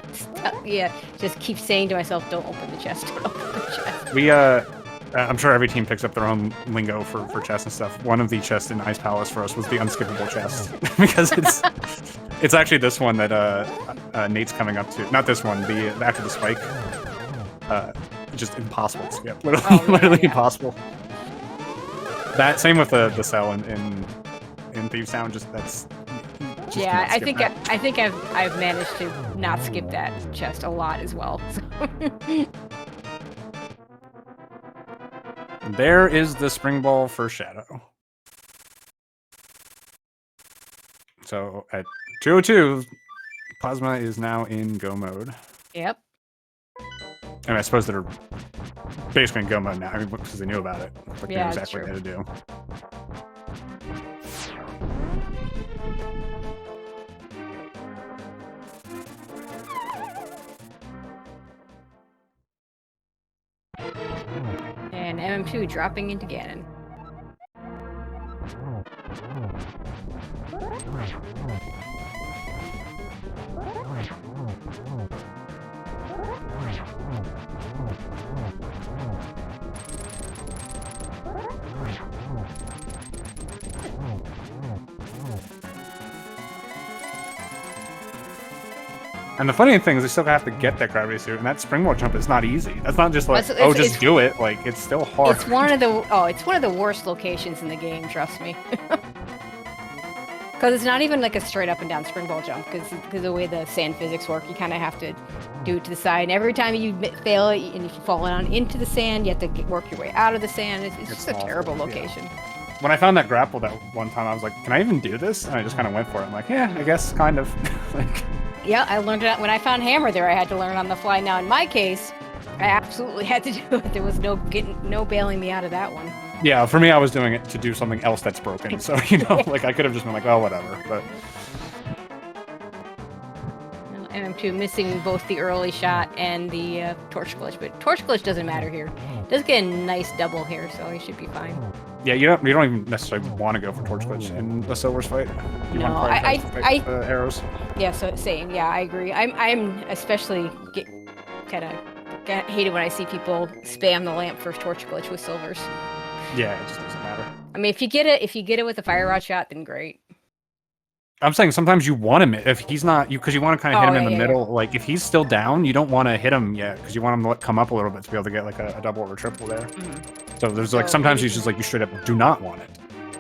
just keep saying to myself, "Don't open the chest. Don't open the chest." We I'm sure every team picks up their own lingo for chests and stuff. One of the chests in Ice Palace for us was the unskippable chest, because it's actually this one that Nate's coming up to. Not this one, the after the spike. Just impossible to skip. Literally impossible. That same with the cell in Thieves Town. That's. Yeah, I think I've managed to not skip that chest a lot as well. So. There is the spring ball for Shadow. So at 202, Plasma is now in go mode. Yep. And I suppose they're basically in go mode now, because they knew about it. Like they knew exactly what they had to do. And MM2 dropping into Ganon. And the funny thing is, they still have to get that gravity suit, and that springboard jump is not easy. That's not just like, just do it. Like, it's still hard. It's one of the worst locations in the game. Trust me. Because it's not even like a straight up and down springboard jump. Because the way the sand physics work, you kind of have to do it to the side. And every time you fail it, and if you fall on into the sand, you have to work your way out of the sand. It's just a terrible location. Yeah. When I found that grapple that one time, I was like, can I even do this? And I just kind of went for it. I'm like, yeah, I guess kind of. Like. Yeah, I learned it when I found Hammer there. I had to learn on the fly. Now, in my case, I absolutely had to do it. There was no bailing me out of that one. Yeah, for me, I was doing it to do something else that's broken. So, you know, like I could have just been like, oh, whatever. But MM2 missing both the early shot and the torch glitch, but torch glitch doesn't matter here. Does get a nice double here, so he should be fine. Yeah, you don't even necessarily want to go for torch glitch in the Silver's fight. You no, want to fight arrows. Yeah, so same. Yeah, I agree. I'm especially kind of hated when I see people spam the lamp for torch glitch with Silvers. Yeah, it just doesn't matter. I mean, if you get it with a fire rod shot, then great. I'm saying sometimes you want him if he's not because you want to kind of hit him in the middle. Yeah. Like if he's still down, you don't want to hit him yet because you want him to come up a little bit to be able to get like a double or triple there. Mm-hmm. So there's like sometimes he's just like you straight up do not want it.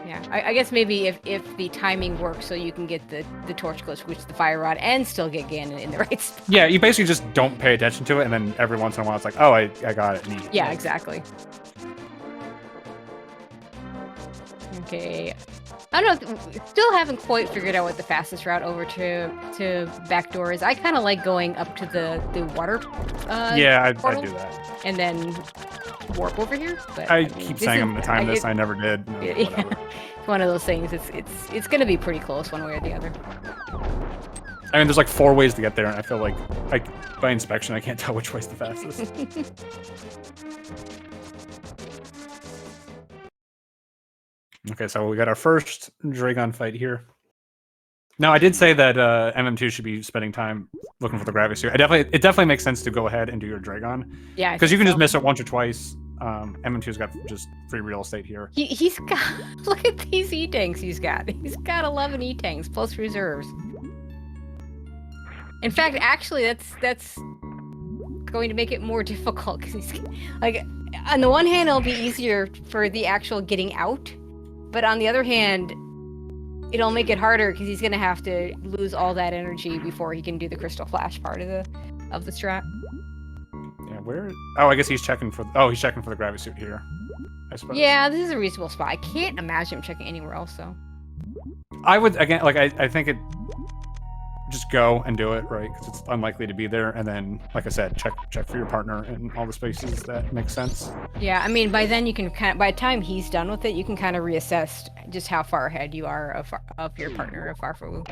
Yeah, I guess maybe if the timing works so you can get the torch glitch, which is the fire rod, and still get Ganon in the right spot. Yeah, you basically just don't pay attention to it, and then every once in a while it's like, oh, I got it. Neat. Yeah, exactly. Okay. I don't know. Still haven't quite figured out what the fastest route over to backdoor is. I kind of like going up to the water. Yeah, I do that. And then warp over here. But I keep saying I'm gonna time this. I never did. No, yeah, it's one of those things. It's gonna be pretty close one way or the other. I mean, there's like 4 ways to get there, and I feel like by inspection, I can't tell which way's the fastest. Okay, so we got our first Dragon fight here. Now, I did say that MM2 should be spending time looking for the gravity suit. It definitely makes sense to go ahead and do your Dragon. Yeah, because you can just miss it once or twice. MM2's got just free real estate here. He's got look at these E-tanks he's got. He's got 11 E-tanks plus reserves. In fact, actually, that's going to make it more difficult because he's like, on the one hand, it'll be easier for the actual getting out. But on the other hand, it'll make it harder because he's gonna have to lose all that energy before he can do the crystal flash part of the strat. Yeah, where? Oh, I guess he's checking for. Oh, he's checking for the gravity suit here, I suppose. Yeah, this is a reasonable spot. I can't imagine him checking anywhere else though. I would again, like I think it. Just go and do it, right? Because it's unlikely to be there, and then, like I said, check for your partner in all the spaces that make sense. Yeah, I mean, by then you can by the time he's done with it, you can kind of reassess just how far ahead you are of your partner of Farfalu.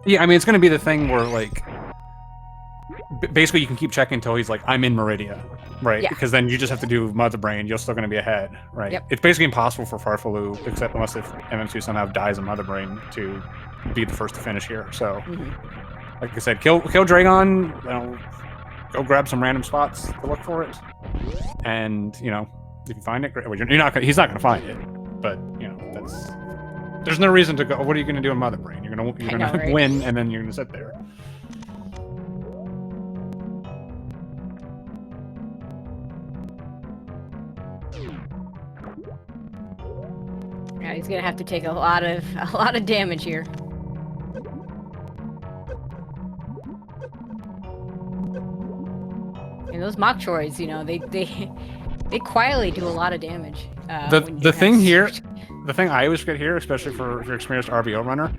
Yeah, I mean, it's going to be the thing where like, basically you can keep checking until he's like, I'm in Meridia, right? Yeah. Because then you just have to do Mother Brain. You're still going to be ahead, right? Yep. It's basically impossible for Farfalu, except unless if MM2 somehow dies in Mother Brain to be the first to finish here. So, like I said, kill Dragon. You know, go grab some random spots to look for it, and you know, if you find it, great. Well, he's not gonna find it, but you know, there's no reason to go. What are you gonna do in Mother Brain? You're gonna right? win, and then you're gonna sit there. Yeah, he's gonna have to take a lot of damage here. And those Metroids, you know, they quietly do a lot of damage. The thing I always forget here, especially for if you're experienced RBO runner,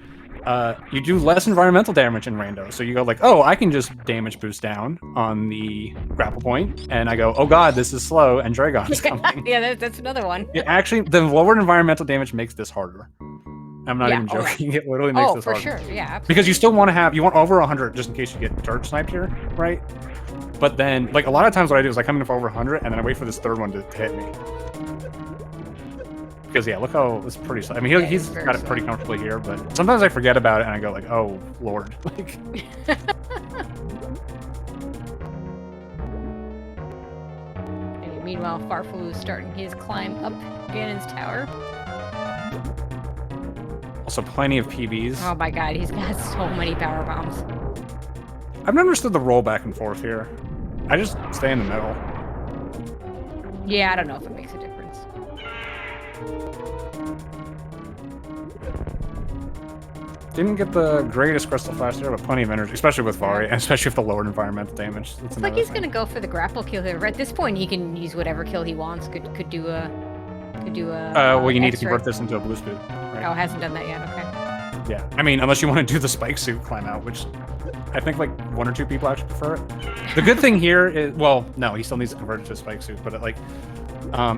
you do less environmental damage in Rando. So you go like, oh, I can just damage boost down on the grapple point, and I go, oh god, this is slow, and Dragon's coming. Yeah, that's another one. Actually, the lower environmental damage makes this harder. I'm not even joking. It literally makes this harder. Oh, for sure. Yeah, absolutely. Because you still want over 100 just in case you get turret sniped here, right? But then, like, a lot of times what I do is I come in for over 100, and then I wait for this third one to hit me. Because, yeah, look how it's pretty slow. I mean, he's got it pretty comfortably here, but sometimes I forget about it, and I go like, oh, Lord. Like... And meanwhile, Farfalu is starting his climb up Ganon's tower. Also, plenty of PBs. Oh my god, he's got so many power bombs. I've never understood the roll back and forth here. I just stay in the middle. Yeah, I don't know if it makes a difference. Didn't get the greatest crystal flash there, but plenty of energy, especially with Vari, and especially with the lowered environmental damage. It's like he's gonna go for the grapple kill here. At this point, he can use whatever kill he wants. Could do a. Well, you need to convert this into a blue suit. Right? Oh, hasn't done that yet. Okay. Yeah, I mean, unless you want to do the spike suit climb out, which I think like 1 or 2 people actually prefer it. The good thing here is, well, no, he still needs to convert it to a spike suit, but like,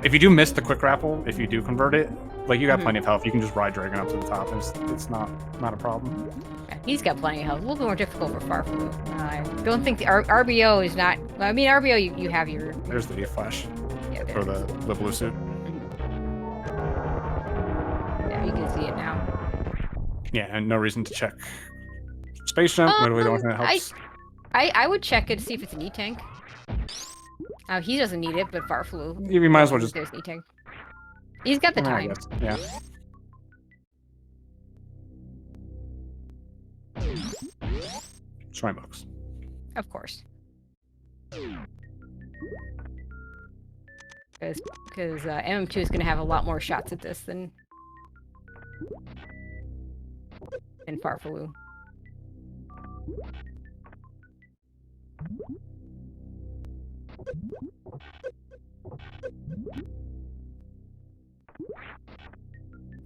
if you do miss the quick grapple, if you do convert it, like you got plenty of health, you can just ride Dragon up to the top, and it's not a problem. Yeah, he's got plenty of health. A little bit more difficult for Farflu. I don't think the RBO is not. I mean, RBO, you have your. There's the flash for the blue suit. Yeah, you can see it now. Yeah, and no reason to check space jump. Literally the only thing that helps. I would check it to see if it's an E-tank. He doesn't need it, but Farflu. You might as well just. There's an E-tank. He's got the time. Yeah. $20. Of course. Because MM2 is going to have a lot more shots at this than Farfelu.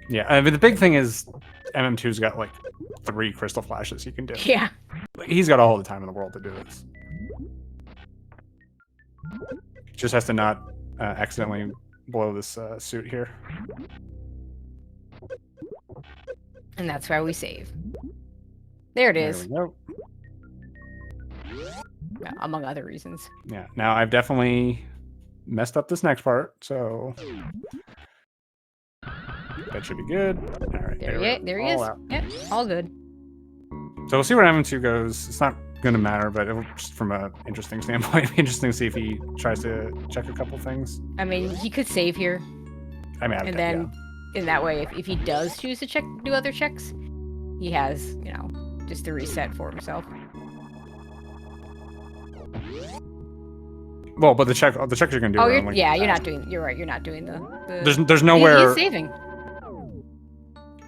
Yeah, but the big thing is MM2's got like 3 crystal flashes he can do. Yeah. He's got all the time in the world to do this. Just has to not accidentally blow this suit here. And that's why we save. There it is. There we go. Yeah, among other reasons. Yeah, now I've definitely messed up this next part, so that should be good. All right, there he is. Yep, all good. So we'll see where M2 goes. It's not going to matter, but just from an interesting standpoint, it'd be interesting to see if he tries to check a couple things. I mean, he could save here. I mean, and then in that way, if he does choose to do other checks, he has, you know, just to reset for himself. Well, but the checks you're gonna do. Oh, you're not doing. You're right. You're not doing the. There's nowhere. He's saving.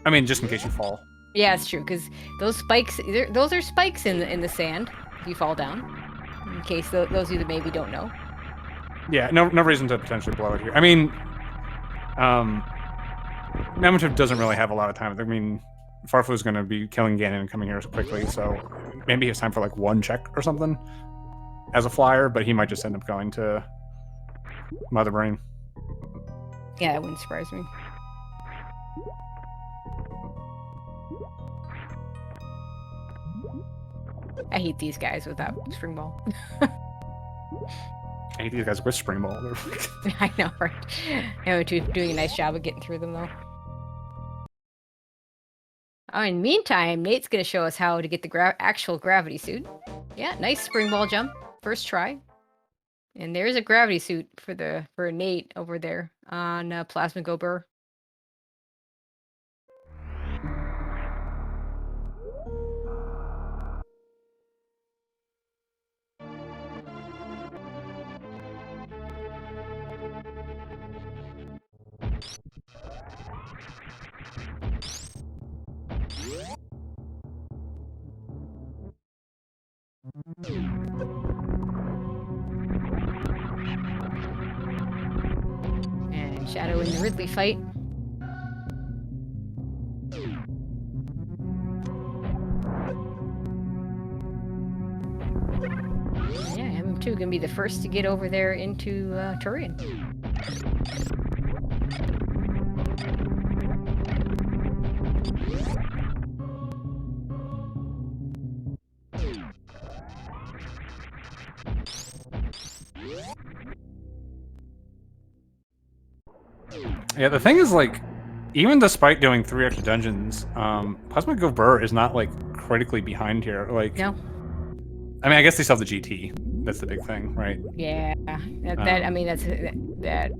I mean, just in case you fall. Yeah, it's true, because those spikes, those are spikes in the sand. If you fall down, in case those of you that maybe don't know. Yeah, no reason to potentially blow it here. I mean, Metroid doesn't really have a lot of time. I mean, Farflu's going to be killing Ganon and coming here quickly, so maybe he has time for like 1 check or something as a flyer, but he might just end up going to Mother Brain. Yeah, that wouldn't surprise me. I hate these guys without Spring Ball. I hate these guys with Spring Ball. I know, right? M2 doing a nice job of getting through them, though. Oh, in the meantime, Nate's going to show us how to get the actual gravity suit. Yeah, nice Spring Ball jump. First try. And there's a gravity suit for Nate over there on Plasma Go Brrrr. And Shadow in the Ridley fight. Yeah, M2 gonna be the first to get over there into Turian. Yeah, the thing is, like, even despite doing 3 extra dungeons, Plasma Go Brrrr is not, like, critically behind here. Like, No. I mean, I guess they still have the GT. That's the big thing, right? Yeah, I mean, that.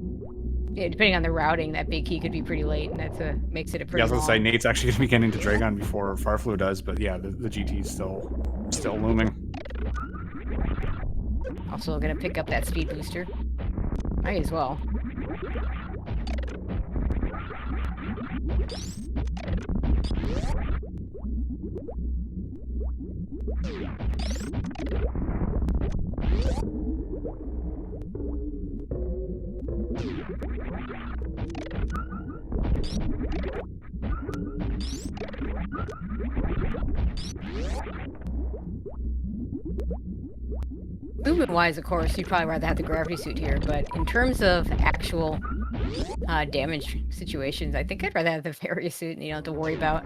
Yeah, depending on the routing, that big key could be pretty late, and that's makes it a pretty. Yeah, I was gonna say long. Nate's actually gonna be getting into Dragon before Farflu does, but yeah, the GT is still looming. Also gonna pick up that speed booster. Might as well. Movement-wise, of course, you'd probably rather have the gravity suit here, but in terms of actual damage situations, I think I'd rather have the Varia suit and you don't have to worry about.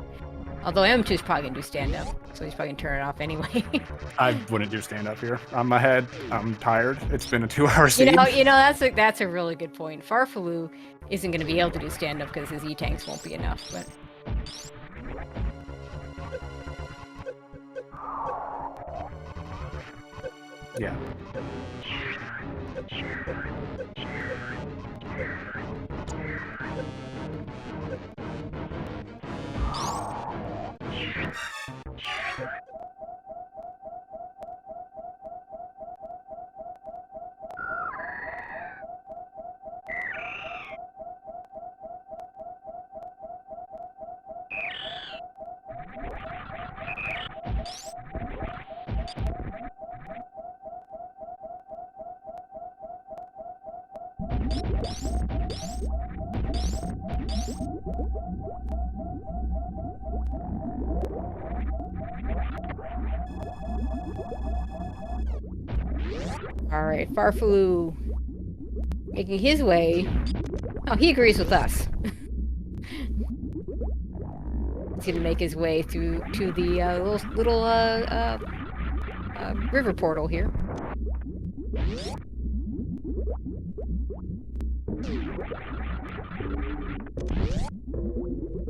Although M2 is probably gonna do stand-up, so he's probably gonna turn it off anyway. I wouldn't do stand-up here. I'm ahead. I'm tired. It's been a 2-hour siege. You know, that's a really good point. Farfalu isn't gonna be able to do stand-up because his E-tanks won't be enough, but. Yeah. Alright, Farfalu making his way. Oh, he agrees with us. He's gonna make his way through to the little river portal here.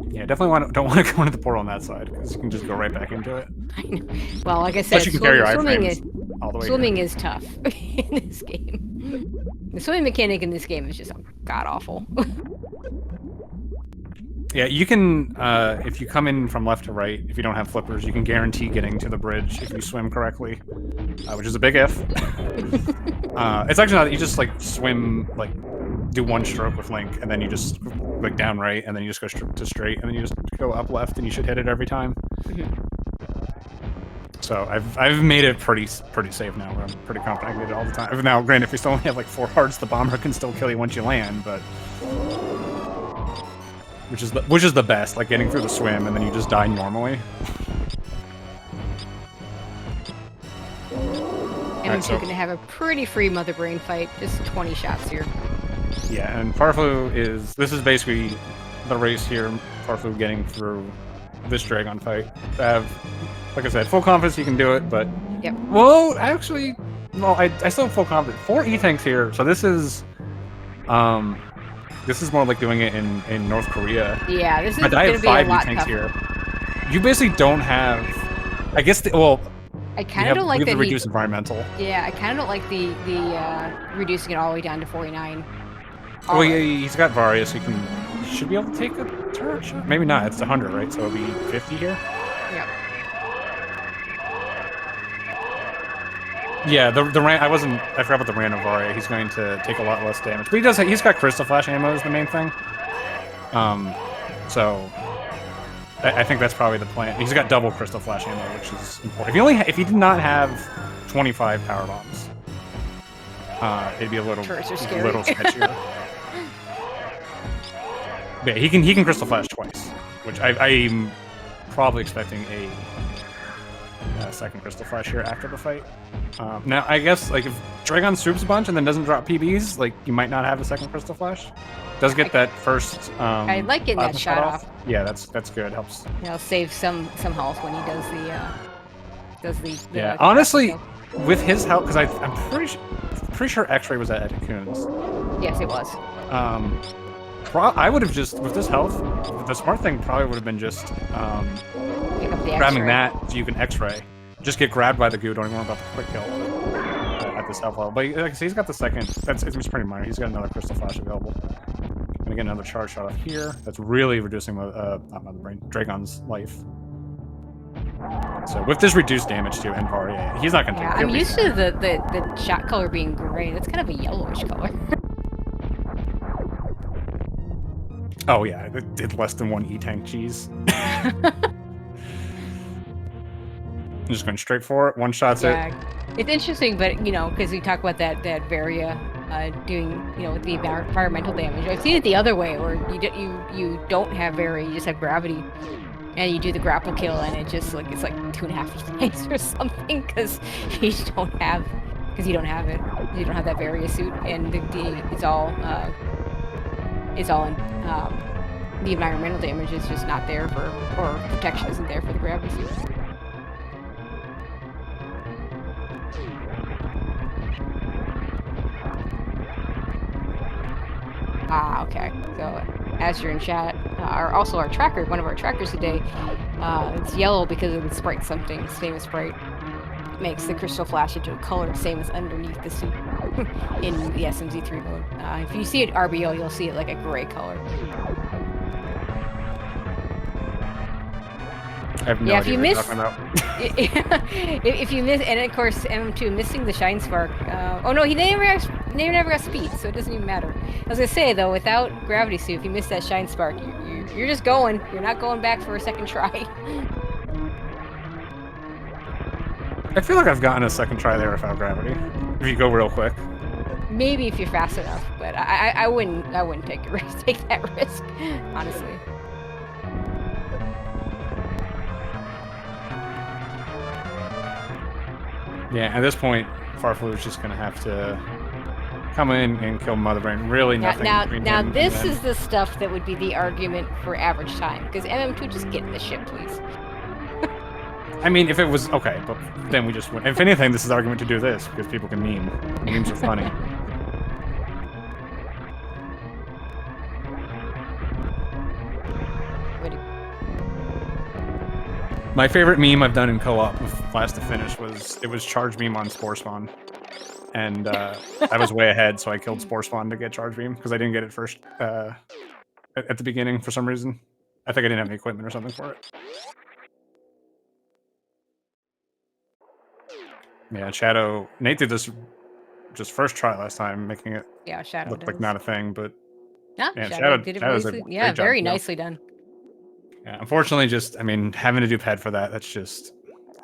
Yeah, definitely don't want to go into the portal on that side because you can just go right back into it. I know. Well, like I said, You can carry your swimming is tough in this game. The swimming mechanic in this game is just god awful. Yeah, you can, if you come in from left to right, if you don't have flippers, you can guarantee getting to the bridge if you swim correctly, which is a big if. It's actually not, you just, like, swim, like, do one stroke with Link, and then you just, like, down right, and then you just go to straight, and then you just go up left, and you should hit it every time. So I've made it pretty safe now, where I'm pretty confident I get it all the time. Now, granted, if you still only have, like, 4 hearts, the bomber can still kill you once you land, but... Which is the best, like getting through the swim and then you just die normally. And right, so gonna have a pretty free Mother Brain fight, just 20 shots here. Yeah, and Farfalu this is basically the race here, Farfalu getting through this Dragon fight. I have, like I said, full confidence you can do it, but... Yep. Well, actually, no, I still have full confidence. 4 E-tanks here, so this is... This is more like doing it in North Korea. Yeah, this is but I have 5 E-tanks here. You basically don't have... I guess, I kind of don't like that reduce environmental. Yeah, I kind of don't like the reducing it all the way down to 49. Well, yeah, he's got Varia, so he should be able to take a turret shot. Maybe not, it's 100, right? So it'll be 50 here? Yep. Yeah, the I forgot about the random Varia. He's going to take a lot less damage. But he's got Crystal Flash ammo is the main thing. So I think that's probably the plan. He's got double Crystal Flash ammo, which is important. If he did not have 25 power bombs, it'd be a little sketchier. Yeah, he can Crystal Flash twice, which I'm probably expecting a second Crystal Flash here after the fight. Now, I guess, like, if Dragon swoops a bunch and then doesn't drop PBs, like, you might not have a second Crystal Flash. Does get that first, I like getting that shot off. Yeah, that's good. Helps. It'll save some health when he does the yeah, honestly, with his health, because I'm pretty sure X-Ray was at Coons. Yes, it was. I would have just, with this health, the smart thing probably would have been just pick up the grabbing that so you can X-Ray. Just get grabbed by the goo, don't even worry about the quick kill at this health level. But like I say, he's got the second, it's pretty minor. He's got another Crystal Flash available. Gonna get another charge shot off here. That's really reducing not Mother Brain, Dragon's life. So with this reduced damage to Envar, yeah, he's not gonna take. I'm used to the shot color being gray. That's kind of a yellowish color. Oh yeah, it did less than 1 E-tank cheese. I'm just going straight for it. One shot's it. It's interesting, but you know, because we talk about that Varia doing, you know, with the environmental damage. I've seen it the other way, where you don't have Varia, you just have gravity, and you do the grapple kill, and it just like it's like 2.5 E-tanks or something because you don't have it. You don't have that Varia suit, and it's all in. The environmental damage is just not there for, or protection isn't there for the gravity suit. Okay. So, as you're in chat, also our tracker, one of our trackers today, it's yellow because of the sprite something. Famous sprite makes the crystal flash into a color same as underneath the suit in the SMZ3 mode. If you see it RBO, you'll see it like a gray color. I have no idea what you're talking about. If you miss, and of course M2 missing the shine spark. Oh no, he never got speed, so it doesn't even matter. I was gonna say though, without gravity suit, if you miss that shine spark, you're just going. You're not going back for a second try. I feel like I've gotten a second try there without gravity. If you go real quick. Maybe if you're fast enough, but I wouldn't take a risk. Take that risk, honestly. Yeah, at this point, Farflu is just gonna have to come in and kill Motherbrain. Really nothing. Now this is the stuff that would be the argument for average time, because MM2 just get in the ship, please. I mean, if it was okay, but then we just win. If anything, this is the argument to do this because people can meme. Memes are funny. My favorite meme I've done in co-op with last to finish was charge beam on Spore Spawn, and I was way ahead, so I killed Spore Spawn to get charge beam because I didn't get it first at the beginning for some reason. I think I didn't have any equipment or something for it. Yeah, Shadow. Nate did this just first try last time, making it Shadow look like not a thing, but Shadow did it very nicely done. Yeah, unfortunately, just I mean, having to do ped for that, that's just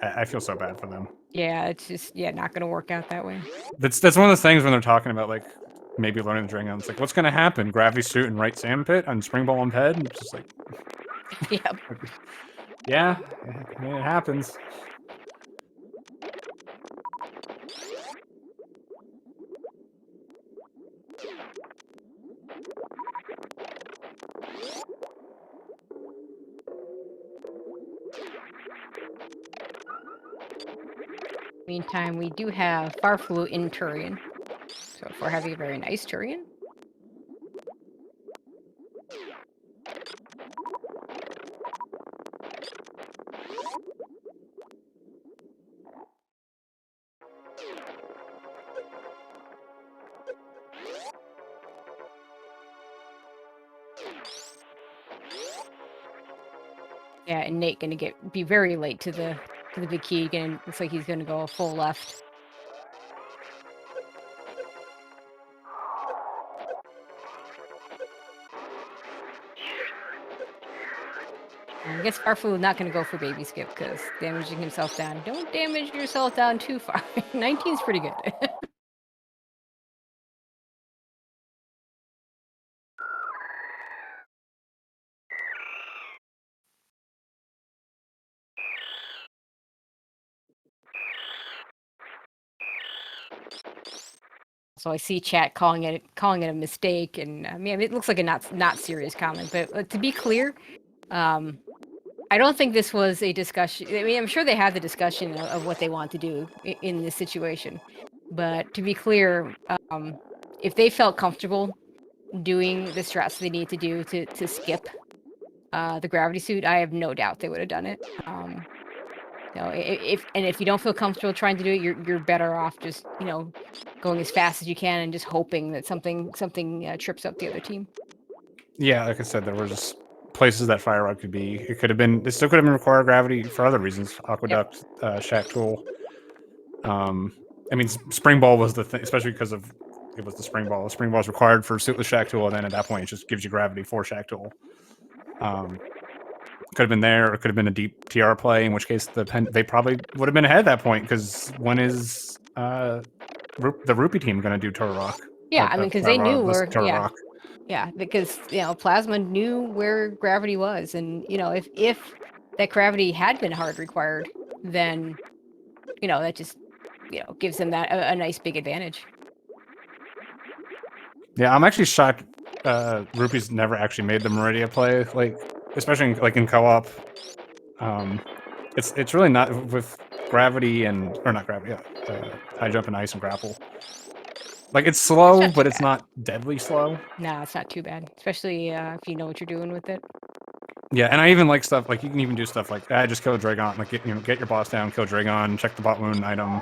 I feel so bad for them. Yeah, it's just not gonna work out that way. That's one of those things when they're talking about like maybe learning the drawing on. It's like, what's gonna happen? Gravity suit and right sand pit on spring ball and ped? And it's just like, yep. Yeah, I mean, it happens. Meantime, we do have Farflu in Turian. So if we're having a very nice Turian. Yeah, and Nate gonna be very late to the big key again. Looks like he's gonna go full left. I guess Farflu not gonna go for baby skip because damaging himself down. Don't damage yourself down too far. 19's pretty good. So I see chat calling it a mistake, and I mean it looks like a not serious comment. But to be clear, I don't think this was a discussion. I mean, I'm sure they had the discussion of what they want to do in this situation. But to be clear, if they felt comfortable doing the strats they need to do to skip the gravity suit, I have no doubt they would have done it. You know, if you don't feel comfortable trying to do it, you're better off just going as fast as you can and just hoping that something trips up the other team. Yeah, like I said, there was places that fire rod could be. It could have been. It still could have been require gravity for other reasons. Aqueduct, shack tool. I mean, spring ball was the thing, especially because of it was the spring ball. The spring ball is required for suitless shack tool, and then at that point, it just gives you gravity for shack tool. Could have been there, or it could have been a deep TR play, in which case they probably would have been ahead at that point. Because when is the Rupee team going to do Turtle Rock? Yeah, I mean, because they knew where. Rock. Yeah, because Plasma knew where gravity was, and if that gravity had been hard required, then that just gives them that a nice big advantage. Yeah, I'm actually shocked. Rupee's never actually made the Meridia play, like especially in co-op. It's really not with gravity or not gravity, high jump and ice and grapple. Like it's slow, but it's not deadly slow. No, it's not too bad, especially if you know what you're doing with it. Yeah, and I even like stuff like you can even do stuff like just kill a Dragon, like get your boss down, kill Dragon, check the bot wound item.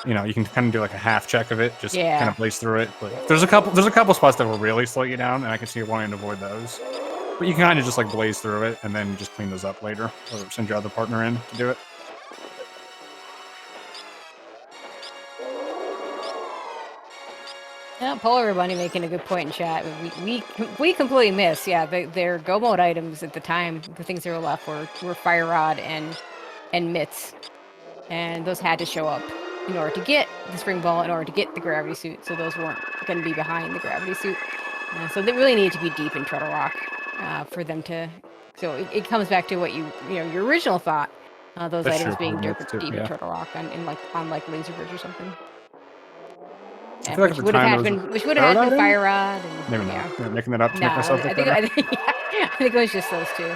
You can kind of do like a half check of it, just kind of blaze through it. But there's a couple spots that will really slow you down, and I can see you wanting to avoid those. But you can kind of just like blaze through it and then just clean those up later, or send your other partner in to do it. Yeah, Polar Bunny making a good point in chat. We completely missed. Yeah, their go mode items at the time, the things that were left were Fire Rod and Mitts, and those had to show up in order to get the Spring Ball, in order to get the Gravity Suit. So those weren't going to be behind the Gravity Suit. So they really needed to be deep in Turtle Rock for them to. So it comes back to what your original thought. Those That's items true. being deep in Turtle Rock on Laser Bridge or something. And which would have been Fire Rod. And, maybe not. Yeah, making that up to make myself look better. I think it was just those two.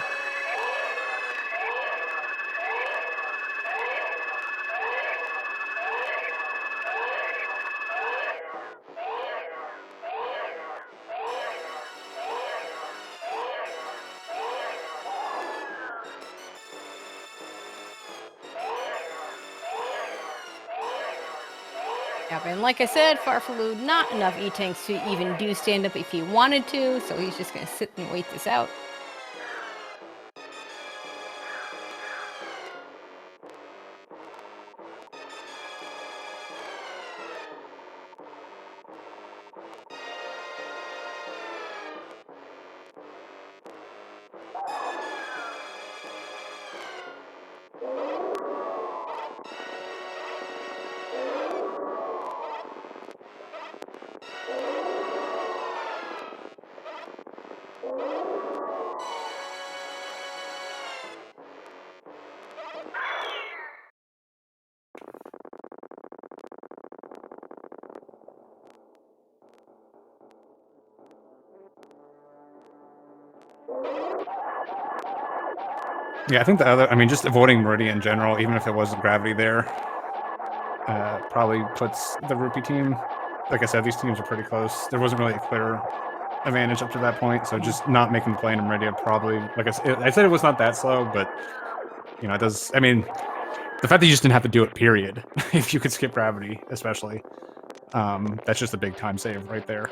And like I said, Farfaloo, not enough E-Tanks to even do stand-up if he wanted to, so he's just going to sit and wait this out. Yeah, I think just avoiding Meridia in general, even if it wasn't gravity there, probably puts the Rupee team. Like I said, these teams are pretty close. There wasn't really a clear advantage up to that point, so just not making the play in Meridia probably. Like I said, it was not that slow, but it does. I mean, the fact that you just didn't have to do it, period, if you could skip gravity, especially, that's just a big time save right there.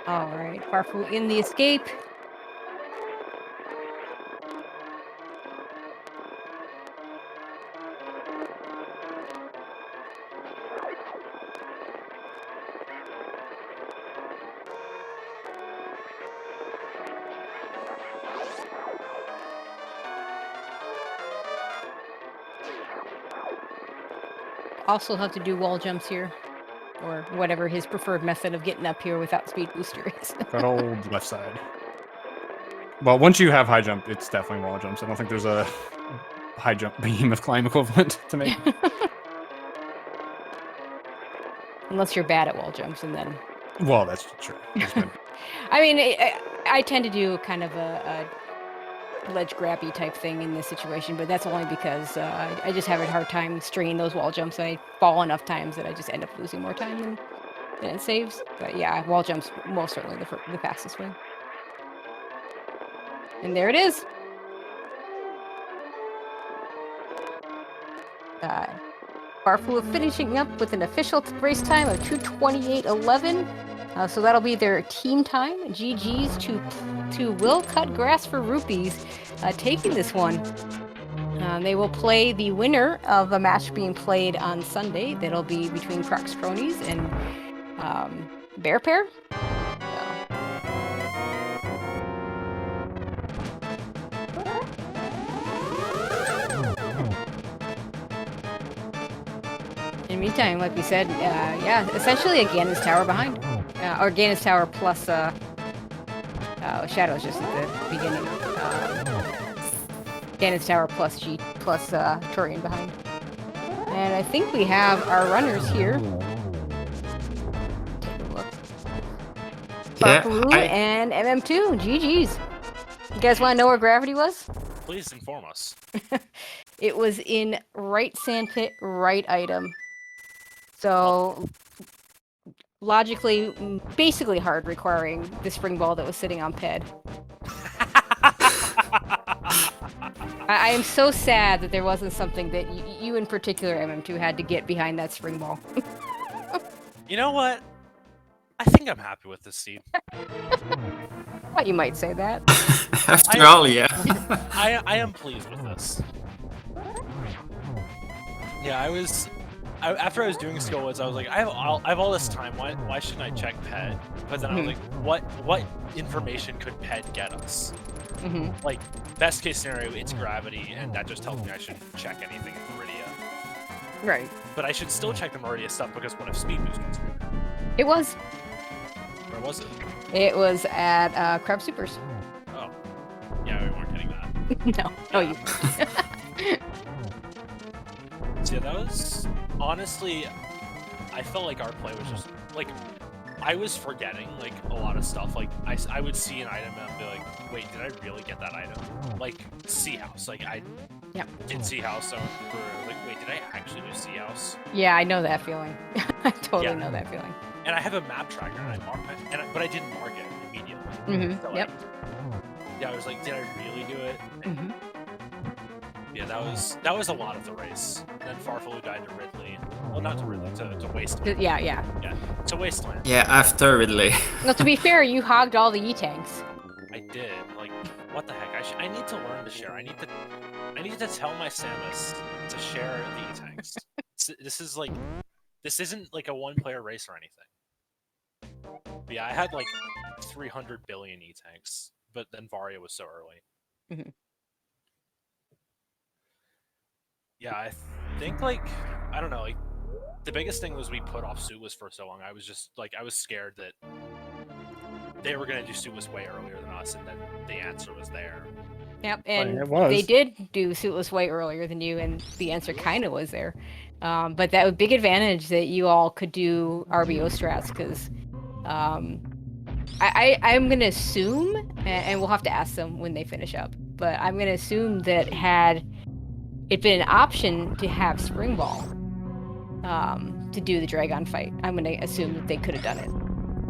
All right, Farfaloo in the escape. Also have to do wall jumps here, or whatever his preferred method of getting up here without speed booster is. That old left side. Well, once you have high jump, it's definitely wall jumps. I don't think there's a high jump behemoth climb equivalent to me. Unless you're bad at wall jumps, and then. Well, that's true. I mean, I tend to do kind of a ledge grabby type thing in this situation, but that's only because I just have a hard time stringing those wall jumps. I fall enough times that I just end up losing more time than it saves. But yeah, wall jumps most certainly the fastest way. And there it is. Barfoo finishing up with an official race time of 2:28.11. So that'll be their team time. GG's to Will Cut Grass for Rupees taking this one. They will play the winner of a match being played on Sunday. That'll be between Crocs Cronies and Bear Pair. In the meantime, like we said, yeah, essentially a Ganon's Tower behind. Or Ganon's Tower plus Shadows just at the beginning. Ganon's Tower plus Turian behind. And I think we have our runners here. Take a look. Barkaroo and MM2. GG's. You guys want to know where gravity was? Please inform us. It was in right sandpit, right item. So, logically, basically hard, requiring the spring ball that was sitting on ped. I am so sad that there wasn't something that you in particular, MM2, had to get behind that spring ball. You know what? I think I'm happy with this seed. Thought you might say that. After all, yeah. I am pleased with this. Yeah, after I was doing skill woods, I was like, I have all this time. Why shouldn't I check ped? But then I was like, what information could ped get us? Like, best case scenario, it's gravity, and that just tells me I shouldn't check anything in Meridia. Right. But I should still check the Meridia stuff because what if speed boost gets me? It was. Where was it? It was at Crab Supers. Oh. Yeah, we weren't getting that. No. Oh, you. So yeah, that was honestly, I felt like our play was just like, I was forgetting like a lot of stuff. Like I would see an item and I'd be like, wait, did I really get that item? Like Sea House, like I did Sea House, so like, wait, did I actually do Sea House? Yeah, I know that feeling. I totally know that feeling. And I have a map tracker, and but I didn't mark it immediately. So, like, yeah, I was like, did I really do it? Yeah, that was a lot of the race. And then Farfelu died to Ridley. Well, not to Ridley, to Wasteland. Yeah, to Wasteland. Yeah, after Ridley. No, to be fair, you hogged all the E-tanks. I did. Like, what the heck? I need to learn to share. I need to tell my Samus to share the E-tanks. This isn't like a one-player race or anything. But yeah, I had like 300 billion E-tanks, but then Varia was so early. Yeah, I think like, I don't know, like the biggest thing was we put off Suwas for so long. I was just like, I was scared that they were gonna do Suwas way earlier than us, and then the answer was there. Yep, and they did do Suitless way earlier than you, and the answer kind of was there. But that was a big advantage that you all could do RBO strats, because I'm going to assume, and we'll have to ask them when they finish up, but I'm going to assume that had it been an option to have Spring Ball to do the Dragon fight, I'm going to assume that they could have done it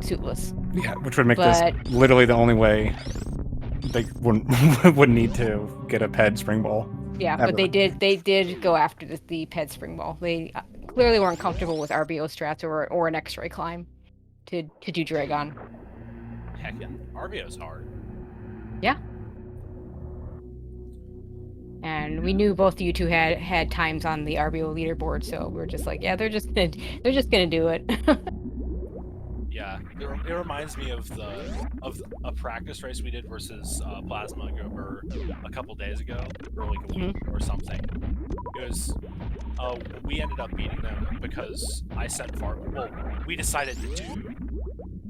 suitless. Yeah, which would make this literally the only way they wouldn't need to get a ped Spring Ball. Yeah, ever. But they did go after the ped Spring Ball. They clearly weren't comfortable with RBO strats or an X-ray climb to do Dragon. Heck yeah, RBO's hard. Yeah. And we knew both of you two had times on the RBO leaderboard, so we were just like, yeah, they're just gonna do it. Yeah, it reminds me of a practice race we did versus Plasma Gober a couple days ago, or like a week or something. It was we ended up beating them because I sent we decided to do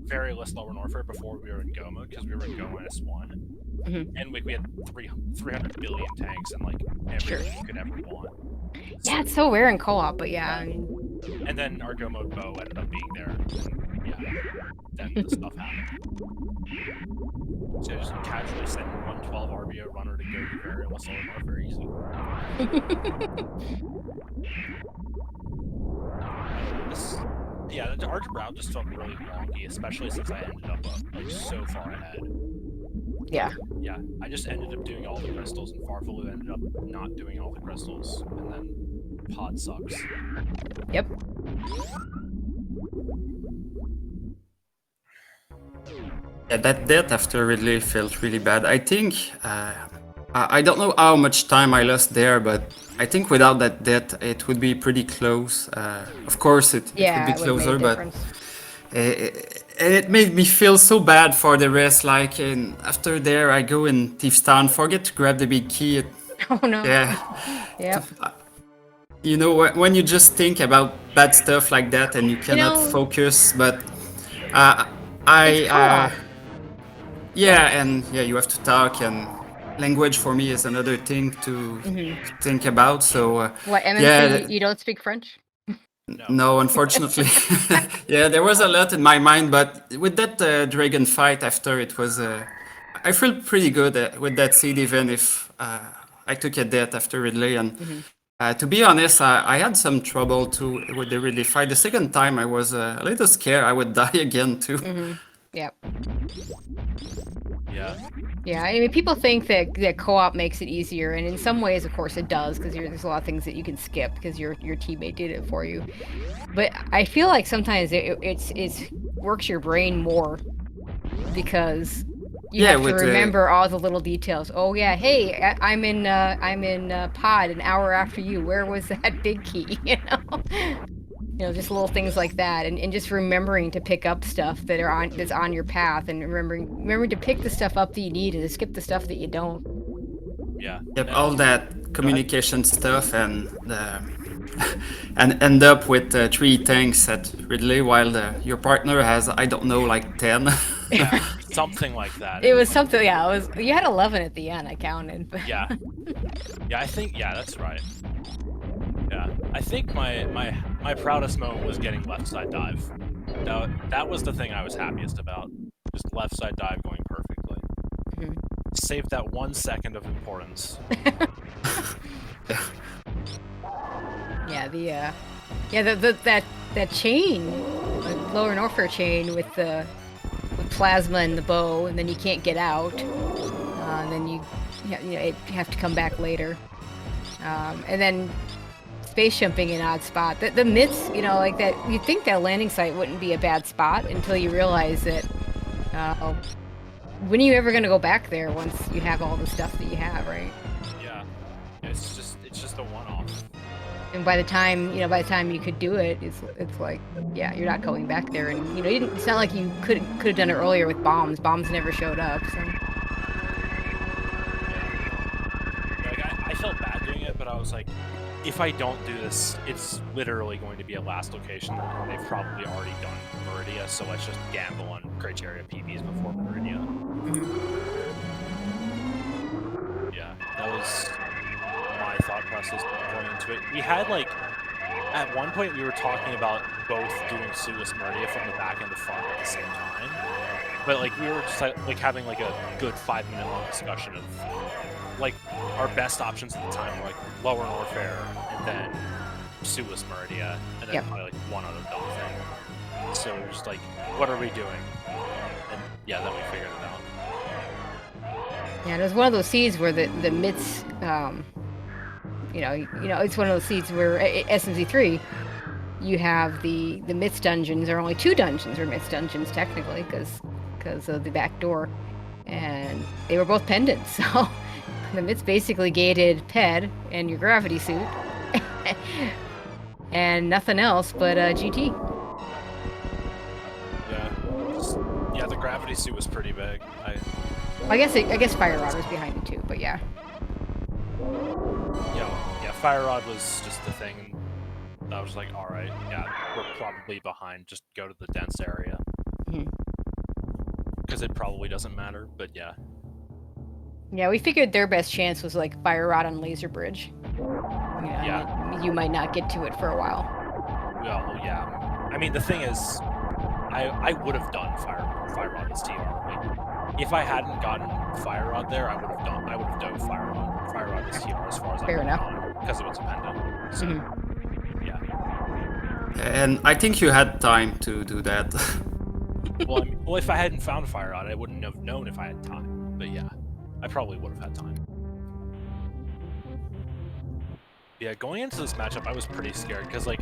very less lower Norfair before we were in Goma, because we were in Go -1. and like we had 300 billion tanks and like everything you could ever want. Yeah, it's so rare in co-op, but yeah. I mean... And then our go mode bow ended up being there. And, yeah, then the stuff happened. So I just casually sent 112 RBO runner to go do variable solar Norfair easy. Yeah, the Arch route just felt really wonky, especially since I ended up like so far ahead. Yeah. Yeah, I just ended up doing all the crystals, and Farfalu ended up not doing all the crystals, and then Pod sucks. Yep. Yeah, that death after Ridley felt really bad. I think I don't know how much time I lost there, but I think without that death, it would be pretty close. Of course, it would be closer, but it made me feel so bad for the rest. Like, after there, I go in Thief's Town, forget to grab the big key. Oh no. Yeah. Yep. You know, when you just think about bad stuff like that and you cannot focus, but yeah, and yeah, you have to talk, and language for me is another thing to think about. So what, MMC, yeah, you don't speak French? No, unfortunately. Yeah, there was a lot in my mind, but with that dragon fight after, it was I feel pretty good with that seed, even if I took a death after Ridley. And to be honest, I had some trouble too with the Ridley fight. The second time I was a little scared I would die again too. Yep. Yeah. Yeah, I mean, people think that co-op makes it easier, and in some ways, of course, it does, because there's a lot of things that you can skip because your teammate did it for you. But I feel like sometimes it works your brain more because you have to remember all the little details. Oh yeah, hey, I'm in pod an hour after you. Where was that big key? You know. You know, just little things like that, and just remembering to pick up stuff that's on your path, and remembering to pick the stuff up that you need and to skip the stuff that you don't. Yeah. Yep, all that communication stuff and end up with 3 tanks at Ridley while your partner has, I don't know, like 10. Yeah, something like that. It was something. Yeah, it was. You had 11 at the end. I counted. But... Yeah. Yeah, I think. Yeah, that's right. Yeah, I think my proudest moment was getting left side dive. That was the thing I was happiest about. Just left side dive going perfectly. Saved that 1 second of importance. Yeah, that chain, the lower Norfair chain with the plasma and the bow, and then you can't get out, and then you have to come back later, and then space jumping in odd spot. The myths, you know, like that. You'd think that landing site wouldn't be a bad spot until you realize that. When are you ever gonna go back there once you have all the stuff that you have, right? Yeah, it's just a one-off. And by the time you could do it, it's like, yeah, you're not going back there, and you know, it's not like you could have done it earlier with bombs. Bombs never showed up, so. Yeah. Like I felt bad doing it, but I was like, if I don't do this, it's literally going to be a last location, and they've probably already done Meridia, so let's just gamble on criteria PBs before Meridia. Yeah, that was my thought process going into it. We had, like, at one point we were talking about both doing Sulis Meridia from the back and the front at the same time, but, like, we were just, like having, like, a good 5-minute long discussion of, like, our best options at the time were, like, Lower Norfair, and then Sulis Meridia, and then probably, like, one other dumb thing. So we're just like, what are we doing? And yeah, then we figured it out. Yeah, it was one of those seeds where the myths, you know, it's one of those seeds where SMZ3, you have the myths dungeons. There are only 2 dungeons or myths dungeons technically, because of the back door, and they were both pendants. So the myths basically gated Ped and your gravity suit, and nothing else but GT. Yeah, the gravity suit was pretty big. I guess Fire Rod was behind it too, but yeah. Yeah, Fire Rod was just the thing. I was like, all right, yeah, we're probably behind. Just go to the dense area. Because it probably doesn't matter, but yeah. Yeah, we figured their best chance was like fire rod on laser bridge. Yeah. You might not get to it for a while. Well, yeah. I mean, the thing is, I would have done fire rod as TR. Like, if I hadn't gotten fire rod there, I would have done fire rod as TR as far as Fair enough. because it was a pendant. So, yeah. And I think you had time to do that. Well, well, if I hadn't found fire rod, I wouldn't have known if I had time. But yeah, I probably would have had time. Yeah, going into this matchup, I was pretty scared because, like,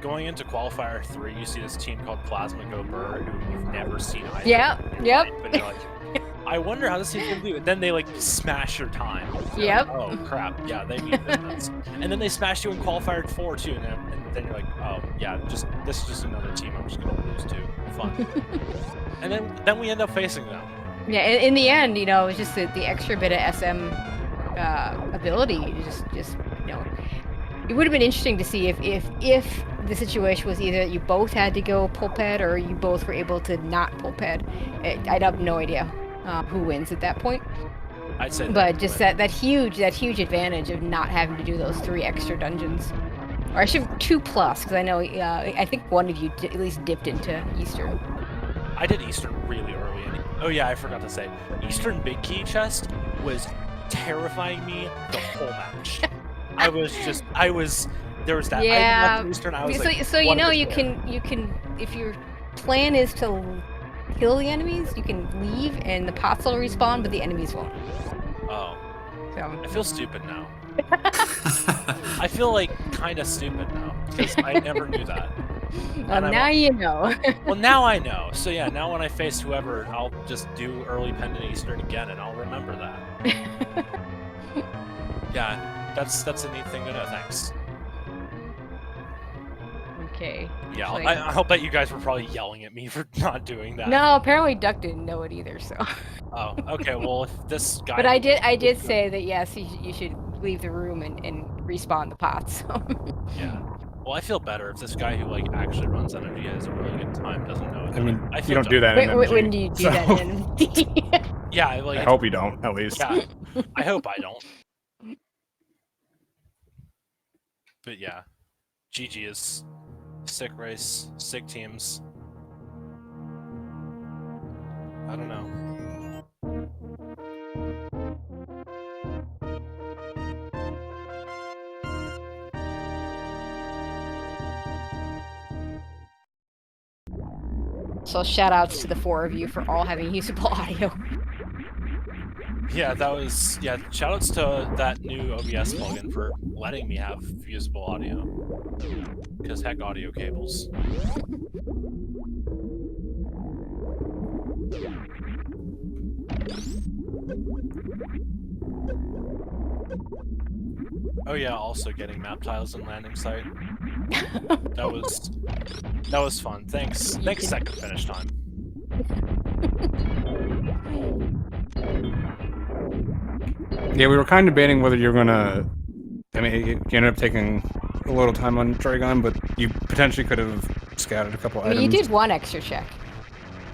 going into qualifier 3, you see this team called Plasma go Brrrr, who you've never seen either. Yeah, yep. But you're like, I wonder how this team's gonna do. And then they like smash your time. Yep. Like, oh crap! Yeah, they beat this. And then they smash you in qualifier 4 too. And then you're like, oh yeah, this is just another team I'm just gonna lose to. Fun. And then we end up facing them. Yeah, in the end, you know, it was just the extra bit of SM ability. Just you know, it would have been interesting to see if the situation was either you both had to go pulped or you both were able to not pulped. I'd have no idea who wins at that point. I'd say. But just that huge advantage of not having to do those 3 extra dungeons, or actually 2+, because I know I think one of you at least dipped into Eastern. I did Eastern really early. Oh yeah, I forgot to say, Eastern Big Key Chest was terrifying me the whole match. There was that. Yeah. Eastern, I was so you know you can if your plan is to kill the enemies, you can leave and the pots will respawn, but the enemies won't. Oh. So. I feel stupid now. I feel like kind of stupid now because I never knew that. Well, now you know. Well, now I know. So yeah, now when I face whoever, I'll just do early pendant Eastern again, and I'll remember that. Yeah, that's a neat thing to know. Thanks. Okay. Yeah, I'll bet you guys were probably yelling at me for not doing that. No, apparently Duck didn't know it either. So. Oh, okay. Well, if this guy. But I did say that yes, you should leave the room and respawn the pots. So. Yeah. Well, I feel better if this guy who like actually runs energy has a really good time doesn't know it. I mean, I you don't do that in MG, when do you do that in MG? Yeah, like I hope you don't, at least. Yeah, I hope I don't. But yeah, GG is sick race, sick teams. I don't know. So shout outs to the 4 of you for all having usable audio. Yeah, that was shoutouts to that new OBS plugin for letting me have usable audio. Because heck, audio cables. Oh yeah, also getting map tiles and landing site. That was fun. Thanks second finish time. Yeah, we were kind of debating whether you're gonna. I mean, you ended up taking a little time on Trigon, but you potentially could have scouted a couple items. You did 1 extra check.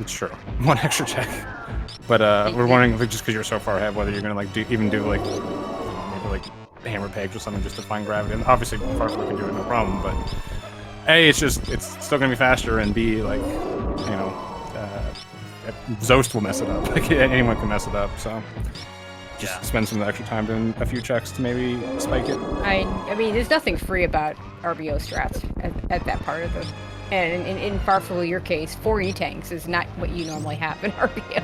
It's true, 1 extra check. But we're wondering, just because you're so far ahead, whether you're gonna like even do like maybe like hammer pegs or something just to find gravity. And obviously, Farfel can do it no problem. But A, it's still gonna be faster, and B, like you know, Zoast will mess it up. Like anyone can mess it up. So. Just spend some extra time doing a few checks to maybe spike it. I mean, there's nothing free about RBO strats at that part of the. And in Farfel, your case, 4 E-tanks is not what you normally have in RBO.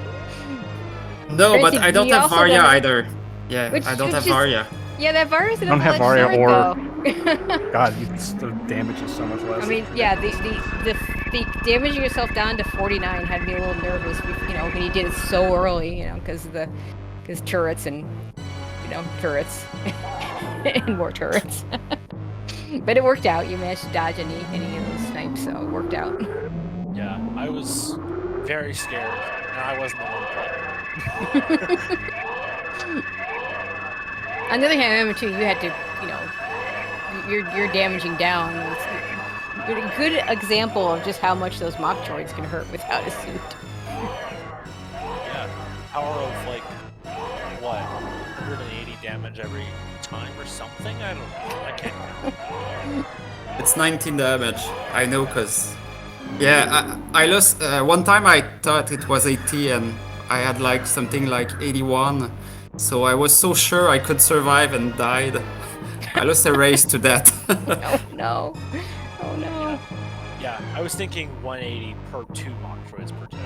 No, Right, but so I don't you have also Varya don't- either. Yeah, Which- I don't which have is- Varya. Yeah, that Varya's an Don't have double-edged Varya sword, though. God, the damage is so much less. I mean, yeah, the damaging yourself down to 49 had me a little nervous, you know, when you did it so early, you know, because turrets and, you know, turrets and more turrets. But it worked out. You managed to dodge any of those snipes, so it worked out. Yeah, I was very scared, and I wasn't the one playing. On the other hand, remember too, you had to, you know, you're damaging down. It's a good example of just how much those mock droids can hurt without a suit. Yeah, power of like what? damage every time or something. I don't know. I can't remember. It's 19 damage. I know, cause yeah, I lost one time. I thought it was 80, and I had like something like 81. So I was so sure I could survive and died. I lost a race to that. Oh no. Oh no. Yeah, I was thinking 180 per 2 Metroids per tick.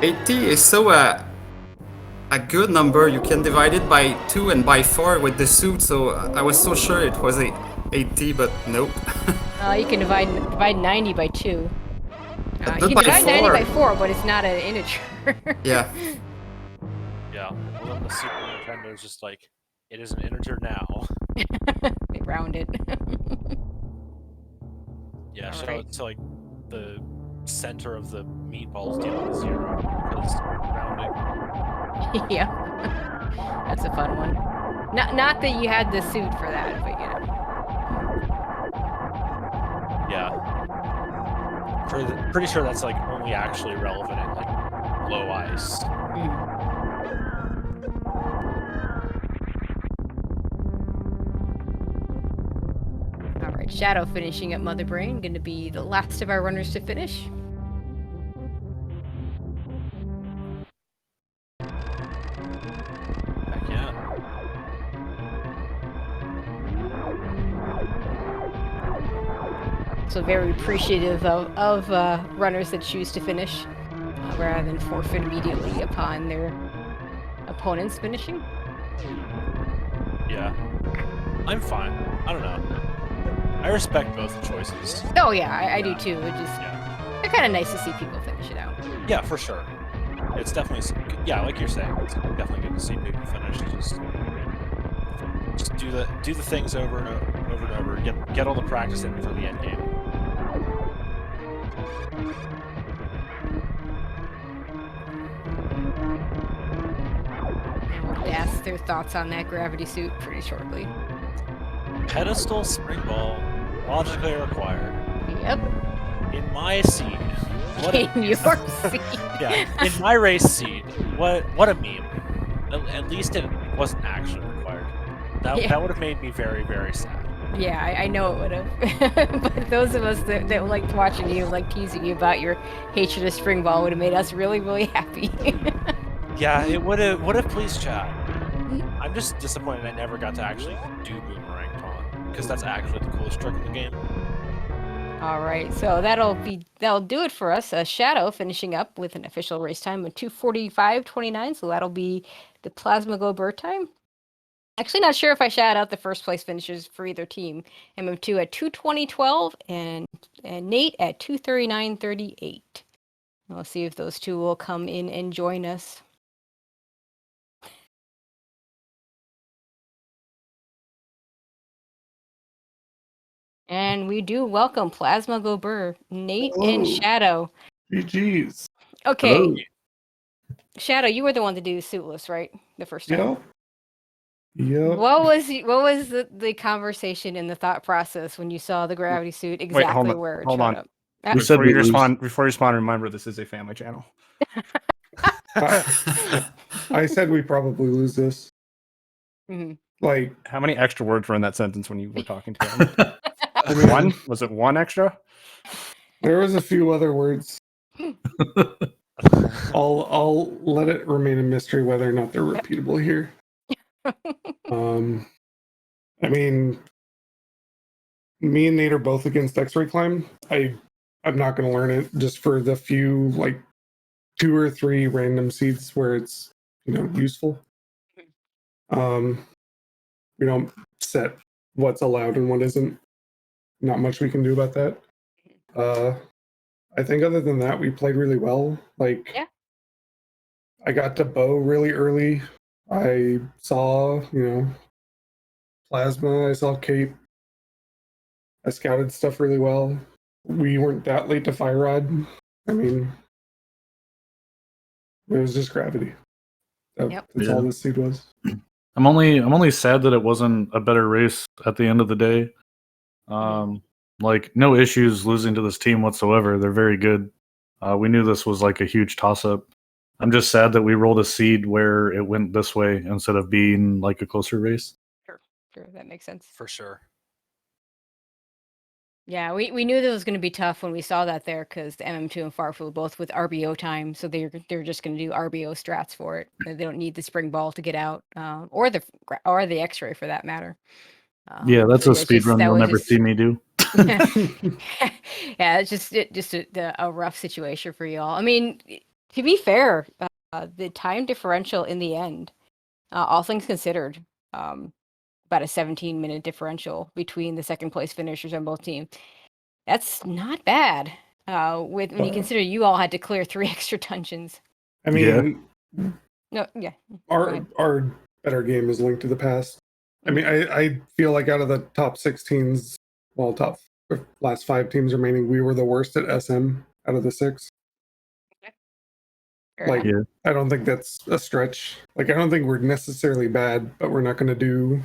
80 is so a good number. You can divide it by 2 and by 4 with the suit. So I was so sure it was 80, but nope. You can divide 90 by 2. You But can by divide 90 by 4. 4, but it's not an integer. Yeah. Yeah, well then the Super Nintendo is just like, it is an integer now. They round it. Yeah, so Alright. it's like the center of the meatballs deal with 0 because rounding. Yeah. That's a fun one. Not that you had the suit for that, but yeah. Yeah. Pretty sure that's like only actually relevant in like low ice. Alright, Shadow finishing up Mother Brain, gonna be the last of our runners to finish. Heck yeah. So very appreciative of runners that choose to finish, rather than forfeit immediately upon their opponents finishing. Yeah. I'm fine. I don't know. I respect both choices. Oh yeah, I do too. It just Yeah. it's kind of nice to see people finish it out. Yeah, for sure. It's definitely, yeah, like you're saying, it's definitely good to see people finish. Just do the things over and over. Get all the practice in for the end game. And we'll ask their thoughts on that gravity suit pretty shortly. Pedestal spring ball, logically required. Yep. In my seed. In your seat. Yeah, in my race seed. What a meme. At least it wasn't actually required. That would have made me very, very sad. Yeah, I know it would have. But those of us that liked watching you, like teasing you about your hatred of spring ball, would have made us really, really happy. Yeah, it would have pleased chat. I'm just disappointed I never got to actually do boomerang taunt, because that's actually the coolest trick in the game. All right, so that'll do it for us. Shadow finishing up with an official race time of 2:45.29. So that'll be the Plasma Glow bird time. Actually, not sure if I shout out the first place finishers for either team. MM2 at 2:20.12 and Nate at 2:39.38. We'll see if those two will come in and join us. And we do welcome Plasma Go Brrrr, Nate and Shadow. GG's. Okay, Hello. Shadow, you were the one to do suitless, right? The first time. Yep. What was the conversation and the thought process when you saw the gravity suit exactly where it hold showed on. up? Before you respond, remember this is a family channel. I said we probably lose this. Mhm. Like, How many extra words were in that sentence when you were talking to him? I mean, One? Was it one extra? there was a few other words. I'll let it remain a mystery whether or not they're repeatable here. I mean, me and Nate are both against X-ray climb. I'm not going to learn it just for the few, like 2 or 3 random seeds where it's, useful. We don't set what's allowed and what isn't. Not much we can do about that. I think other than that, we played really well. Like, Yeah. I got to bow really early. I saw, plasma. I saw cape. I scouted stuff really well. We weren't that late to fire rod. I mean, it was just gravity. That's all this seed was. I'm only sad that it wasn't a better race at the end of the day. Like, no issues losing to this team whatsoever. They're very good. We knew this was like a huge toss-up. I'm just sad that we rolled a seed where it went this way instead of being like a closer race. Sure, that makes sense. For sure. Yeah, we knew that was going to be tough when we saw that there because MM2 and Farfel were both with RBO time, so they're just going to do RBO strats for it. They don't need the spring ball to get out, or the X-ray for that matter. Yeah, that's so a speed run you'll never see me do. Yeah, it's just a rough situation for y'all. I mean, to be fair, the time differential in the end, all things considered, about a 17-minute differential between the second place finishers on both teams. That's not bad. When you consider you all had to clear 3 extra dungeons. I mean, No, yeah. our better game is linked to the past. I mean, I feel like out of the top 6 teams, well, last 5 teams remaining, we were the worst at SM out of the 6. Fair Like, enough. I don't think that's a stretch. Like, I don't think we're necessarily bad, but we're not going to do,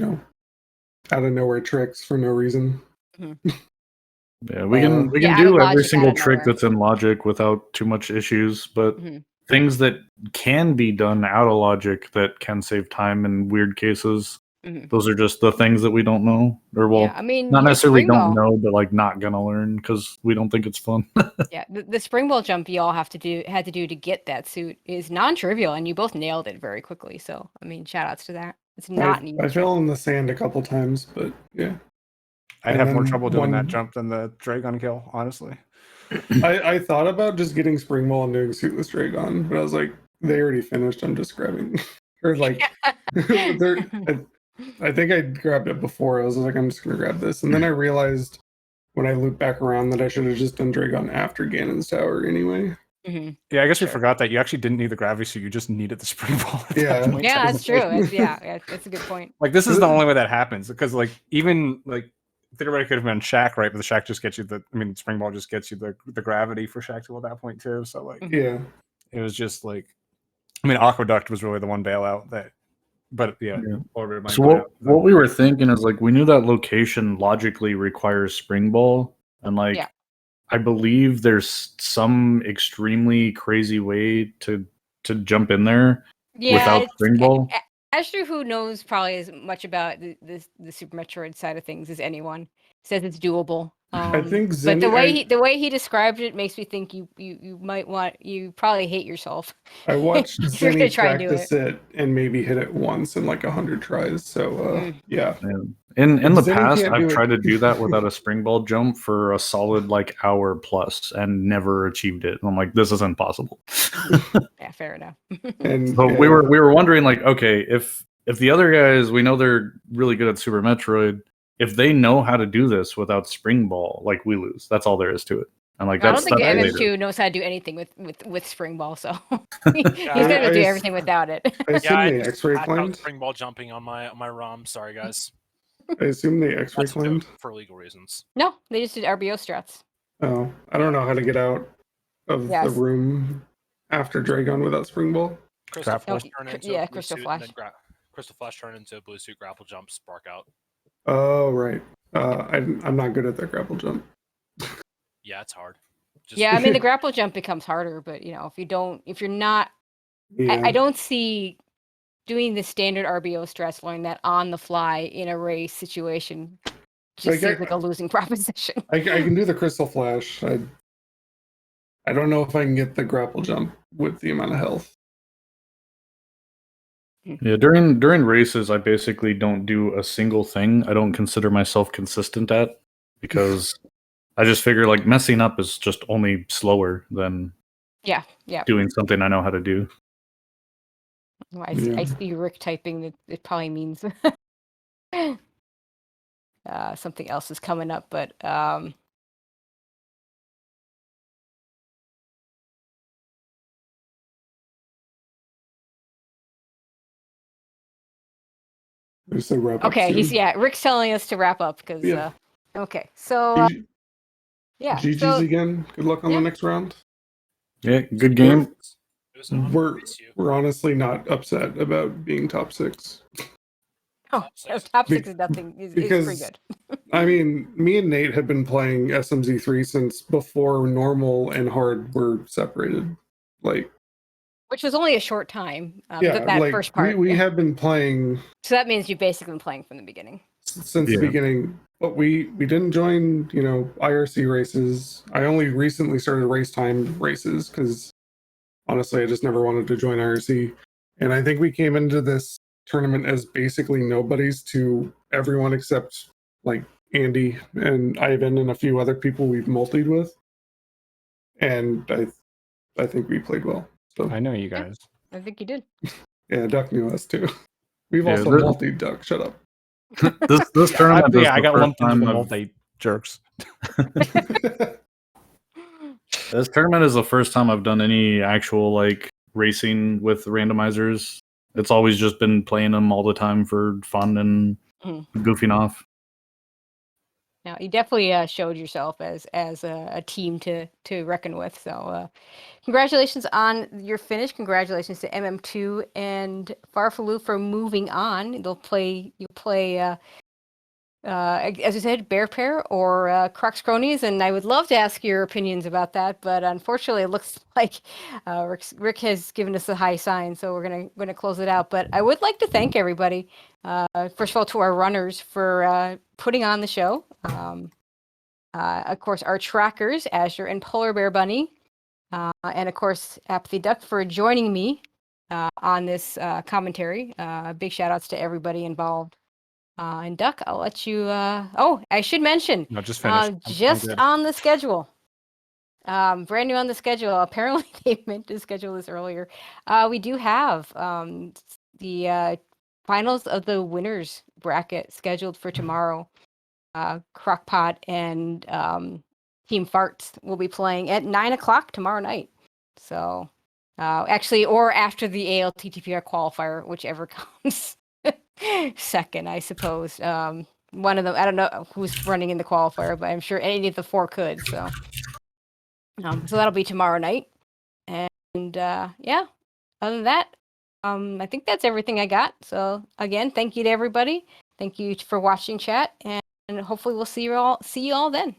out of nowhere tricks for no reason. Yeah, we can Yeah, do every logic, single out of trick nowhere. that's in logic without too much issues, but Mhm. things that can be done out of logic that can save time in weird cases, Mhm. those are just the things that we don't know, or well, Yeah, I mean, not your necessarily spring don't ball. know, but like not gonna learn because we don't think it's fun. Yeah, the spring ball jump you all had to do to get that suit is non-trivial, and you both nailed it very quickly. So, I mean, shout outs to that. It's not an easy I trick. fell in the sand a couple times, but yeah. I'd And have more then trouble doing that one- jump than the Dragon kill, honestly. I thought about just getting spring ball and doing suitless Dragon, but I was like, they already finished. I'm just grabbing, or like, I think I grabbed it before. I was like, I'm just gonna grab this, and then I realized when I looped back around that I should have just done Dragon after Ganon's tower anyway. Mhm. Yeah, I guess we Sure. forgot that you actually didn't need the gravity suit. You just needed the spring ball. At Yeah. that point, Yeah, that's true. technically. That's a good point. Like this is the only way that happens because like even like theoretically could have been Shaq, right? But the Shaq just gets you spring ball just gets you the gravity for Shaq tool at that point too. So like Yeah. it was just like Aqueduct was really the one bailout that, but yeah. Orbit might So go out, what we were thinking is like we knew that location logically requires spring ball, and like Yeah. I believe there's some extremely crazy way to jump in there without spring ball. Astro, who knows probably as much about the Super Metroid side of things as anyone, says it's doable. I think but the way he described it makes me think you probably hate yourself. I watched If you're gonna Zenny try and do practice it and maybe hit it once in like 100 tries. So yeah. In the Zenny past, can't do I've it. tried to do that without a spring ball jump for a solid like hour plus and never achieved it. And I'm like, this isn't possible. Yeah, fair enough. And So we were wondering like, okay, if the other guys, we know they're really good at Super Metroid, if they know how to do this without spring ball, like we lose. That's all there is to it. And like I don't think that's MS2 knows how to do anything with spring ball, so he's gonna do everything without it. I assume I they X-ray hacked out climbed. spring ball jumping on my ROM. Sorry, guys. I assume they X-ray That's climbed. for legal reasons. No, they just did RBO strats. Oh, I don't know how to get out of the room after Dragon without spring ball. Crystal No, Flash turn into yeah, a blue Crystal suit, Flash. and then Crystal Flash turn into a blue suit, grapple jump, spark out. Oh right. I'm not good at that grapple jump. Yeah, it's hard. Yeah, I mean the grapple jump becomes harder, but if you're not, Yeah. I don't see doing the standard RBO stress, learning that on the fly in a race situation just seems like a losing proposition. I can do the Crystal Flash. I don't know if I can get the grapple jump with the amount of health. Yeah, during races, I basically don't do a single thing I don't consider myself consistent at because I just figure like messing up is just only slower than Yeah. doing something I know how to do. Well, I see Rick typing that it probably means something else is coming up, but okay, Rick's telling us to wrap up because okay, so yeah, GG's again. Good luck on the next round. Yeah, good game. We're honestly not upset about being top 6. Oh, top 6 is nothing. Is pretty good. I mean, me and Nate had been playing SMZ3 since before normal and hard were separated. Like Which was only a short time. Yeah, that like first part. we have been playing So that means you've basically been playing from the beginning. since Yeah. the beginning, but we didn't join, IRC races. I only recently started race time races because honestly, I just never wanted to join IRC. And I think we came into this tournament as basically nobodies to everyone except like Andy and Ivan and a few other people we've multied with. And I think we played well. So I know you guys. I think you did. yeah, Duck knew us too. We've Yeah, also the- multied Duck. Shut up. This tournament is I the got first lumped into time the I've- multi jerks. This tournament is the first time I've done any actual like racing with randomizers. It's always just been playing them all the time for fun and goofing off. Now you definitely showed yourself as a team to reckon with. So congratulations on your finish. Congratulations to MM2 and Farfaloo for moving on. You'll play as I said, Bear Pair or Crocs Cronies, and I would love to ask your opinions about that, but unfortunately, it looks like Rick has given us a high sign, so we're gonna close it out. But I would like to thank everybody, first of all, to our runners for putting on the show. Of course, our trackers, Azure and Polar Bear Bunny, and of course, Apathy Duck for joining me on this commentary. Big shout outs to everybody involved. And Duck, I'll let you. Oh, I should mention. No, just finish. I'm Just good. on the schedule. Brand new on the schedule. Apparently, they meant to schedule this earlier. We do have the finals of the winners bracket scheduled for tomorrow. Crockpot and Team Farts will be playing at 9:00 tomorrow night. So, actually, or after the ALTTPR qualifier, whichever comes second, I suppose. One of them, I don't know who's running in the qualifier, but I'm sure any of the four could. So, so that'll be tomorrow night. And yeah, other than that, I think that's everything I got. So again, thank you to everybody. Thank you for watching, chat, and hopefully we'll see you all then.